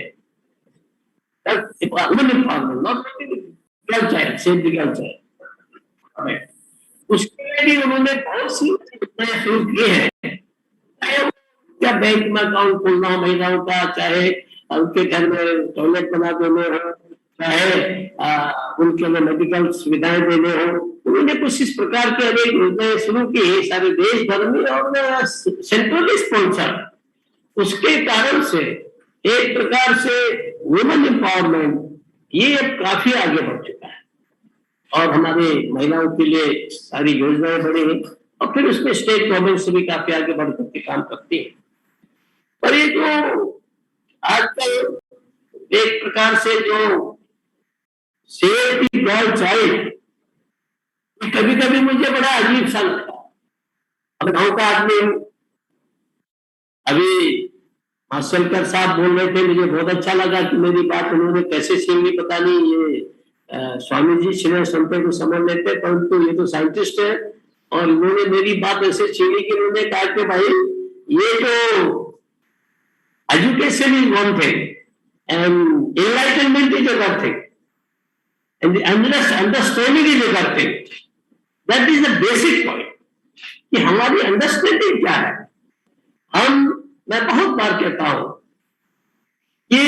उसके लिए भी उन्होंने बहुत सी योजनाएं शुरू की है, क्या बैंक में अकाउंट खोलना महिलाओं का, चाहे उनके घर में टॉयलेट बना देने हो, चाहे उनके लिए मेडिकल सुविधाएं देने हो, उन्होंने कुछ इस प्रकार के अनेक योजनाएं शुरू की है सारे देश भर में और सेंट्रली स्पॉन्सर्ड। उसके कारण से एक प्रकार से वुमेन एम्पावरमेंट ये अब काफी आगे बढ़ चुका है और हमारी महिलाओं के लिए सारी योजनाएं बड़ी हैं और फिर उसमें स्टेट गवर्नमेंट से भी काफी आगे बढ़ करके काम करती है। पर ये जो आजकल एक प्रकार से जो सेव द गर्ल चाइल्ड, कभी कभी मुझे बड़ा अजीब सा लगता है। अब गाँव का आदमी हूँ, अभी माशंकर साहब बोल रहे थे, मुझे बहुत अच्छा लगा कि मेरी बात उन्होंने कैसे छीन ली पता नहीं, ये स्वामी जी छिने सुनते को समझ लेते, परंतु ये तो साइंटिस्ट है और उन्होंने मेरी बात ऐसे छीनी कि उन्होंने कहा कि भाई ये जो education is one thing and enlightenment is other thing and understanding is other thing. That is the basic point कि हमारी अंडरस्टैंडिंग क्या है। मैं बहुत बार कहता हूं कि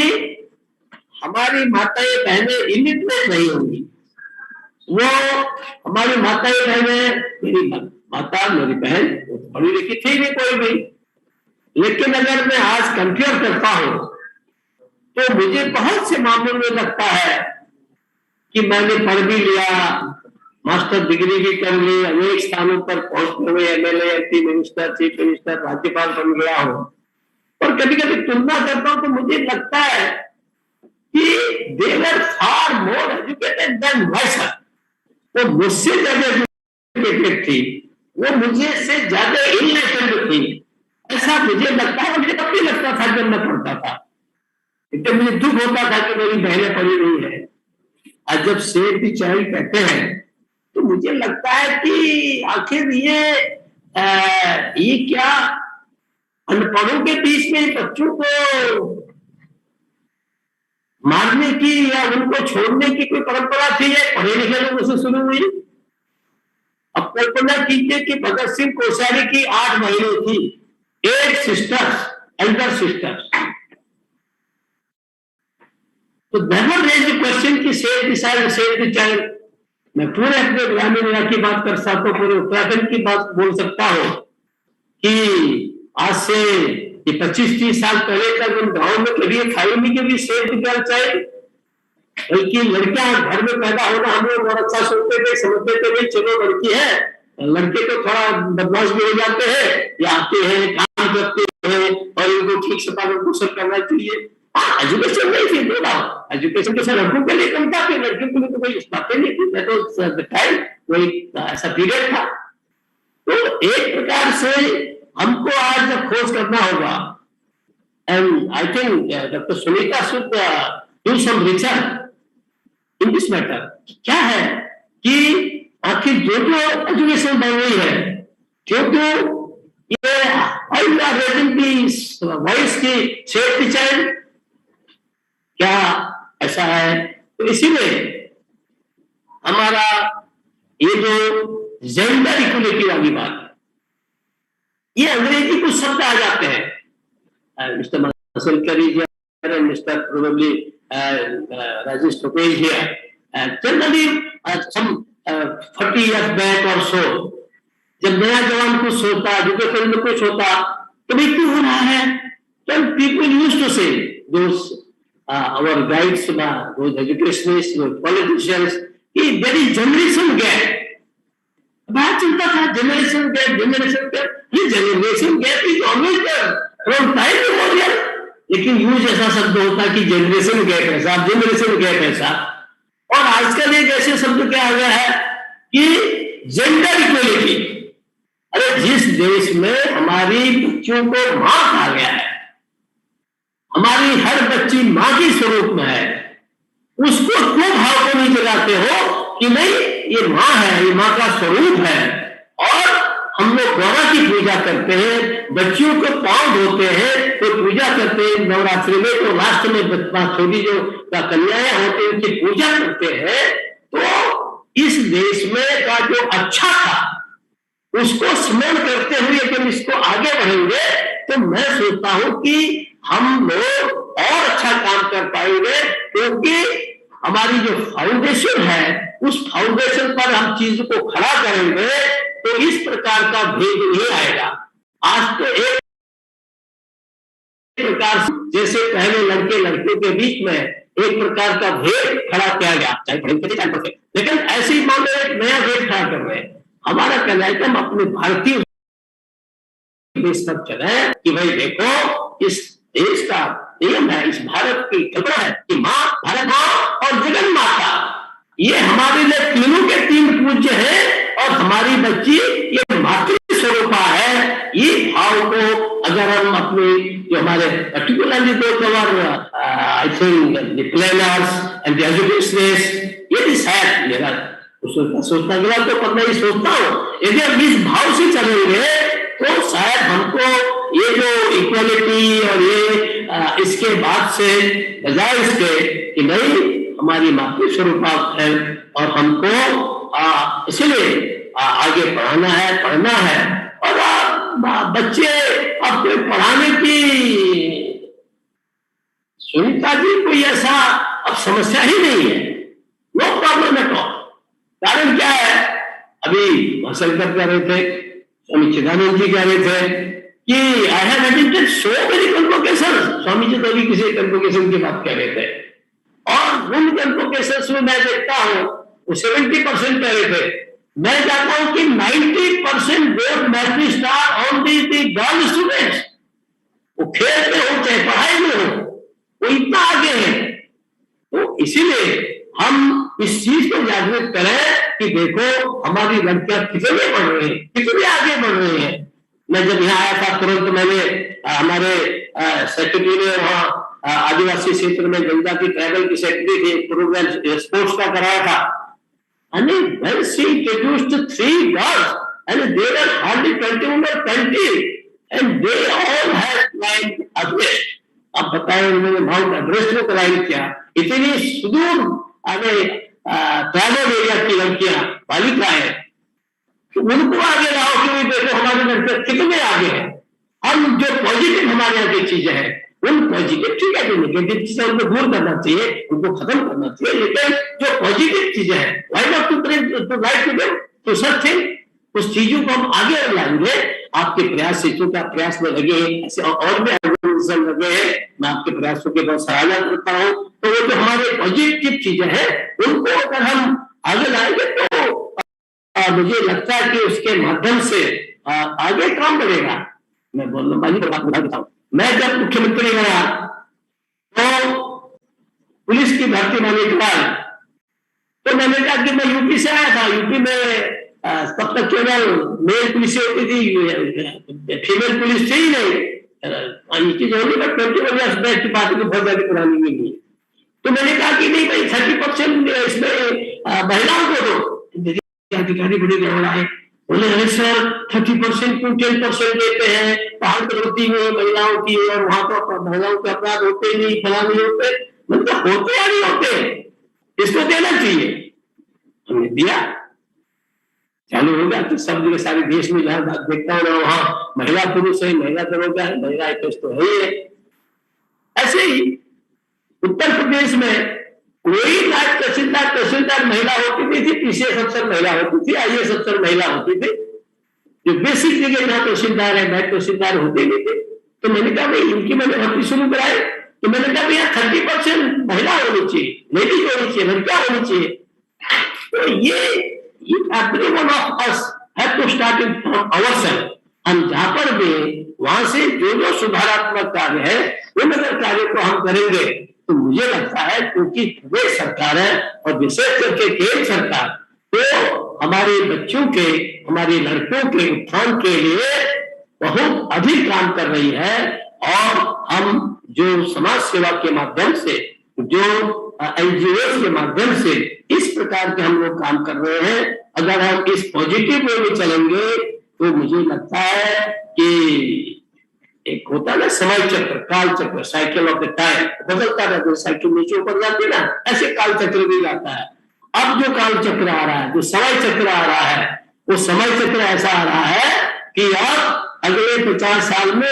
हमारी माताएं बहनें इलिटरेट नहीं होंगी, वो हमारी माताएं बहनें, मेरी माता मेरी बहन पढ़ी लिखी थी नहीं कोई भी, लेकिन अगर मैं आज कंपेयर करता हूं तो मुझे बहुत से मामलों में लगता है कि मैंने पढ़ भी लिया, मास्टर डिग्री भी कर ली, अनेक स्थानों पर पहुंचते हुए MLA, MP, minister, chief minister, राज्यपाल बन गया हूं। और कभी कभी तुलना करता हूं तो मुझे लगता है कि they were far more educated than myself। वो मुझसे ज्यादा एजुकेटेड थी, वो मुझे से ज्यादा इलिटरेट थी, ऐसा मुझे लगता है। मुझे तब भी लगता था जब मैं पढ़ता था, इतना मुझे दुख होता था कि मेरी बहनें पढ़ी नहीं है। आज जब सेव द चाइल्ड कहते हैं तो मुझे लगता है कि आखिर ये क्या अनपढ़ों के बीच में बच्चों को मारने की या उनको छोड़ने की कोई परंपरा थी, या पढ़े लिखे लोगों से शुरू हुई। अब कल्पना कीजिए कि भगत सिंह कोश्यारी की 8 बहनें थी, 8 सिस्टर्स, एल्डर सिस्टर्स। तो नेवर रेज द क्वेश्चन कि सेव द चाइल्ड। मैं पूरे अपने ग्रामीण इलाके की बात कर सकता हूँ, पूरे उत्तराखंड की बात बोल सकता हूँ कि आज से 25-30 साल पहले तक उन गाँव में कभी खाई नहीं कभी सेव द गर्ल चाइल्ड, बल्कि लड़कियां घर में पैदा होना हम लोग बहुत अच्छा सोचते थे, समझते थे भाई चलो लड़की है, लड़के तो थोड़ा बदमाश भी हो जाते हैं, या आते हैं काम करते हैं और इनको ठीक से पालन पोषण करना चाहिए। एजुकेशन नहीं थी, एजुकेशन के साथ लड़कों के लिए कम था, फिर लड़कियों के लिए तो कोई बातें नहीं थी, तो टाइम वही ऐसा पीरियड था। तो एक प्रकार से हमको आज खोज करना होगा, and I think doctor Sunita should do some research in this matter. क्या है कि आखिर जो एजुकेशन बढ़ रही है, जो ये वॉइस की सेव द चाइल्ड, क्या ऐसा है? तो इसीलिए हमारा ये जो जेंडर इक्वलिटी वाली बात है, ये अंग्रेजी कुछ शब्द आ जाते हैं, mister Masalkari ji and Mr. probably Rajesh Topage here. Generally, some 40 years back or so, जब नया जवान कुछ होता, एजुकेशन में कुछ होता, तो भाई क्यों हो रहा है? Then people used to say, those our guides, those educationists, those politicians, कि there is generation gap. बात चलता था generation gap. ये generation gap is always there from time immemorial. लेकिन यूज ऐसा शब्द होता है कि जनरेशन गैप ऐसा, जनरेशन गैप ऐसा, और आजकल एक ऐसे शब्द क्या आ गया है कि जेंडर इक्वलिटी। अरे जिस देश में हमारी बच्चियों को मां कहा गया है, हमारी हर बच्ची मां के स्वरूप में है, उसको क्यों भाव को नहीं जगाते हो कि नहीं ये मां है, ये मां का स्वरूप है। और हम लोग गौरा की पूजा करते हैं, बच्चियों को पांव धोते हैं, तो पूजा करते हैं नवरात्रि में, तो लास्ट में छोटी जो कन्याएं होती हैं उनकी पूजा करते हैं। तो इस देश में का जो अच्छा था उसको स्मरण करते हुए यदि इसको आगे बढ़ेंगे तो मैं सोचता हूं कि हम लोग और अच्छा काम कर पाएंगे, क्योंकि हमारी जो फाउंडेशन है उस फाउंडेशन पर हम चीज को खड़ा करेंगे तो इस प्रकार का भेद नहीं आएगा। आज तो एक प्रकार जैसे पहले लड़के लड़कियों के बीच में एक प्रकार का भेद खड़ा किया गया, चाहे पढ़े, लेकिन ऐसे ही मान लो एक नया भेद खड़ा कर रहे हैं। हमारा कहना है कि हम अपने भारतीय देश पर चले कि भाई देखो इस देश का नियम है, इस भारत की कल्पना है कि माँ, भारत माँ और जगन माता, ये हमारे लिए तीनों के तीन पूज्य है और हमारी बच्ची ये मातृ स्वरूपा है। ये भाव को अगर हम अपने जो हमारे particularly I think the planners and the educationist, ये डिसाइड मेरा सोचना गलत तो पर मैं ये सोचता हूँ यदि हम इस भाव से चलेंगे तो शायद हमको ये जो इक्वालिटी और ये इसके बाद से बजाय इसके कि नहीं हमारी मातृ स्वरूपा है और हमको इसलिए आगे पढ़ाना है और बच्चे अपने पढ़ाने की सुनीता जी कोई ऐसा अब समस्या ही नहीं है, नो प्रॉब्लम एट ऑल। कारण क्या है, अभी भाषणकर कह रहे थे, स्वामी चिदानंद जी कह रहे थे कि I have attended so many convocation, Swami ji तो भी किसी कन्वोकेशन की बात कह रहे थे और उन कन्वोकेशन में मैं देखता हूँ वो 70% कह रहे थे, मैं चाहता हूं कि 90% vote matric star on the girl students, वो खेल में हो चाहे पढ़ाई में हो, वो इतना आगे है। तो इसीलिए हम इस चीज को जागृत करें कि देखो हमारी लड़कियां कितने बढ़ रही हैं, कितने आगे बढ़ रही हैं। मैं जब यहाँ आया था तुरंत मैंने हमारे सेक्रेटरी ने वहाँ आदिवासी क्षेत्र में गंगा की ट्राइबल की सेक्रेटरी थी, प्रोग्राम स्पोर्ट्स का कराया था। And when she introduced 3 girls, and they were hardly 21 or 20, and they all had climbed Everest. अब बताएं उन्होंने माउंट एवरेस्ट को क्लाइंब किया। इतनी सुदूर आगे ट्राइबल एरिया की लड़कियां बालिकाएं, तो उनको आगे लाओ कि देखो हमारे लड़के कितने आगे हैं। हम जो पॉजिटिव हमारे यहाँ की चीजें हैं उन पॉजिटिव, ठीक है जो नेगेटिव चीजें उनको दूर करना चाहिए, उनको खत्म करना चाहिए, लेकिन जो पॉजिटिव चीजें हैं why not to bring to light to them to such thing, उस चीजों को हम आगे लाएंगे। आपके प्रयास से चूंकि आप प्रयास में लगे ऐसे और भी ऑर्गेनाइजेशन लगे हैं, मैं आपके प्रयासों की बहुत सराहना करता हूँ। तो वो जो हमारे पॉजिटिव चीजें हैं उनको अगर हम आगे लाएंगे तो मुझे लगता है कि उसके माध्यम से आगे काम बढ़ेगा। मैं बोलना बाजी पर बात बता देता हूँ। मैं जब मुख्यमंत्री बना तो पुलिस की भर्ती होने के बाद तो मैंने कहा कि मैं यूपी से आया था, यूपी में तब तक केवल मेल पुलिस होती थी, फीमेल पुलिस थी ही नहीं, चीज होगी बट 21 ईयर्स बैक की बात बहुत ज्यादा पुरानी नहीं है। तो मैंने कहा कि नहीं भाई 30% इसमें महिलाओं को दो। अधिकारी बड़े गड़बड़ाए, बोले अरे सर 30% को 10% देते हैं, पहाड़ प्रवृत्ति में महिलाओं की और वहां पर महिलाओं के अपराध होते नहीं, फला नहीं होते, मतलब होते या नहीं होते, इसको देना चाहिए। हमने दिया, चालू हो गया। तो सब जगह सारे देश में जहां देखता हूँ ना, वहां महिला पुरुष है, महिला दरोगा है, महिला आईपीएस तो है ही है। ऐसे ही उत्तर प्रदेश में कोई नायब तहसीलदार महिला होती नहीं थी, पीसीएस अफसर महिला होती थी, आईएएस अफसर महिला होती थी। जो बेसिक जगह जहाँ तहसीलदार है, नायब तहसीलदार होते नहीं थे। तो मैंने कहा भाई इनकी मैंने भर्ती शुरू कराई। तो मैंने कहा भैया 30% महिला होनी चाहिए, लेडीज होनी चाहिए, लड़कियां होनी चाहिए। तो ये every one of us have to start it from ourselves। हम जहां पर भी वहां से जो सुधारात्मक कार्य है उन अगर कार्यों को हम करेंगे तो मुझे लगता है, क्योंकि प्रदेश सरकार है और विशेष करके केंद्र सरकार तो हमारे बच्चों के, हमारे लड़कों के उत्थान के लिए बहुत अधिक काम कर रही है। और हम जो समाज सेवा के माध्यम से, जो एनजीओ के माध्यम से इस प्रकार के हम लोग काम कर रहे हैं, अगर हम इस पॉजिटिव वे में चलेंगे तो मुझे लगता है कि एक होता है ना समय चक्र, काल चक्र, साइकिल ऑफ द टाइम, बदलता रहता है। साइकिल नीचे ऊपर जाती है ना, ऐसे काल चक्र भी जाता है। अब जो काल चक्र आ रहा है, जो समय चक्र आ रहा है, वो समय चक्र ऐसा आ रहा है कि अब अगले 50 साल में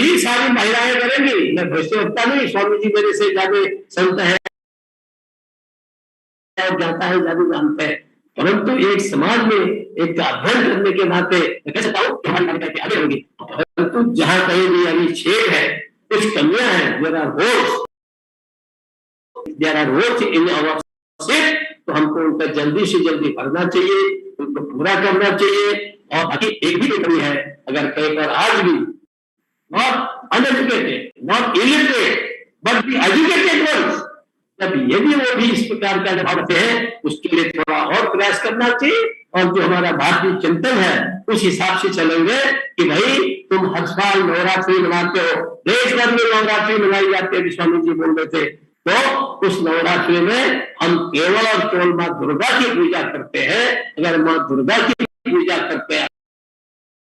ही सारी महिलाएं करेंगी। मैं भविष्यवक्ता नहीं, स्वामी जी मेरे से ज्यादा संत है, जाता है, ज्यादा जानते हैं। परंतु एक समाज में एक अध्ययन करने के नाते मैं कह सकता हूँ कि हमारी महिलाएं आगे होंगी। परंतु जहां कहीं भी अभी छेद है, कुछ कमियां हैं, there are holes in our set, तो हमको उनका जल्दी से जल्दी भरना चाहिए, उनको पूरा करना चाहिए। और बाकी एक भी कमी है, अगर कहीं पर आज भी not uneducated, not illiterate, but the educated ones, तब यदि वो भी इस प्रकार का जवाब रखते हैं, उसके लिए थोड़ा और प्रयास करना चाहिए। और जो हमारा भारतीय चिंतन है उस हिसाब से चलेंगे कि भाई तुम हर साल नवरात्रि मनाते हो, देश भर में नवरात्रि मनाई जाती है, स्वामी जी बोल रहे थे। तो उस नवरात्रि में हम केवल और केवल माँ दुर्गा की पूजा करते हैं। अगर माँ दुर्गा की पूजा करते हैं,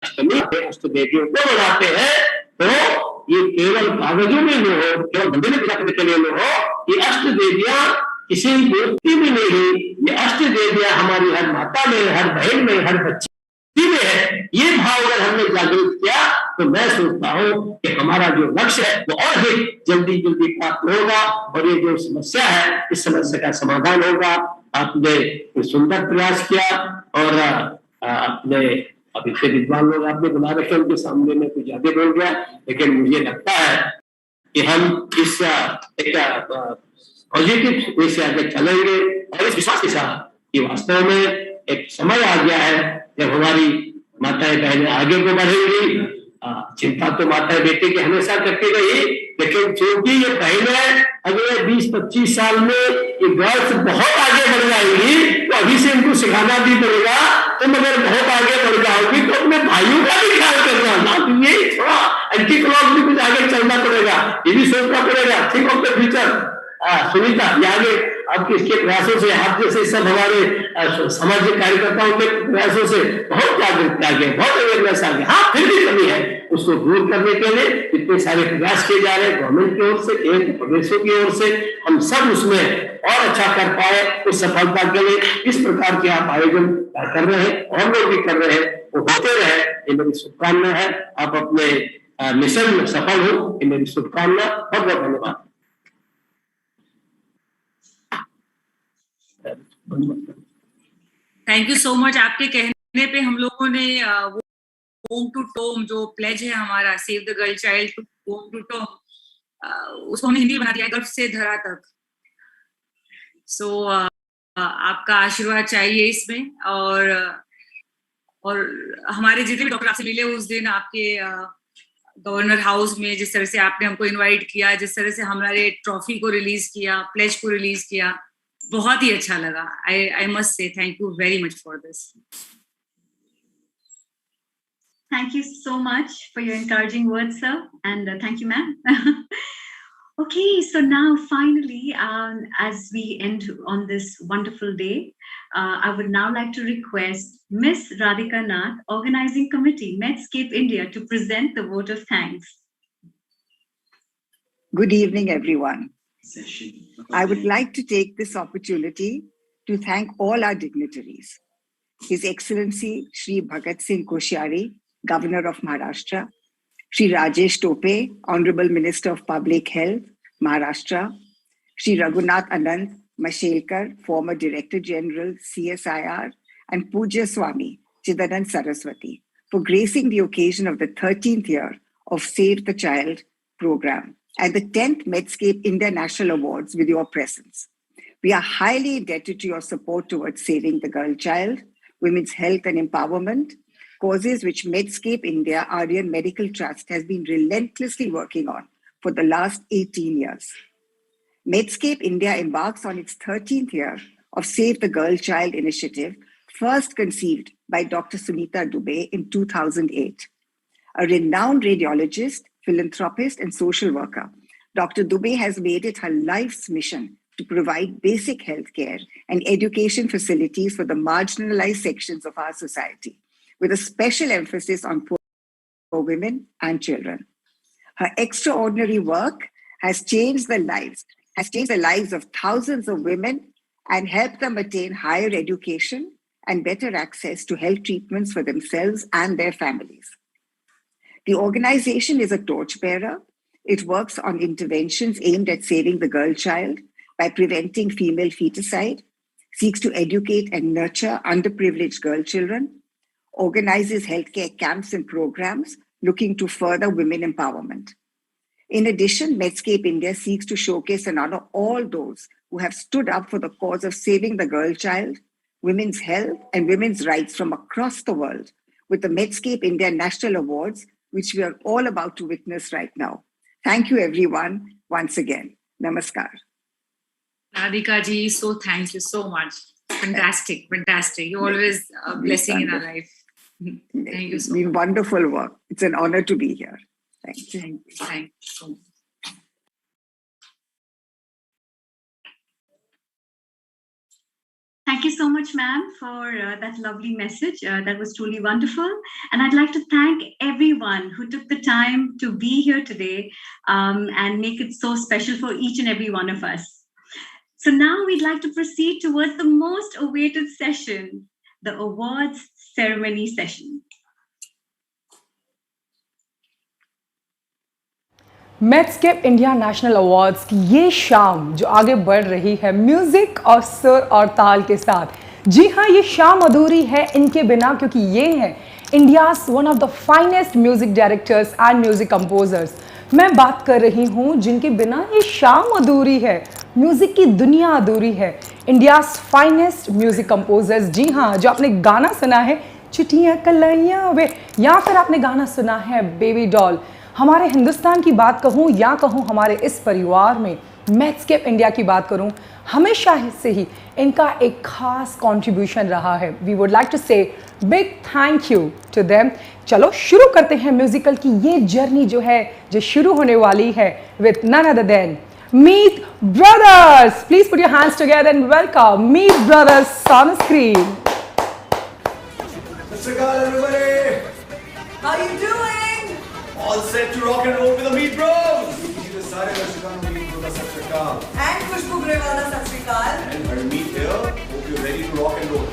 अष्टमी अष्ट देवियों को मनाते हैं, तो ये केवल कागजों में नहीं हो, केवल मंदिर में पूजा करने के लिए नहीं हो। ये अष्ट देवियां किसी मूर्ति में नहीं, ये अष्ट देवियां हमारी हर माता में, हर बहन में, हर बच्ची में है। ये भाव अगर हमने जागृत किया तो मैं सोचता हूँ कि हमारा जो लक्ष्य है वो और भी जल्दी प्राप्त होगा और ये जो समस्या है इस समस्या का समाधान होगा। आपने सुंदर प्रयास किया और आपने अब इतने विद्वान लोग आपने बुला रखे, उनके सामने में कुछ ज्यादा बोल गया, लेकिन मुझे लगता है कि हम इस पॉजिटिव वे से आगे चलेंगे और इस विश्वास के साथ कि वास्तव में एक समय आ गया है जब हमारी माताएं बहनें आगे को बढ़ेंगी। चिंता तो माताएं बेटे की हमेशा करती रही, लेकिन क्योंकि ये बहनें अगले 20-25 साल में ये गर्ल्स बहुत आगे बढ़ जाएंगी, तो अभी से इनको सिखाना भी पड़ेगा। तुम अगर बहुत आगे बढ़ जाओगी तो अपने भाइयों का भी ख्याल करना ना, तो ये थोड़ा एंटी क्लॉक भी कुछ आगे चलना पड़ेगा, ये भी सोचना पड़ेगा। Think of the future. Sunita, ये आगे आपके इसके प्रयासों से, आप जैसे सब हमारे सामाजिक कार्यकर्ताओं के प्रयासों से बहुत जागरूकता आ गया, बहुत अवेयरनेस आ गया। हाँ, फिर भी कमी है, उसको दूर करने के लिए इतने सारे प्रयास किए जा रहे हैं गवर्नमेंट की ओर से, केंद्र प्रदेशों की ओर से। हम सब उसमें और अच्छा कर पाए, उस सफलता के लिए इस प्रकार के आप आयोजन कर रहे हैं और लोग भी कर रहे हैं, वो होते रहे, ये मेरी शुभकामना है। आप अपने मिशन में सफल हो, ये मेरी शुभकामना। बहुत बहुत धन्यवाद। Thank you so much. आपके कहने पे हम लोगों ने वो होम टू टोम जो प्लेज है हमारा, save the girl child to home to tome, उसको हमने हिंदी में बना दिया है, गर्भ से धरा तक। सो आपका आशीर्वाद चाहिए इसमें। और हमारे जितने भी डॉक्टर आपसे मिले उस दिन आपके गवर्नर हाउस में, जिस तरह से आपने हमको इनवाइट किया, जिस तरह से हमारे ट्रॉफी को रिलीज किया, प्लेज को रिलीज किया, बहुत ही अच्छा लगा। I must say thank you very much for this. Thank you so much for your encouraging words, sir, and thank you, ma'am. Okay, so now finally, as we end on this wonderful day, I would now like to request Miss Radhika Nath, Organizing Committee, Medscape India, to present the vote of thanks. Good evening, everyone. I would like to take this opportunity to thank all our dignitaries. His Excellency Shri Bhagat Singh Koshyari, Governor of Maharashtra, Shri Rajesh Tope, Honorable Minister of Public Health, Maharashtra, Shri Raghunath Anand Mashelkar, former Director General, CSIR, and Pujya Swami Chidanand Saraswati, for gracing the occasion of the 13th year of Save the Child program and the 10th Medscape India National Awards with your presence. We are highly indebted to your support towards saving the girl child, women's health and empowerment, causes which Medscape India Aryan Medical Trust has been relentlessly working on for the last 18 years. Medscape India embarks on its 13th year of Save the Girl Child initiative, first conceived by Dr. Sunita Dubey in 2008. A renowned radiologist, philanthropist, and social worker, Dr. Dubey has made it her life's mission to provide basic healthcare and education facilities for the marginalized sections of our society, with a special emphasis on poor women and children. Her extraordinary work has changed the lives of thousands of women and helped them attain higher education and better access to health treatments for themselves and their families. The organization is a torchbearer. It works on interventions aimed at saving the girl child by preventing female feticide, seeks to educate and nurture underprivileged girl children, organizes healthcare camps and programs looking to further women empowerment. In addition, Medscape India seeks to showcase and honor all those who have stood up for the cause of saving the girl child, women's health, and women's rights from across the world with the Medscape India National Awards, which we are all about to witness right now. Thank you, everyone, once again. Namaskar. Radhika ji, so thank you so much. Fantastic, fantastic. You're always a blessing in our life. Thank you so much. It's been wonderful work. It's an honor to be here. Thank you. Thank you so much. Thank you so much, ma'am, for that lovely message. That was truly wonderful. And I'd like to thank everyone who took the time to be here today and make it so special for each and every one of us. So now we'd like to proceed towards the most awaited session, the awards ceremony session. Medscape India national awards की ये शाम जो आगे बढ़ रही है music और सुर और ताल के साथ, जी हाँ, ये शाम अधूरी है इनके बिना, क्योंकि ये है India's one of the finest music directors and music composers. मैं बात कर रही हूँ जिनके बिना ये शाम अधूरी है, म्यूजिक की दुनिया अधूरी है, इंडियाज फाइनेस्ट म्यूजिक कंपोजर्स। जी हाँ, जो आपने गाना सुना है चिट्ठियाँ कलाइयाँ वे, या फिर आपने गाना सुना है बेबी डॉल। हमारे हिंदुस्तान की बात कहूँ या कहूँ हमारे इस परिवार में मेड्सकेप इंडिया की बात करूँ, हमेशा से ही इनका एक खास कंट्रीब्यूशन रहा है। We would like to say big thank you to them. चलो शुरू करते हैं म्यूजिकल की ये जर्नी जो है, जो शुरू होने वाली है with none other than Meet brothers. Please put your hands together and welcome Meet brothers on screen. How you doing? All set to rock and roll with the Meet Bros. And Khushbu Grewal, Sat Shri Akal. And Harmeet here. Hope you're ready to rock and roll.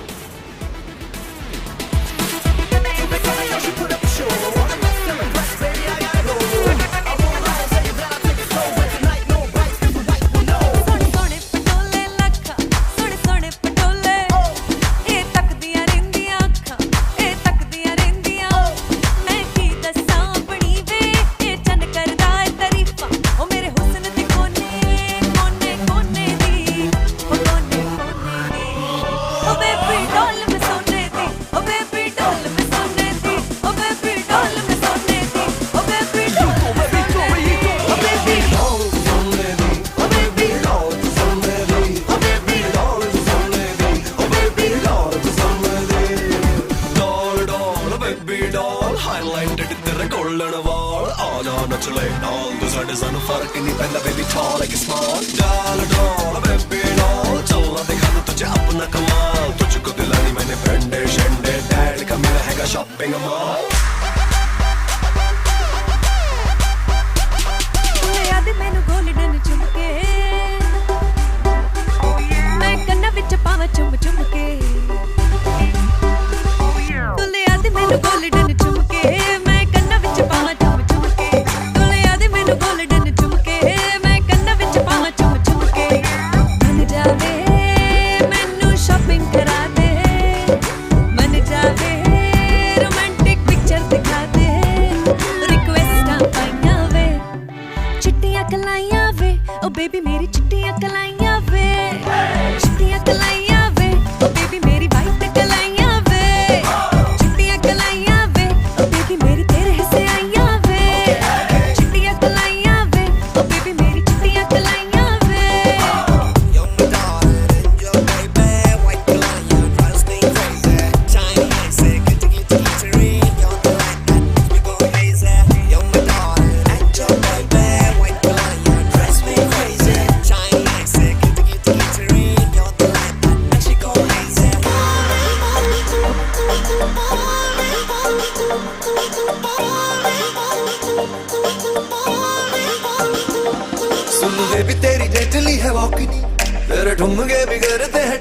मैं कन्ना विच पावा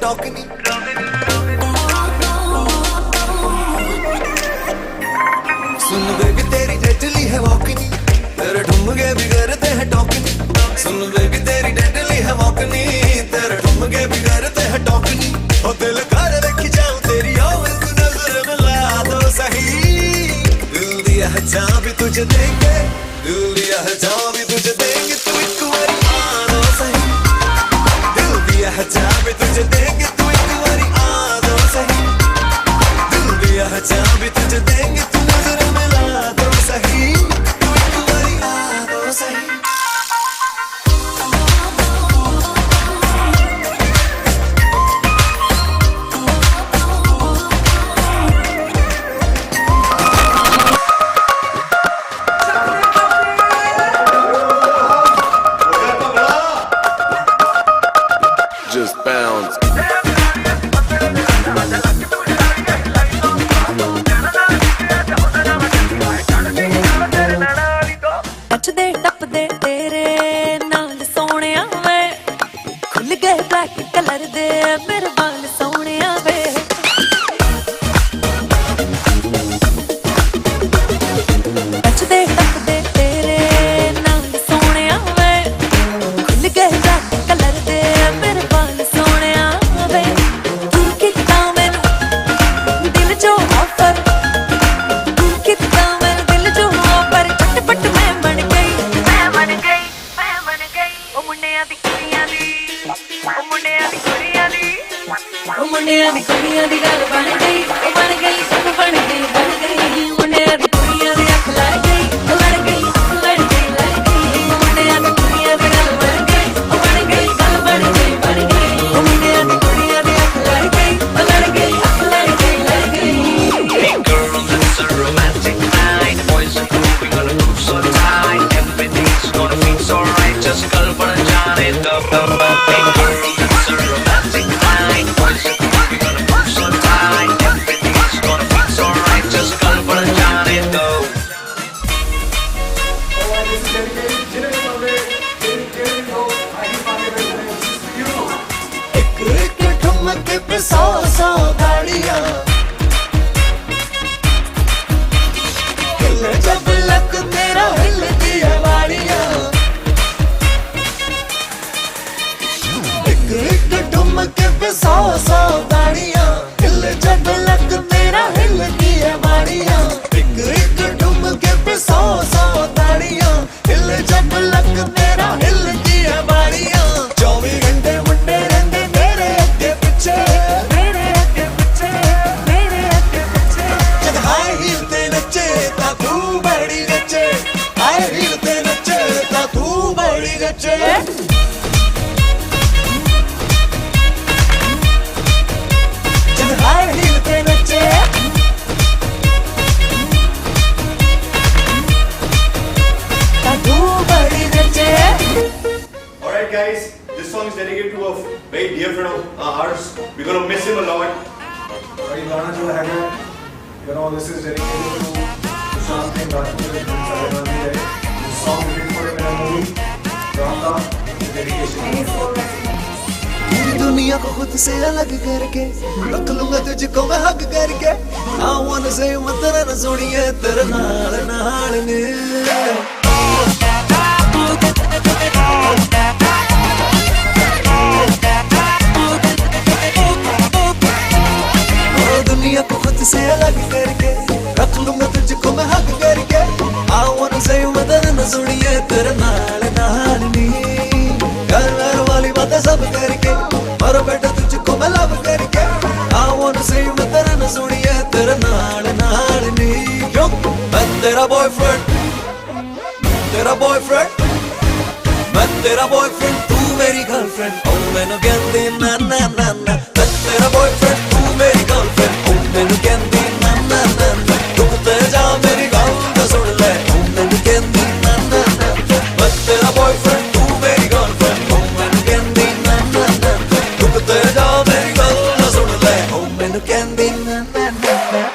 टॉकनी सुन baby तेरी deadly है वॉकनी तेरे ठुमके भी करते हैं टॉकनी सुन baby तेरी deadly है वॉकनी तेरे ठुमके भी करते हैं टॉकनी ओ दिल कर देखी जाऊं तेरी आवाज़ को नजर मिला दो सही दिल दिया है जहां भी तुझे देंगे दिल दिया है जहां भी तुझे देंगे तू एक बारी आना सही दिल दिया है जहां भी तुझे देंगे तू एक बारी आना सही दिल दिया है जहां भी तुझे देंगे तू नजर मिला दो सही तू एक बारी आना सही Just bounce. नचदे टपदे तेरे नाल सोहणिया वे खुल गए ब्लैक कलर दे मेरे बाल सोहणिया वे नचदे टपदे तेरे नाल सोहणिया वे खुल गए ब्लैक कलर दे मेरे बाल सोहणिया वे तू कितना मैनू दिल जो ऑफर तू कितना मैनू दिल जो ऑफर झटपट मैं बन गई ओ मुंडिया दी कुड़ियां दी ओ मुंडिया दी कुड़ियां दी ओ मुंडिया दी कुड़ियां दी गल बन गई ओ बन गई मुंडिया दी कुड़ियां दी अख लड़ गई ओ लड़ गई लड़ गई लड़ गई ओ मुंडिया दी कुड़ियां दी गल बन गई ओ बन गई गल बन गई ओ मुंडिया दी कुड़ियां दी अख लड़ गई ओ लड़ गई अख लड़ गई लड़ गई Hey girl, it's a romantic night. Boys and girls, we gonna move so tight. Everything's gonna feel so right. Just call for a Johnny Dub. Hey girl, it's a romantic night. Boys and girls, we gonna move so tight. Everything's gonna feel so right. Just call for a Johnny Dub. एक एक ठुमके पे 100 गाड़ियां हिले जब luck तेरा हिलती है वाड़ियां एक एक ठुमके पे 100 गाड़ियां हिले जब लक तेरा हिलती है वाड़ियां एक एक ठुमके पे 100 गाड़ियां हिले जब लक तेरा हिलती है वाड़ियां 24 घंटे मुंडे रहंदे मेरे अगे पिछे जद हाई हील ते नचे ता तू बड़ी नचे हाई हील ते नचे ता तू बड़ी नचे जद हाई हील ते नचे ता तू बड़ी नचे Alright guys, this song is dedicated to a very dear friend of ours. We're gonna miss him a lot. और ये गाना जो है this is dedicated to Sushant Singh Rajput and Salman Khan. This song is written for a movie. Ranga, dedication. दुनिया को खुद से अलग करके रख लूंगा तुझको मैं हक करके I wanna say मत ना सुनिए तेरे नाल नाल ने दुनिया को खुद से अलग करके रख लूंगा तुझको मैं हक करके I wanna say मत ना सुनिए तेरे नाल नाल नी घर वाली बातें सब करके मारो बेटा तुझको मैं लव करके I wanna say मत ना सुनिए तेरे नाल नाल नी क्यों मैं तेरा बॉयफ्रेंड मैं तेरा बॉयफ्रेंड तू मेरी गर्लफ्रेंड ओ मैनू कहंदी ना ना ना ना मैं तेरा बॉयफ्रेंड तू मेरी गर्लफ्रेंड ओ मैनू कहंदी ना ना ना ना रुक ते जा मेरी गल तो सुन ले ओ मैनू कहंदी ना ना ना मैं तेरा बॉयफ्रेंड तू मेरी गर्लफ्रेंड ओ मैनू कहंदी ना ना ना रुक ते जा मेरी गल तो सुन ले ओ मैनू कहंदी ना ना ना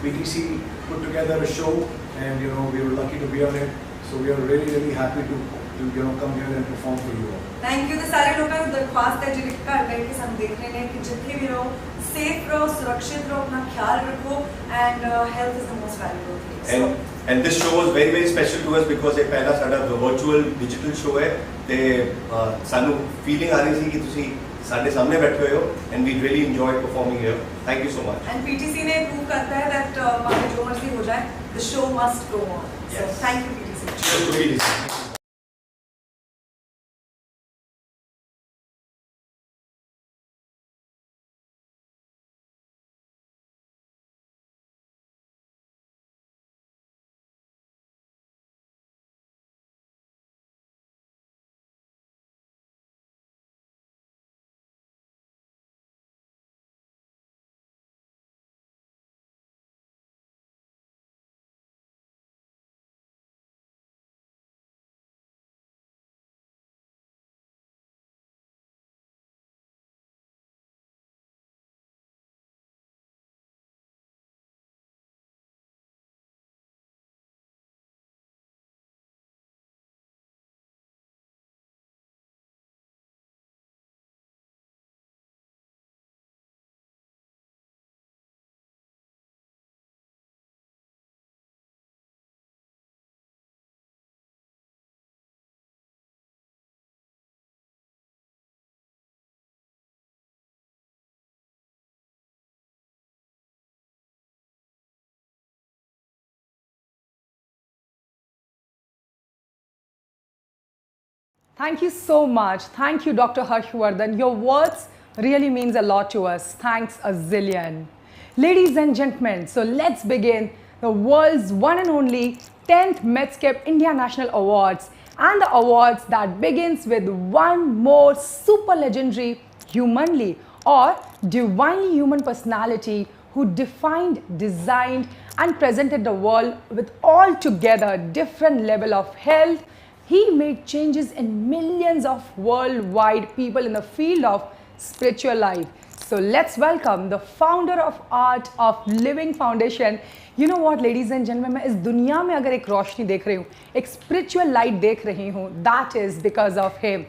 PTC put together a show, and we were lucky to be on it. So we are really, really happy to come here and perform for you all. Thank you. The सारे लोगों को दरख्वास्त है जिनके घर बैठ के हम देख रहे हैं कि जितने भी रहो safe रहो, सुरक्षित रहो, अपना ख्याल रखो, and health is the most valuable thing. And this show was very, very special to us because ये पहला साडा virtual digital show है. ते सानू feeling आ रही थी कि तुसी साडे सामने बैठे हुए हो, and we really enjoyed performing here. Thank you so much. And PTC ने prove करता है that माने जो मर्जी हो जाए, the show must go on. So thank you PTC. Cheers to PTC. Thank you so much. Thank you, Dr. Harshvardhan. Your words really means a lot to us. Thanks a zillion. Ladies and gentlemen, so let's begin the world's one and only 10th Medscape India National Awards, and the awards that begins with one more super legendary humanly or divinely human personality who defined, designed and presented the world with altogether different level of health. He made changes in millions of worldwide people in the field of spiritual life. So let's welcome the founder of Art of Living Foundation. You know what, ladies and gentlemen, मैं इस दुनिया में अगर एक रोशनी देख रही हूँ, एक spiritual light देख रही हूँ, that is because of him.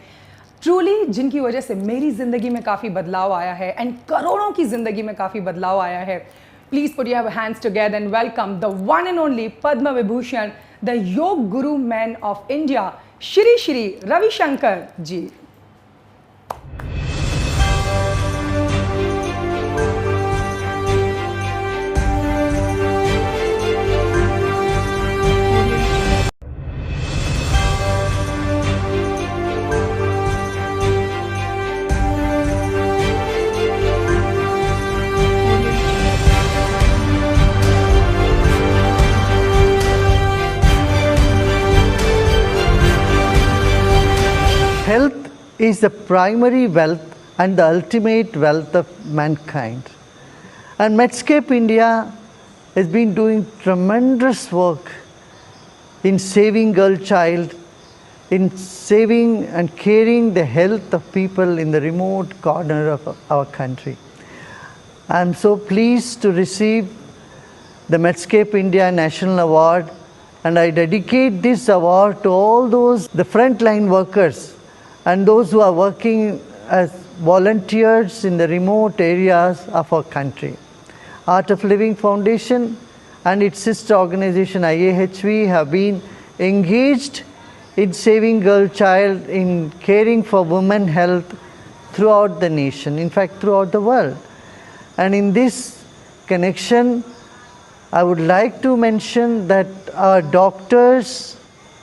Truly, जिनकी वजह से मेरी जिंदगी में काफ़ी बदलाव आया है and करोड़ों की जिंदगी में काफ़ी बदलाव आया है. Please put your hands together and welcome the one and only Padma Vibhushan, the Yog Guru man of India, Shri Shri Ravi Shankar ji. Health is the primary wealth and the ultimate wealth of mankind. And Medscape India has been doing tremendous work in saving girl child, in saving and caring the health of people in the remote corner of our country. I am so pleased to receive the Medscape India National Award, and I dedicate this award to all those, the frontline workers and those who are working as volunteers in the remote areas of our country. Art of Living Foundation and its sister organization IAHV have been engaged in saving girl child, in caring for women health throughout the nation, in fact throughout the world. And in this connection, I would like to mention that our doctors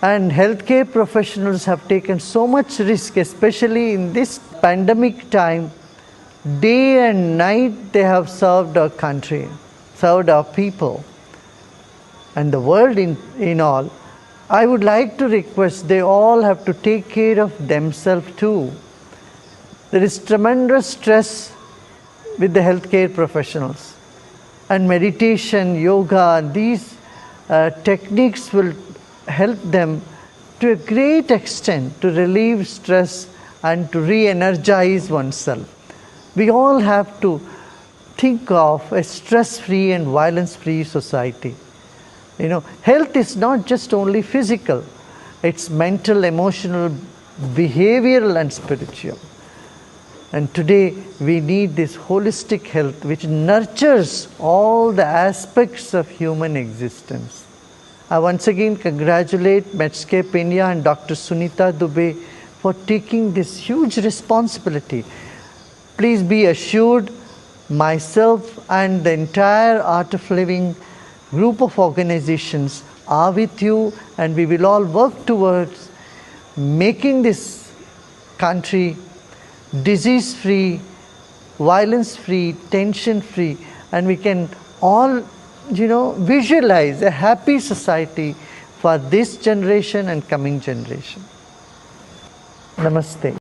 and healthcare professionals have taken so much risk, especially in this pandemic time. Day and night they have served our country, served our people and the world in all. I would like to request they all have to take care of themselves too. There is tremendous stress with the healthcare professionals, and meditation, yoga, these techniques will help them to a great extent to relieve stress and to re-energize oneself. We all have to think of a stress-free and violence-free society. You know, health is not just only physical, it's mental, emotional, behavioral and spiritual. And today we need this holistic health which nurtures all the aspects of human existence. I once again congratulate Medscape India and Dr. Sunita Dubey for taking this huge responsibility. Please be assured, myself and the entire Art of Living group of organizations are with you, and we will all work towards making this country disease-free, violence-free, tension-free, and we can all, visualize a happy society for this generation and coming generation. Namaste.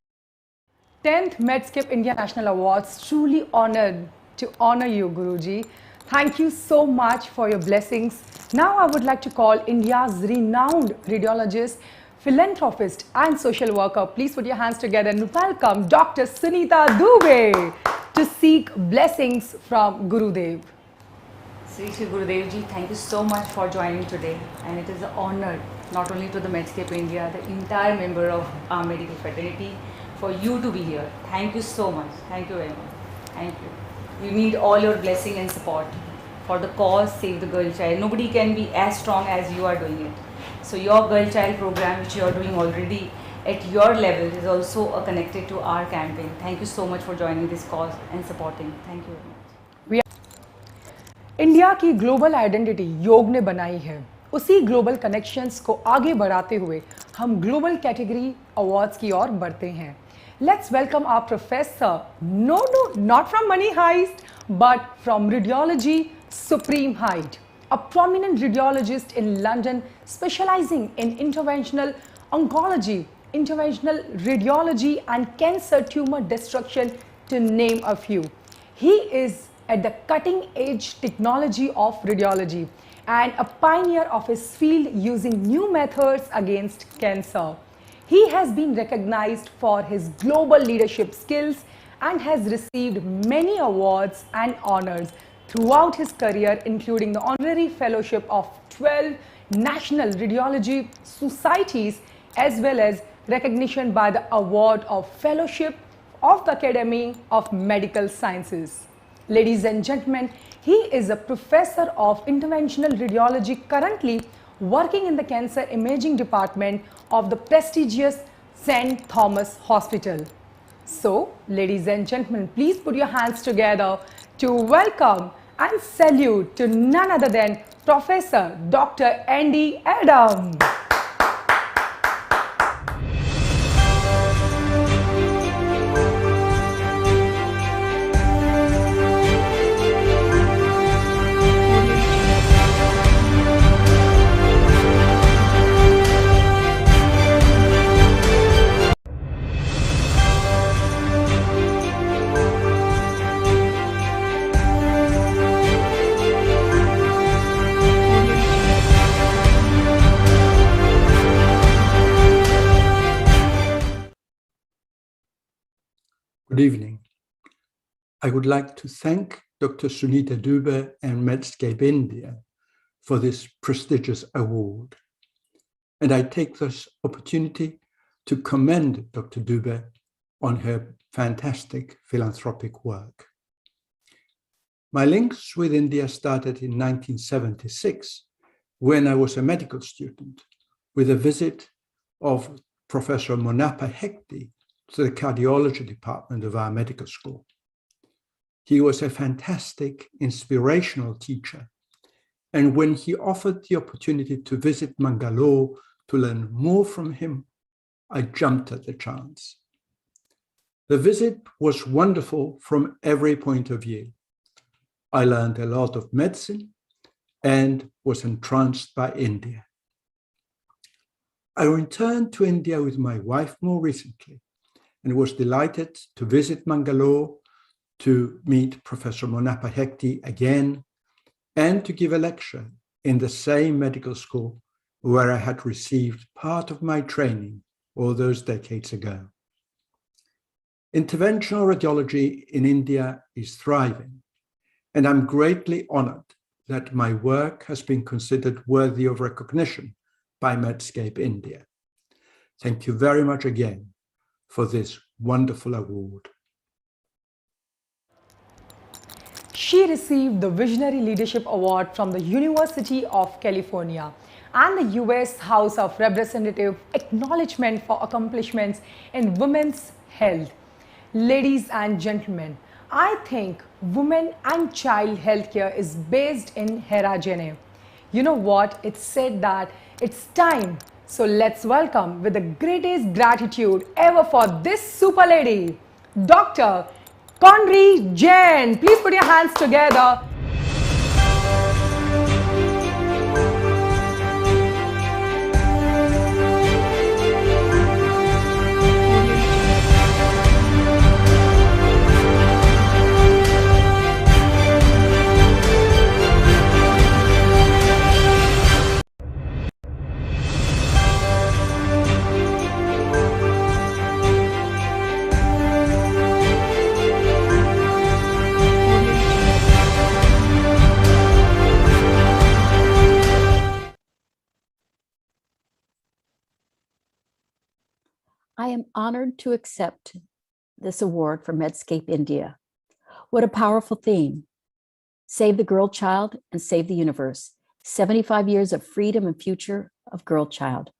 10th Medscape India National Awards, truly honored to honor you, Guruji. Thank you so much for your blessings. Now I would like to call India's renowned radiologist, philanthropist and social worker. Please put your hands together and welcome Dr. Sunita Dubey to seek blessings from Gurudev. Sri Sri Gurudev ji, thank you so much for joining today, and it is an honor not only to the Medscape India, the entire member of our medical fraternity, for you to be here. Thank you so much. Thank you very much. Thank you. We need all your blessing and support for the cause Save the Girl Child. Nobody can be as strong as you are doing it. So your Girl Child program, which you are doing already at your level, is also connected to our campaign. Thank you so much for joining this cause and supporting. Thank you very much. India की global identity योग ने बनाई है। उसी global connections को आगे बढ़ाते हुए हम ग्लोबल कैटेगरी अवार्ड्स की ओर बढ़ते हैं। Let's welcome our professor, not from Money Heist, but from Radiology Supreme Height, a prominent radiologist in London specializing in interventional oncology, interventional radiology and cancer tumor destruction, to name a few. He is at the cutting edge technology of radiology and a pioneer of his field using new methods against cancer. He has been recognized for his global leadership skills and has received many awards and honors throughout his career, including the honorary fellowship of 12 national radiology societies, as well as recognition by the award of fellowship of the Academy of Medical Sciences. Ladies and gentlemen, he is a professor of interventional radiology, currently working in the cancer imaging department of the prestigious St. Thomas Hospital. So, ladies and gentlemen, please put your hands together to welcome and salute to none other than Professor Dr. Andy Adam. Good evening. I would like to thank Dr. Sunita Dubey and Medscape India for this prestigious award. And I take this opportunity to commend Dr. Dubey on her fantastic philanthropic work. My links with India started in 1976 when I was a medical student with a visit of Professor Monapa Hegde to the cardiology department of our medical school. He was a fantastic, inspirational teacher. And when he offered the opportunity to visit Mangalore to learn more from him, I jumped at the chance. The visit was wonderful from every point of view. I learned a lot of medicine and was entranced by India. I returned to India with my wife more recently and was delighted to visit Mangalore, to meet Professor Monapa Hegde again, and to give a lecture in the same medical school where I had received part of my training all those decades ago. Interventional radiology in India is thriving, And I'm greatly honored that my work has been considered worthy of recognition by Medscape India. Thank you very much again for this wonderful award. She received the Visionary Leadership Award from the University of California and the US House of Representatives Acknowledgement for Accomplishments in Women's Health. Ladies and gentlemen, I think women and child healthcare is based in Herajene. You know what? It's said that it's time. So let's welcome with the greatest gratitude ever for this super lady, Dr. Conry Jain. Please put your hands together. I am honored to accept this award from Medscape India. What a powerful theme. Save the girl child and save the universe. 75 years of freedom and future of girl child.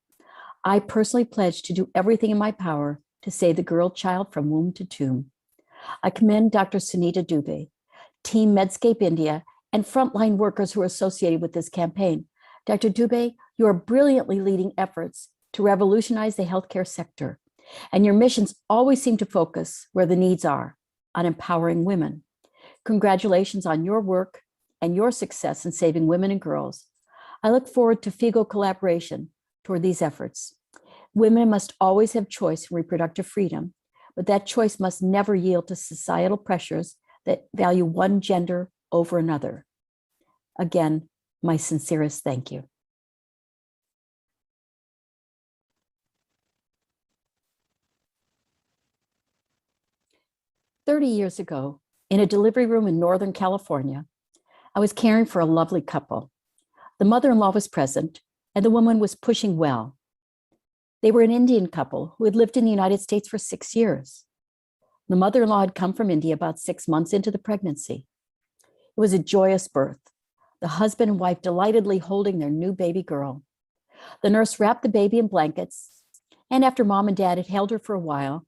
I personally pledge to do everything in my power to save the girl child from womb to tomb. I commend Dr. Sunita Dubey, Team Medscape India, and frontline workers who are associated with this campaign. Dr. Dubey, you are brilliantly leading efforts to revolutionize the healthcare sector, and your missions always seem to focus where the needs are, on empowering women. Congratulations on your work and your success in saving women and girls. I look forward to FIGO collaboration toward these efforts. Women must always have choice in reproductive freedom, but that choice must never yield to societal pressures that value one gender over another. Again, my sincerest thank you. "30 years ago, in a delivery room in Northern California, I was caring for a lovely couple. The mother-in-law was present, and the woman was pushing well. They were an Indian couple who had lived in the United States for 6 years. The mother-in-law had come from India about 6 months into the pregnancy. It was a joyous birth, the husband and wife delightedly holding their new baby girl. The nurse wrapped the baby in blankets, and after mom and dad had held her for a while,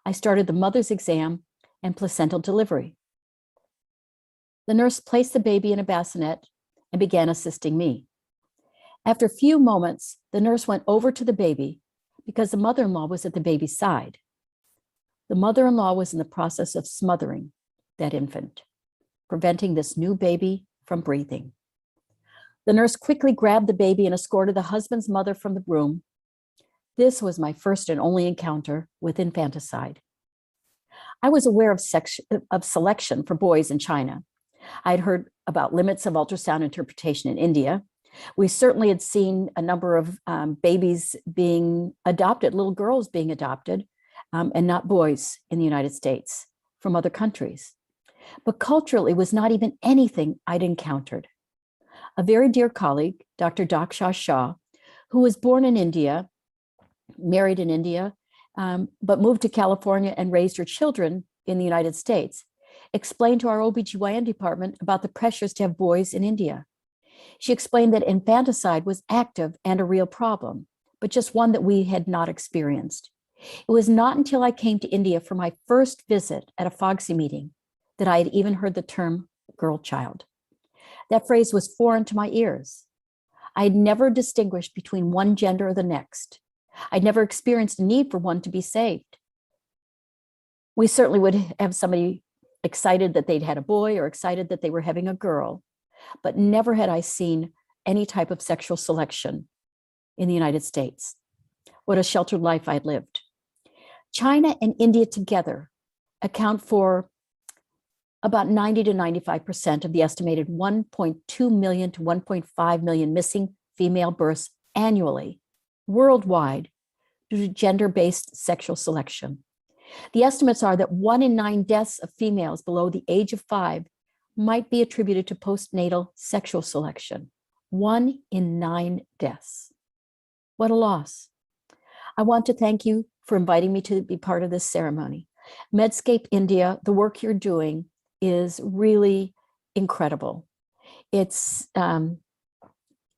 I started the mother's exam and placental delivery. The nurse placed the baby in a bassinet and began assisting me. After a few moments, the nurse went over to the baby because the mother-in-law was at the baby's side. The mother-in-law was in the process of smothering that infant, preventing this new baby from breathing. The nurse quickly grabbed the baby and escorted the husband's mother from the room. This was my first and only encounter with infanticide. I was aware of selection for boys in China. I'd heard about limits of ultrasound interpretation in India. We certainly had seen a number of babies being adopted, little girls being adopted, and not boys in the United States from other countries. But culturally, it was not even anything I'd encountered. A very dear colleague, Dr. Daksha Shah, who was born in India, married in India, but moved to California and raised her children in the United States, explained to our OBGYN department about the pressures to have boys in India. She explained that infanticide was active and a real problem, but just one that we had not experienced. It was not until I came to India for my first visit at a FOGSI meeting that I had even heard the term girl child. That phrase was foreign to my ears. I had never distinguished between one gender or the next. I'd never experienced a need for one to be saved. We certainly would have somebody excited that they'd had a boy or excited that they were having a girl, but never had I seen any type of sexual selection in the United States. What a sheltered life I'd lived. China and India together account for about 90 to 95% of the estimated 1.2 million to 1.5 million missing female births annually, worldwide, due to gender-based sexual selection. The estimates are that 1 in 9 deaths of females below the age of 5 might be attributed to postnatal sexual selection. 1 in 9 deaths. What a loss. I want to thank you for inviting me to be part of this ceremony. Medscape India, the work you're doing is really incredible. It's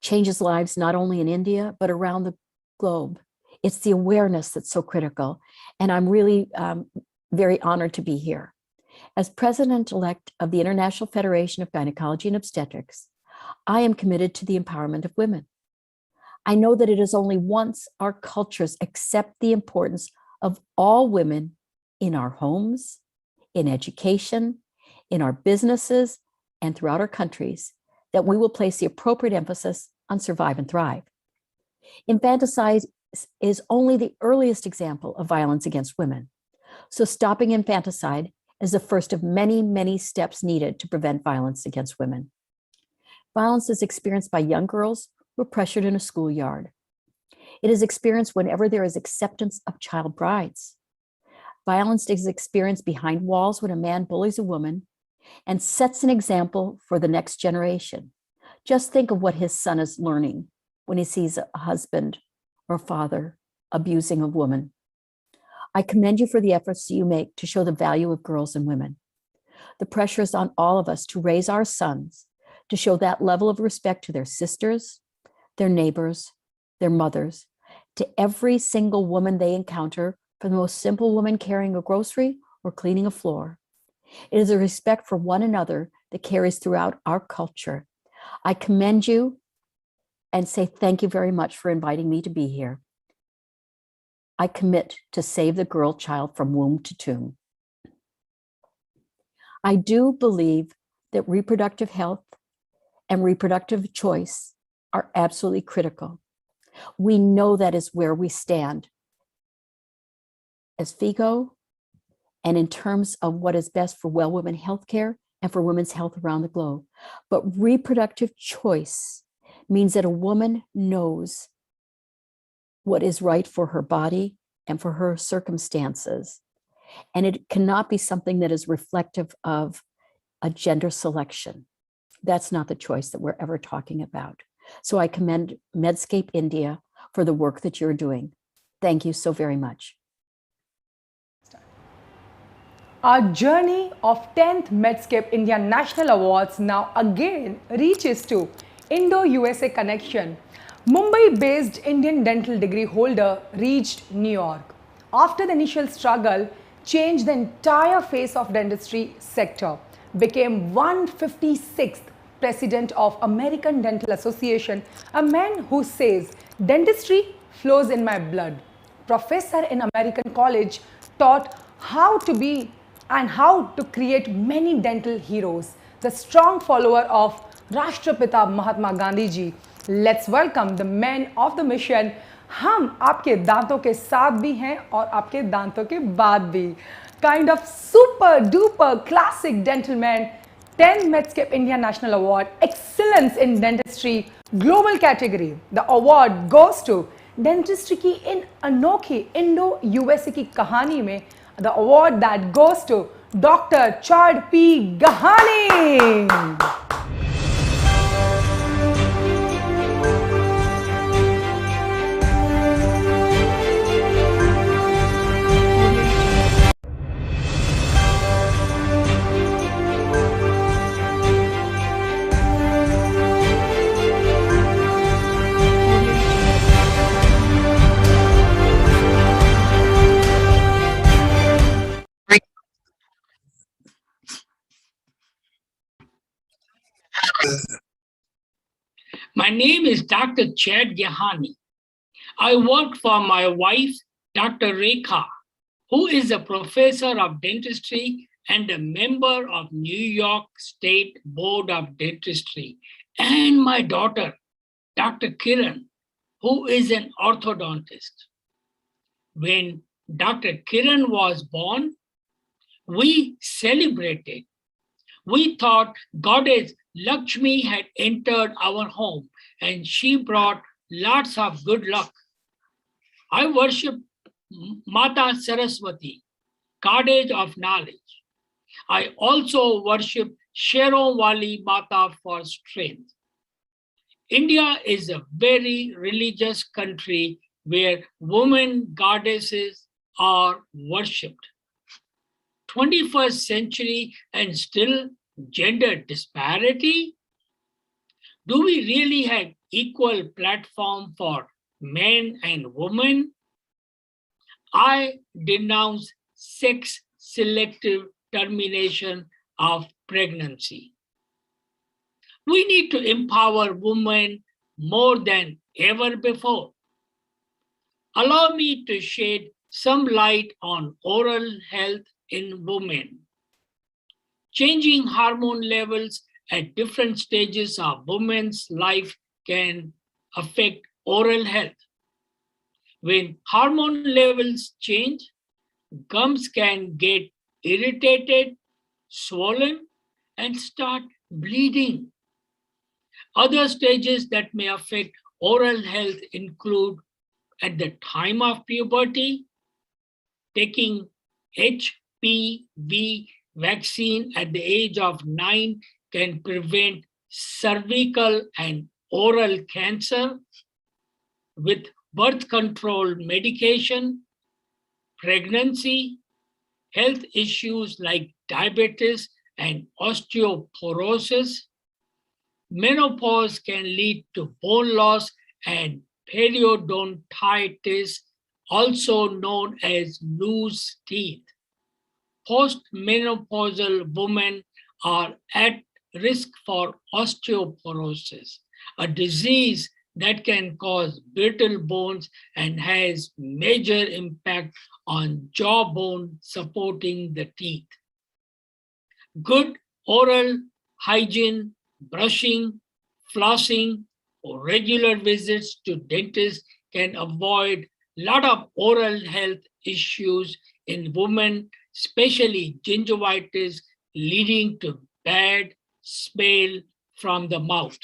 changes lives not only in India, but around the globe. It's the awareness that's so critical. And I'm really very honored to be here. As president-elect of the International Federation of Gynecology and Obstetrics, I am committed to the empowerment of women. I know that it is only once our cultures accept the importance of all women in our homes, in education, in our businesses, and throughout our countries, that we will place the appropriate emphasis on survive and thrive. Infanticide is only the earliest example of violence against women. So stopping infanticide is the first of many, many steps needed to prevent violence against women. Violence is experienced by young girls who are pressured in a schoolyard. It is experienced whenever there is acceptance of child brides. Violence is experienced behind walls when a man bullies a woman and sets an example for the next generation. Just think of what his son is learning when he sees a husband or father abusing a woman. I commend you for the efforts you make to show the value of girls and women. The pressure is on all of us to raise our sons to show that level of respect to their sisters, their neighbors, their mothers, to every single woman they encounter, from the most simple woman carrying a grocery or cleaning a floor. It is a respect for one another that carries throughout our culture. I commend you and say thank you very much for inviting me to be here. I commit to save the girl child from womb to tomb. I do believe that reproductive health and reproductive choice are absolutely critical. We know that is where we stand as FIGO and in terms of what is best for well women healthcare and for women's health around the globe. But reproductive choice means that a woman knows what is right for her body and for her circumstances. And it cannot be something that is reflective of a gender selection. That's not the choice that we're ever talking about. So I commend Medscape India for the work that you're doing. Thank you so very much. Our journey of 10th Medscape India National Awards now again reaches to Indo-USA Connection. Mumbai-based Indian dental degree holder reached New York. After the initial struggle, changed the entire face of dentistry sector, became 156th president of American Dental Association, a man who says, dentistry flows in my blood. Professor in American College, taught how to be and how to create many dental heroes. The strong follower of Rashtrapita Mahatma Gandhi ji. Let's welcome the men of the mission. हम आपके दांतों के साथ भी हैं और आपके दांतों के बाद भी. Kind of super duper classic dental man. 10 Medscape India National Award, Excellence in Dentistry, Global Category. The award goes to dentistry की इन अनोखी Indo-USA की कहानी में. The award that goes to Dr. Chad P. Gahani. My name is Dr. Chad Gahani. I work for my wife, Dr. Rekha, who is a professor of dentistry and a member of New York State Board of Dentistry, and my daughter, Dr. Kiran, who is an orthodontist. When Dr. Kiran was born, we celebrated. We thought Goddess Lakshmi had entered our home and she brought lots of good luck. I worship Mata Saraswati, goddess of knowledge. I also worship Sheron Wali Mata for strength. India is a very religious country where women goddesses are worshipped. 21st century and still gender disparity? Do we really have equal platform for men and women? I denounce sex selective termination of pregnancy. We need to empower women more than ever before. Allow me to shed some light on oral health in women. Changing hormone levels at different stages of women's life can affect oral health. When hormone levels change, gums can get irritated, swollen, and start bleeding. Other stages that may affect oral health include at the time of puberty, taking HPV vaccine at the age of 9 can prevent cervical and oral cancer. With birth control medication, pregnancy, health issues like diabetes and osteoporosis, menopause can lead to bone loss and periodontitis, also known as loose teeth. Postmenopausal women are at risk for osteoporosis, a disease that can cause brittle bones and has major impact on jawbone supporting the teeth. Good oral hygiene, brushing, flossing, or regular visits to dentists can avoid a lot of oral health issues in women, especially gingivitis, leading to bad smell from the mouth.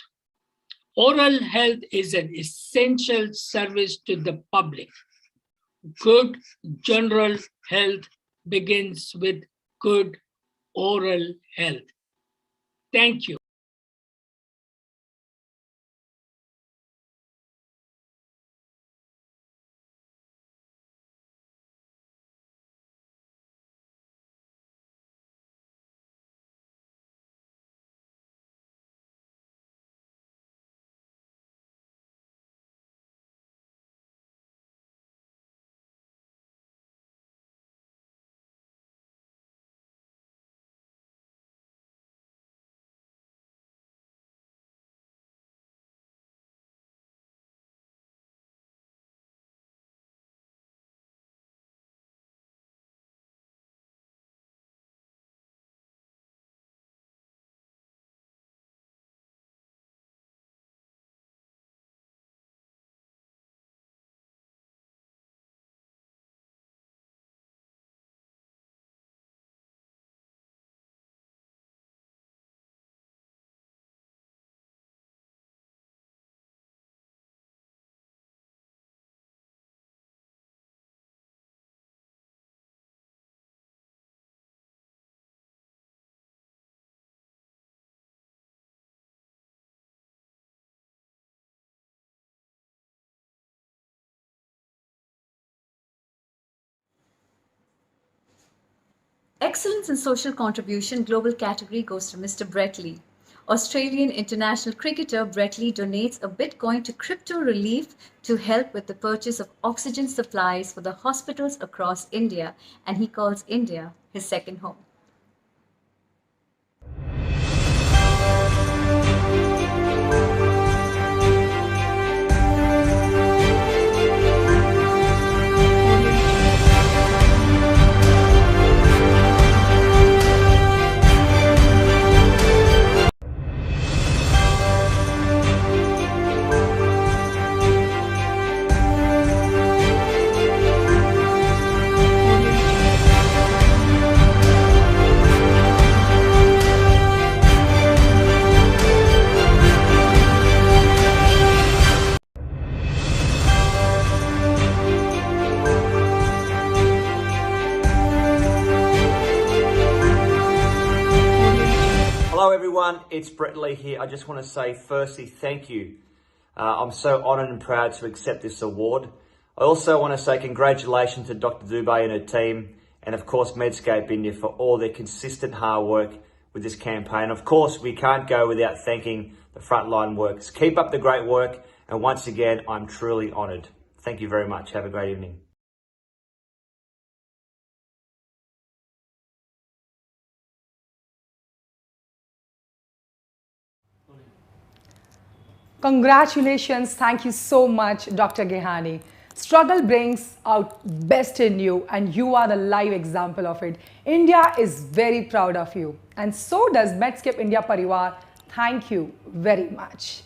Oral health is an essential service to the public. Good general health begins with good oral health. Thank you. Excellence in Social Contribution Global category goes to Mr. Brett Lee. Australian international cricketer Brett Lee donates a Bitcoin to Crypto Relief to help with the purchase of oxygen supplies for the hospitals across India, and he calls India his second home. everyone, it's Brett Lee here. I just want to say firstly, thank you. I'm so honoured and proud to accept this award. I also want to say congratulations to Dr. Dubey and her team, and of course Medscape India for all their consistent hard work with this campaign. Of course, we can't go without thanking the frontline workers. Keep up the great work, and once again, I'm truly honoured. Thank you very much. Have a great evening. Congratulations. Thank you so much, Dr. Gehani. Struggle brings out best in you, and you are the live example of it. India is very proud of you, and so does Medscape India Parivar. Thank you very much.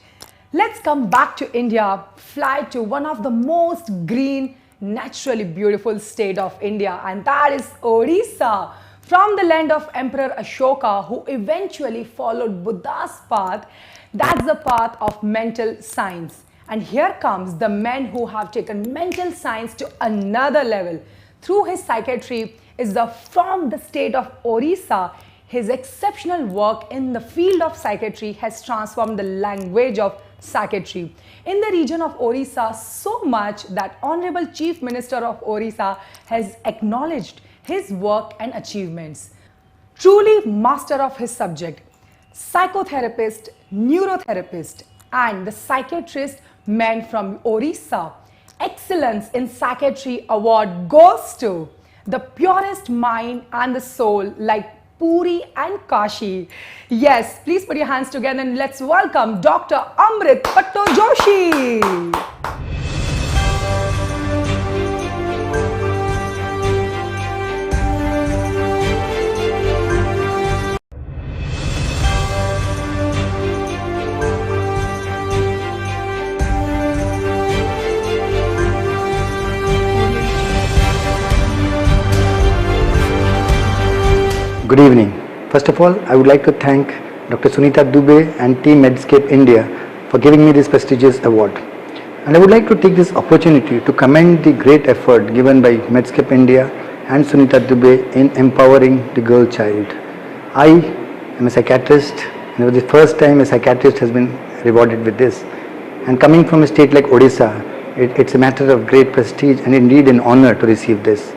Let's come back to India, fly to one of the most green, naturally beautiful state of India, and that is Odisha. From the land of Emperor Ashoka, who eventually followed Buddha's path, that's the path of mental science. And here comes the men who have taken mental science to another level. Through his psychiatry is from the state of Odisha. His exceptional work in the field of psychiatry has transformed the language of psychiatry in the region of Odisha so much that Honorable Chief Minister of Odisha has acknowledged his work and achievements. Truly master of his subject, psychotherapist, neurotherapist, and the psychiatrist man from Odisha. Excellence in Psychiatry Award goes to the purest mind and the soul like Puri and Kashi. Yes, please put your hands together and let's welcome Dr. Amrit Patto Joshi. Good evening. First of all, I would like to thank Dr. Sunita Dubey and Team Medscape India for giving me this prestigious award. And I would like to take this opportunity to commend the great effort given by Medscape India and Sunita Dubey in empowering the girl child. I am a psychiatrist, and it was the first time a psychiatrist has been rewarded with this. And coming from a state like Odisha, it's a matter of great prestige and indeed an honor to receive this.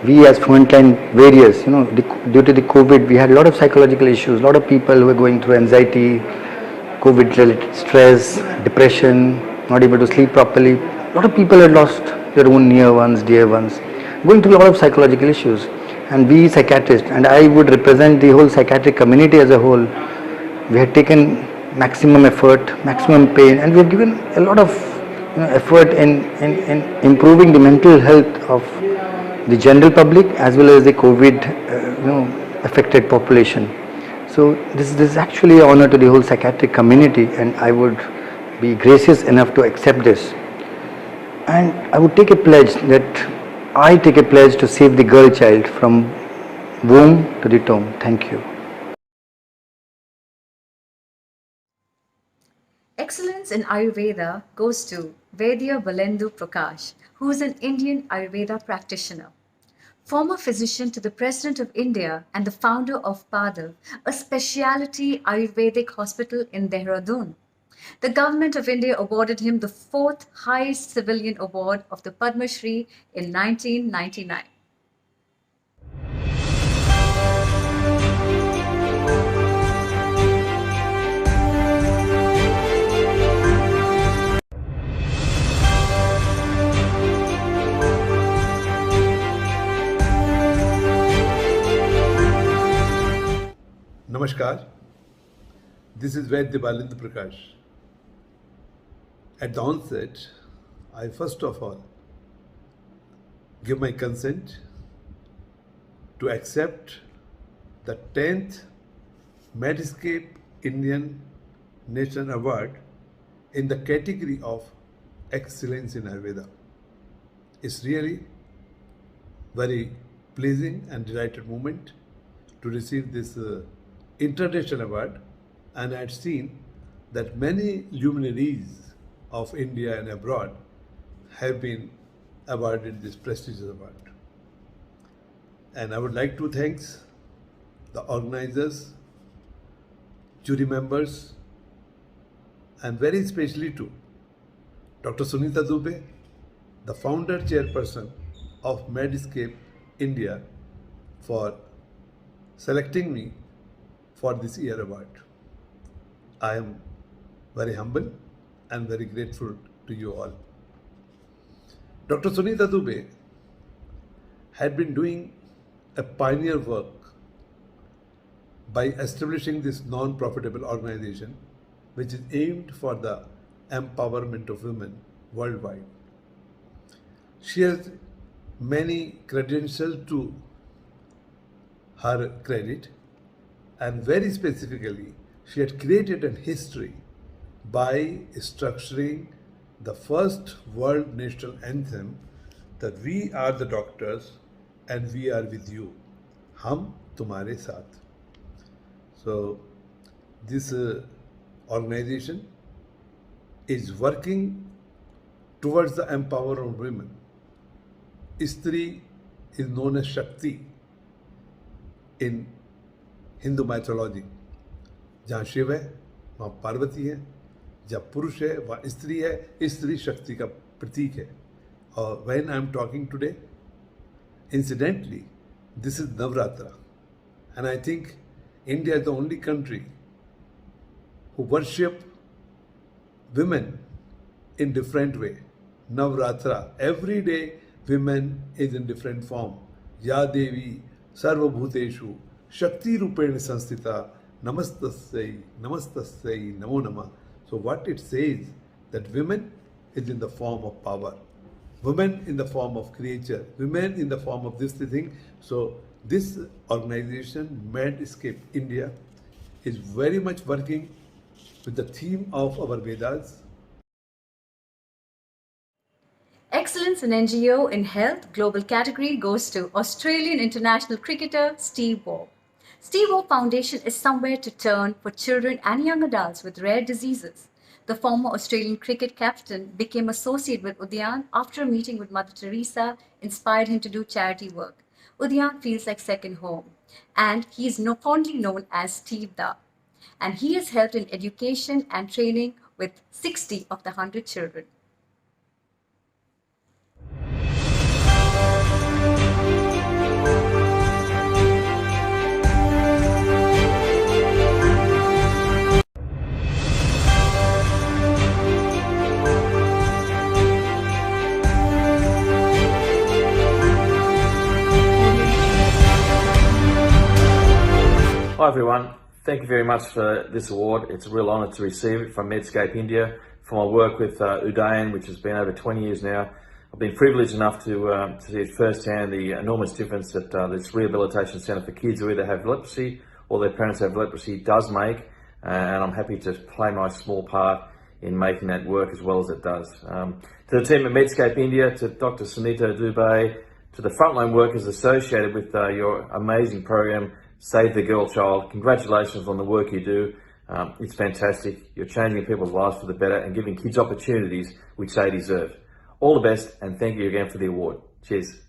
We as frontline warriors, due to the COVID, we had a lot of psychological issues. A lot of people who were going through anxiety, COVID-related stress, depression, not able to sleep properly. A lot of people had lost their own near ones, dear ones, going through a lot of psychological issues. And we psychiatrists, and I would represent the whole psychiatric community as a whole, we had taken maximum effort, maximum pain, and we have given a lot of effort in improving the mental health of the general public as well as the COVID affected population. So this is actually an honor to the whole psychiatric community, and I would be gracious enough to accept this. And I would take a pledge to save the girl child from womb to the tomb. Thank you. Excellence in Ayurveda goes to Vaidya Balendu Prakash, who is an Indian Ayurveda practitioner. Former physician to the President of India and the founder of Padav, a specialty Ayurvedic hospital in Dehradun. The Government of India awarded him the 4th highest civilian award of the Padma Shri in 1999. Namaskar, this is Vaidya Balendu Prakash. At the onset, I first of all give my consent to accept the 10th Medscape Indian National Award in the category of Excellence in Ayurveda. It's really very pleasing and delighted moment to receive this international award, and I had seen that many luminaries of India and abroad have been awarded this prestigious award. And I would like to thank the organizers jury members, and very especially to Dr. Sunita Dubey, the founder chairperson of Medscape India, for selecting me for this year award. I am very humble and very grateful to you all. Dr. Sunita Dubey had been doing a pioneer work by establishing this non-profitable organization which is aimed for the empowerment of women worldwide. She has many credentials to her credit, and very specifically, she had created a history by structuring the first world national anthem that we are the doctors and we are with you. Hum tumhare saath. So this organization is working towards the empowerment of women. Istri is known as Shakti in Hindu mythology. जहाँ शिव है वहाँ पार्वती है, जहाँ पुरुष है वहाँ स्त्री है, स्त्री शक्ति का प्रतीक है. और when I am talking today, incidentally, this is Navratra, and I think India is the only country who worship women in different way. Navratra, every day women is in different form. Ya Devi Sarvabhuteshu Shakti Rupena Sanstita Namastasai Namastasai Namo Nama. So what it says that women is in the form of power, women in the form of creature, women in the form of this thing. So this organization, Medscape India, is very much working with the theme of our Vedas. Excellence in NGO in Health Global category goes to Australian international cricketer Steve Waugh. Steve Waugh Foundation is somewhere to turn for children and young adults with rare diseases. The former Australian cricket captain became associated with Udyan after a meeting with Mother Teresa inspired him to do charity work. Udyan feels like second home, and he is fondly known as Steve Da. And he has helped in education and training with 60 of the 100 children. Hi everyone, thank you very much for this award. It's a real honour to receive it from Medscape India for my work with Udayan, which has been over 20 years now. I've been privileged enough to see firsthand the enormous difference that this rehabilitation centre for kids who either have leprosy or their parents have leprosy does make, and I'm happy to play my small part in making that work as well as it does. To the team at Medscape India, to Dr. Sunita Dubey, to the frontline workers associated with your amazing program, Save the Girl Child, congratulations on the work you do. It's fantastic. You're changing people's lives for the better and giving kids opportunities which they deserve. All the best, and thank you again for the award. Cheers.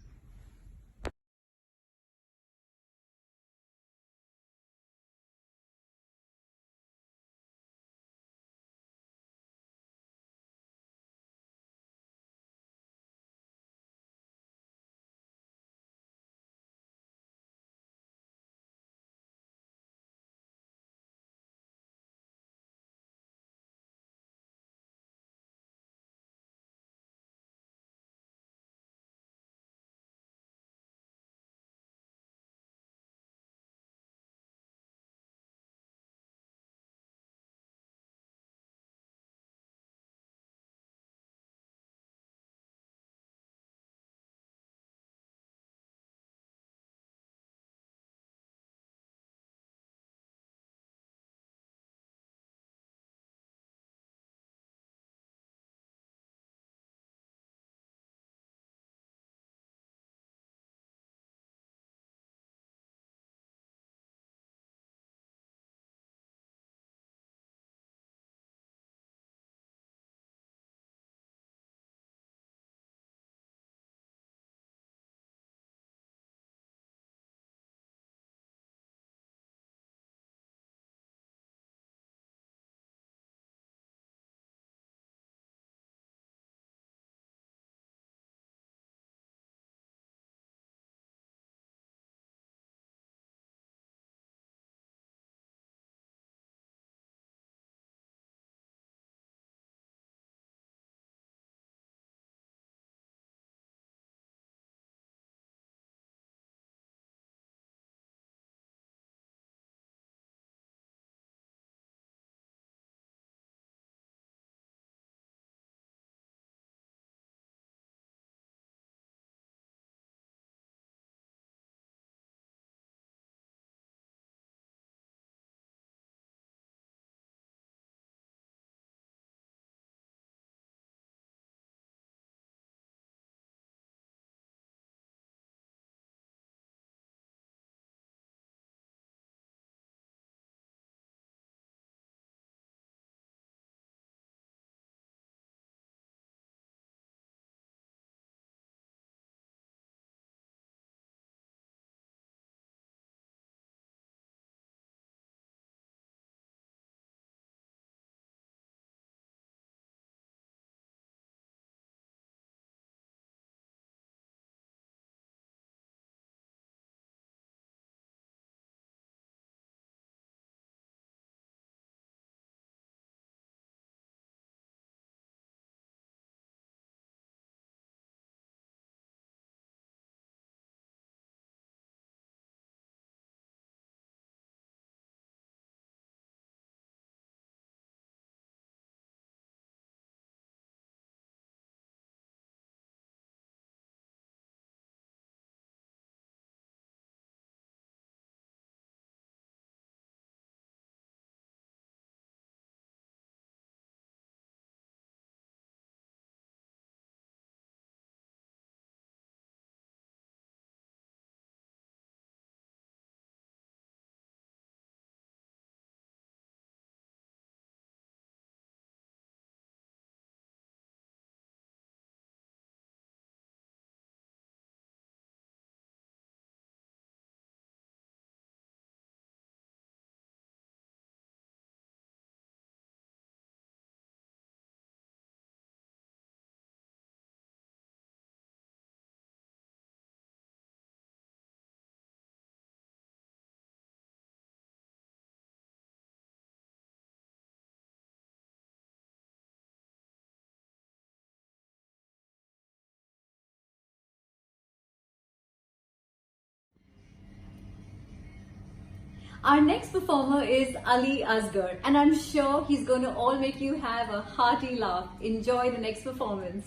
Our next performer is Ali Asgar, and I'm sure he's going to all make you have a hearty laugh. Enjoy the next performance.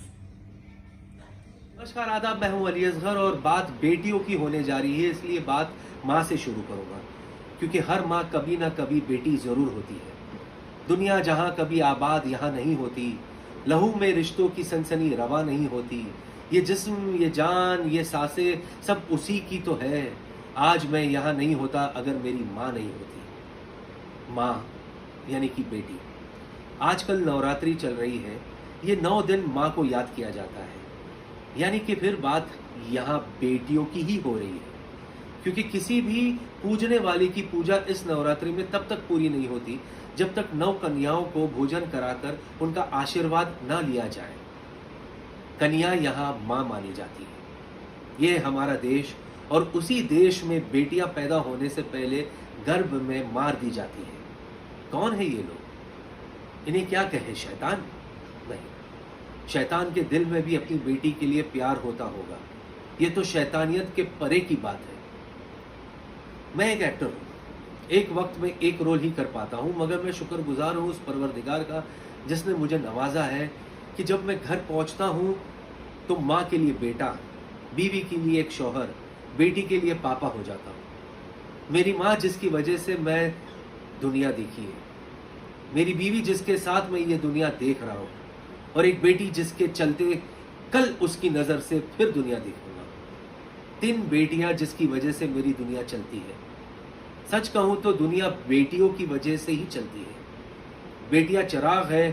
नमस्कार आदाब, मैं हूं अली असगर और बात बेटियों की होने जा रही है, इसलिए बात माँ से शुरू करूंगा, क्योंकि हर माँ कभी ना कभी बेटी जरूर होती है। दुनिया जहां कभी आबाद यहाँ नहीं होती, लहू में रिश्तों की सनसनी रवा नहीं होती, ये जिस्म, ये जान, ये सांसें सब उसी की तो है। आज मैं यहाँ नहीं होता अगर मेरी माँ नहीं होती। माँ यानी कि बेटी। आजकल नवरात्रि चल रही है, ये 9 दिन माँ को याद किया जाता है, यानी कि फिर बात यहाँ बेटियों की ही हो रही है, क्योंकि किसी भी पूजने वाले की पूजा इस नवरात्रि में तब तक पूरी नहीं होती जब तक 9 कन्याओं को भोजन कराकर उनका आशीर्वाद न लिया जाए। कन्या यहाँ माँ मानी जाती है। ये हमारा देश, और उसी देश में बेटियां पैदा होने से पहले गर्भ में मार दी जाती है। कौन है ये लोग? इन्हें क्या कहे, शैतान? नहीं, शैतान के दिल में भी अपनी बेटी के लिए प्यार होता होगा। ये तो शैतानियत के परे की बात है। मैं एक एक्टर हूँ, एक वक्त में एक रोल ही कर पाता हूँ, मगर मैं शुक्रगुजार हूँ उस परवरदिगार का जिसने मुझे नवाजा है कि जब मैं घर पहुँचता हूँ तो माँ के लिए बेटा, बीवी के लिए एक शौहर, बेटी के लिए पापा हो जाता हूँ। मेरी माँ जिसकी वजह से मैं दुनिया देखी है, मेरी बीवी जिसके साथ मैं ये दुनिया देख रहा हूँ, और एक बेटी जिसके चलते कल उसकी नज़र से फिर दुनिया देखूंगा। 3 बेटियां जिसकी वजह से मेरी दुनिया चलती है। सच कहूँ तो दुनिया बेटियों की वजह से ही चलती है। बेटियां चिराग है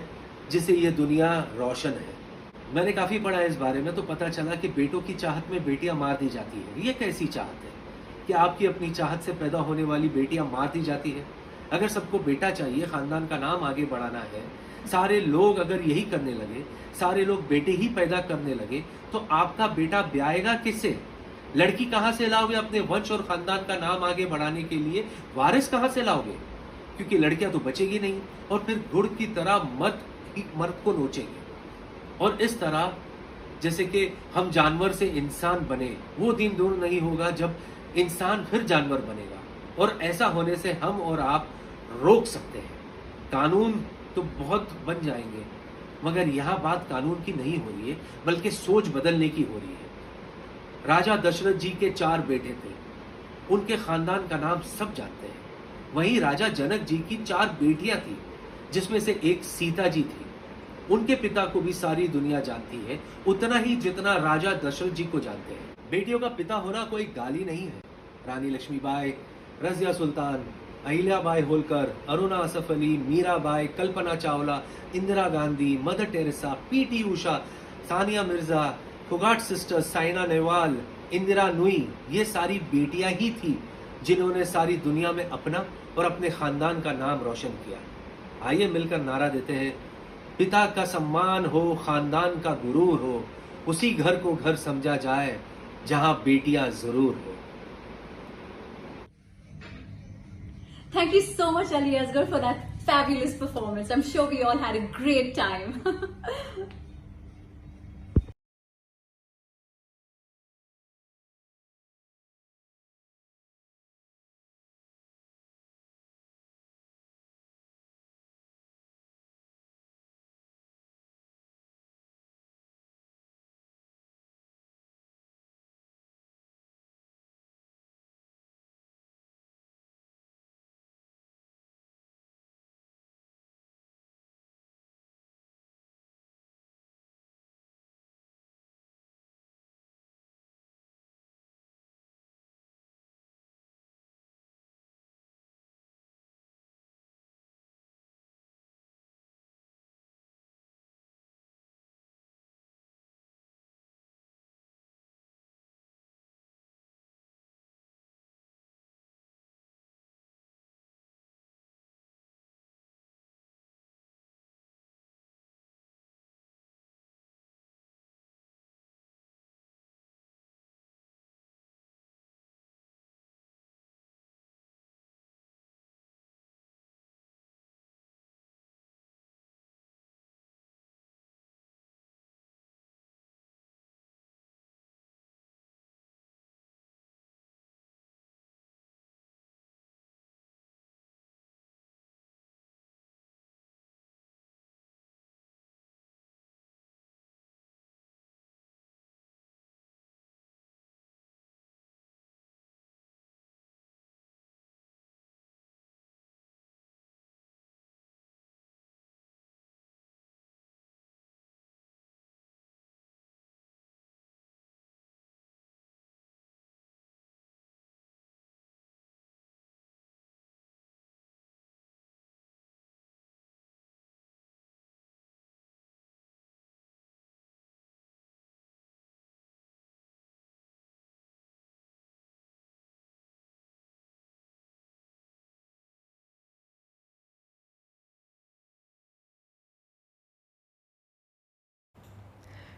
जिसे ये दुनिया रोशन है। मैंने काफ़ी पढ़ा इस बारे में, तो पता चला कि बेटों की चाहत में बेटियां मार दी जाती है। ये कैसी चाहत है कि आपकी अपनी चाहत से पैदा होने वाली बेटियां मार दी जाती है? अगर सबको बेटा चाहिए, ख़ानदान का नाम आगे बढ़ाना है, सारे लोग अगर यही करने लगे, सारे लोग बेटे ही पैदा करने लगे, तो आपका बेटा ब्याएगा किससे? लड़की कहाँ से लाओगे अपने वंश और ख़ानदान का नाम आगे बढ़ाने के लिए? वारिस कहाँ से लाओगे? क्योंकि लड़कियां तो बचेगी नहीं, और फिर गुड़ की तरह मर्द को नोचेंगे। और इस तरह जैसे कि हम जानवर से इंसान बने, वो दिन दूर नहीं होगा जब इंसान फिर जानवर बनेगा, और ऐसा होने से हम और आप रोक सकते हैं। कानून तो बहुत बन जाएंगे, मगर यहाँ बात कानून की नहीं हो रही है, बल्कि सोच बदलने की हो रही है। राजा दशरथ जी के 4 बेटे थे, उनके खानदान का नाम सब जानते हैं। वहीं राजा जनक जी की 4 बेटियां थी, जिसमें से एक सीता जी थी। उनके पिता को भी सारी दुनिया जानती है, उतना ही जितना राजा दशरथ जी को जानते हैं। बेटियों का पिता होना कोई गाली नहीं है। Rani Lakshmibai, Razia Sultan, Ahilyabai Holkar, Aruna Asaf Ali, Mirabai, Kalpana Chawla, Indira Gandhi, Mother Teresa, PT Usha, Sania Mirza, Phogat sisters, Saina Nehwal, Indra Nooyi, ये सारी बेटियां ही थी जिन्होंने सारी दुनिया में अपना और अपने खानदान का नाम रोशन किया। आइए मिलकर नारा देते हैं, पिता का सम्मान हो, खानदान का गुरूर हो, उसी घर को घर समझा जाए जहां बेटियां जरूर हो। Thank you so much, Ali Asgar, for that fabulous performance. I'm sure we all had a great time.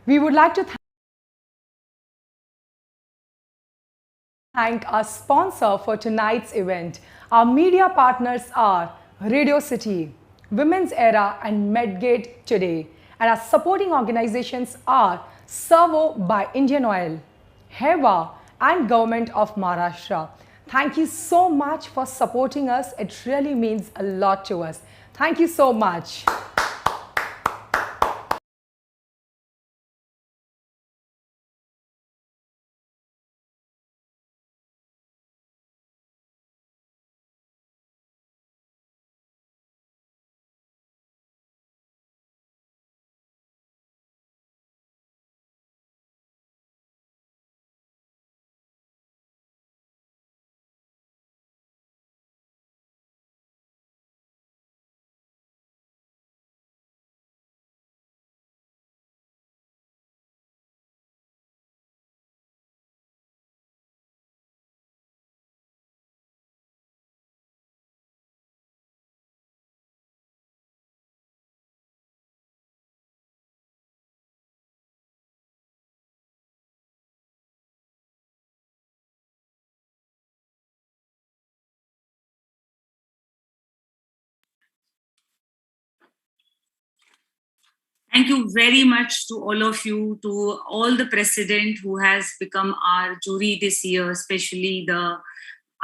We would like to thank our sponsor for tonight's event. Our media partners are Radio City, Women's Era and Medgate Today. And our supporting organizations are Servo by Indian Oil, HEWA and Government of Maharashtra. Thank you so much for supporting us. It really means a lot to us. Thank you so much. Thank you very much to all of you, to all the president who has become our jury this year, especially the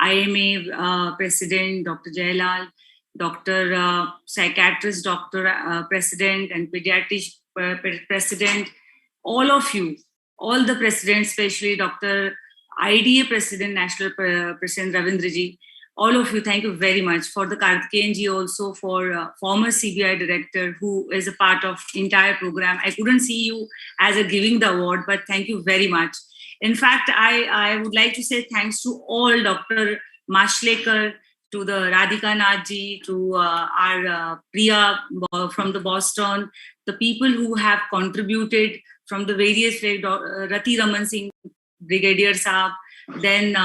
IMA president, Dr. Jailal, Dr. Psychiatrist, Dr. President and Pediatric President, all of you, all the presidents, especially Dr. IDA President, National President Ravindraji, all of you, thank you very much. For the Karthikeyanji also, for former CBI director who is a part of entire program. I couldn't see you as a giving the award, but thank you very much. In fact, I would like to say thanks to all Dr. Mashlekar, to the Radhika Nathji, to our Priya from the Boston, the people who have contributed from the various, Rati Raman Singh, Brigadier Saab, then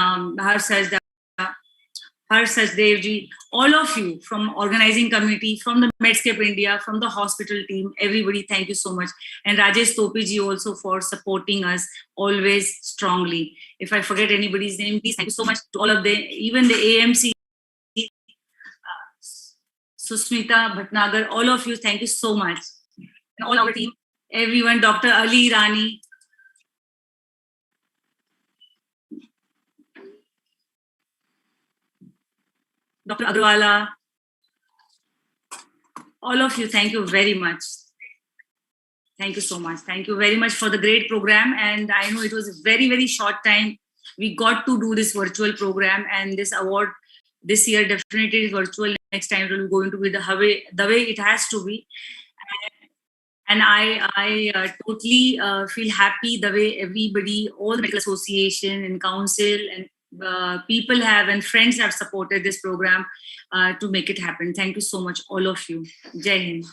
Harsh Sachdevji, all of you from organizing committee, from the Medscape India, from the hospital team, everybody, thank you so much. And Rajesh Topiji also for supporting us always strongly. If I forget anybody's name, please, thank you so much to all of them, even the AMC, Susmita Bhatnagar, all of you, thank you so much. And all our team, everyone, Dr. Ali Rani, Dr. Agrawala, all of you, thank you very much. Thank you so much. Thank you very much for the great program. And I know it was a very, very short time. We got to do this virtual program, and this award this year definitely is virtual. Next time it will be going to be the way it has to be. And I totally feel happy the way everybody, all the medical association and council and people have and friends have supported this program to make it happen. Thank you so much, all of you. Jai Hind.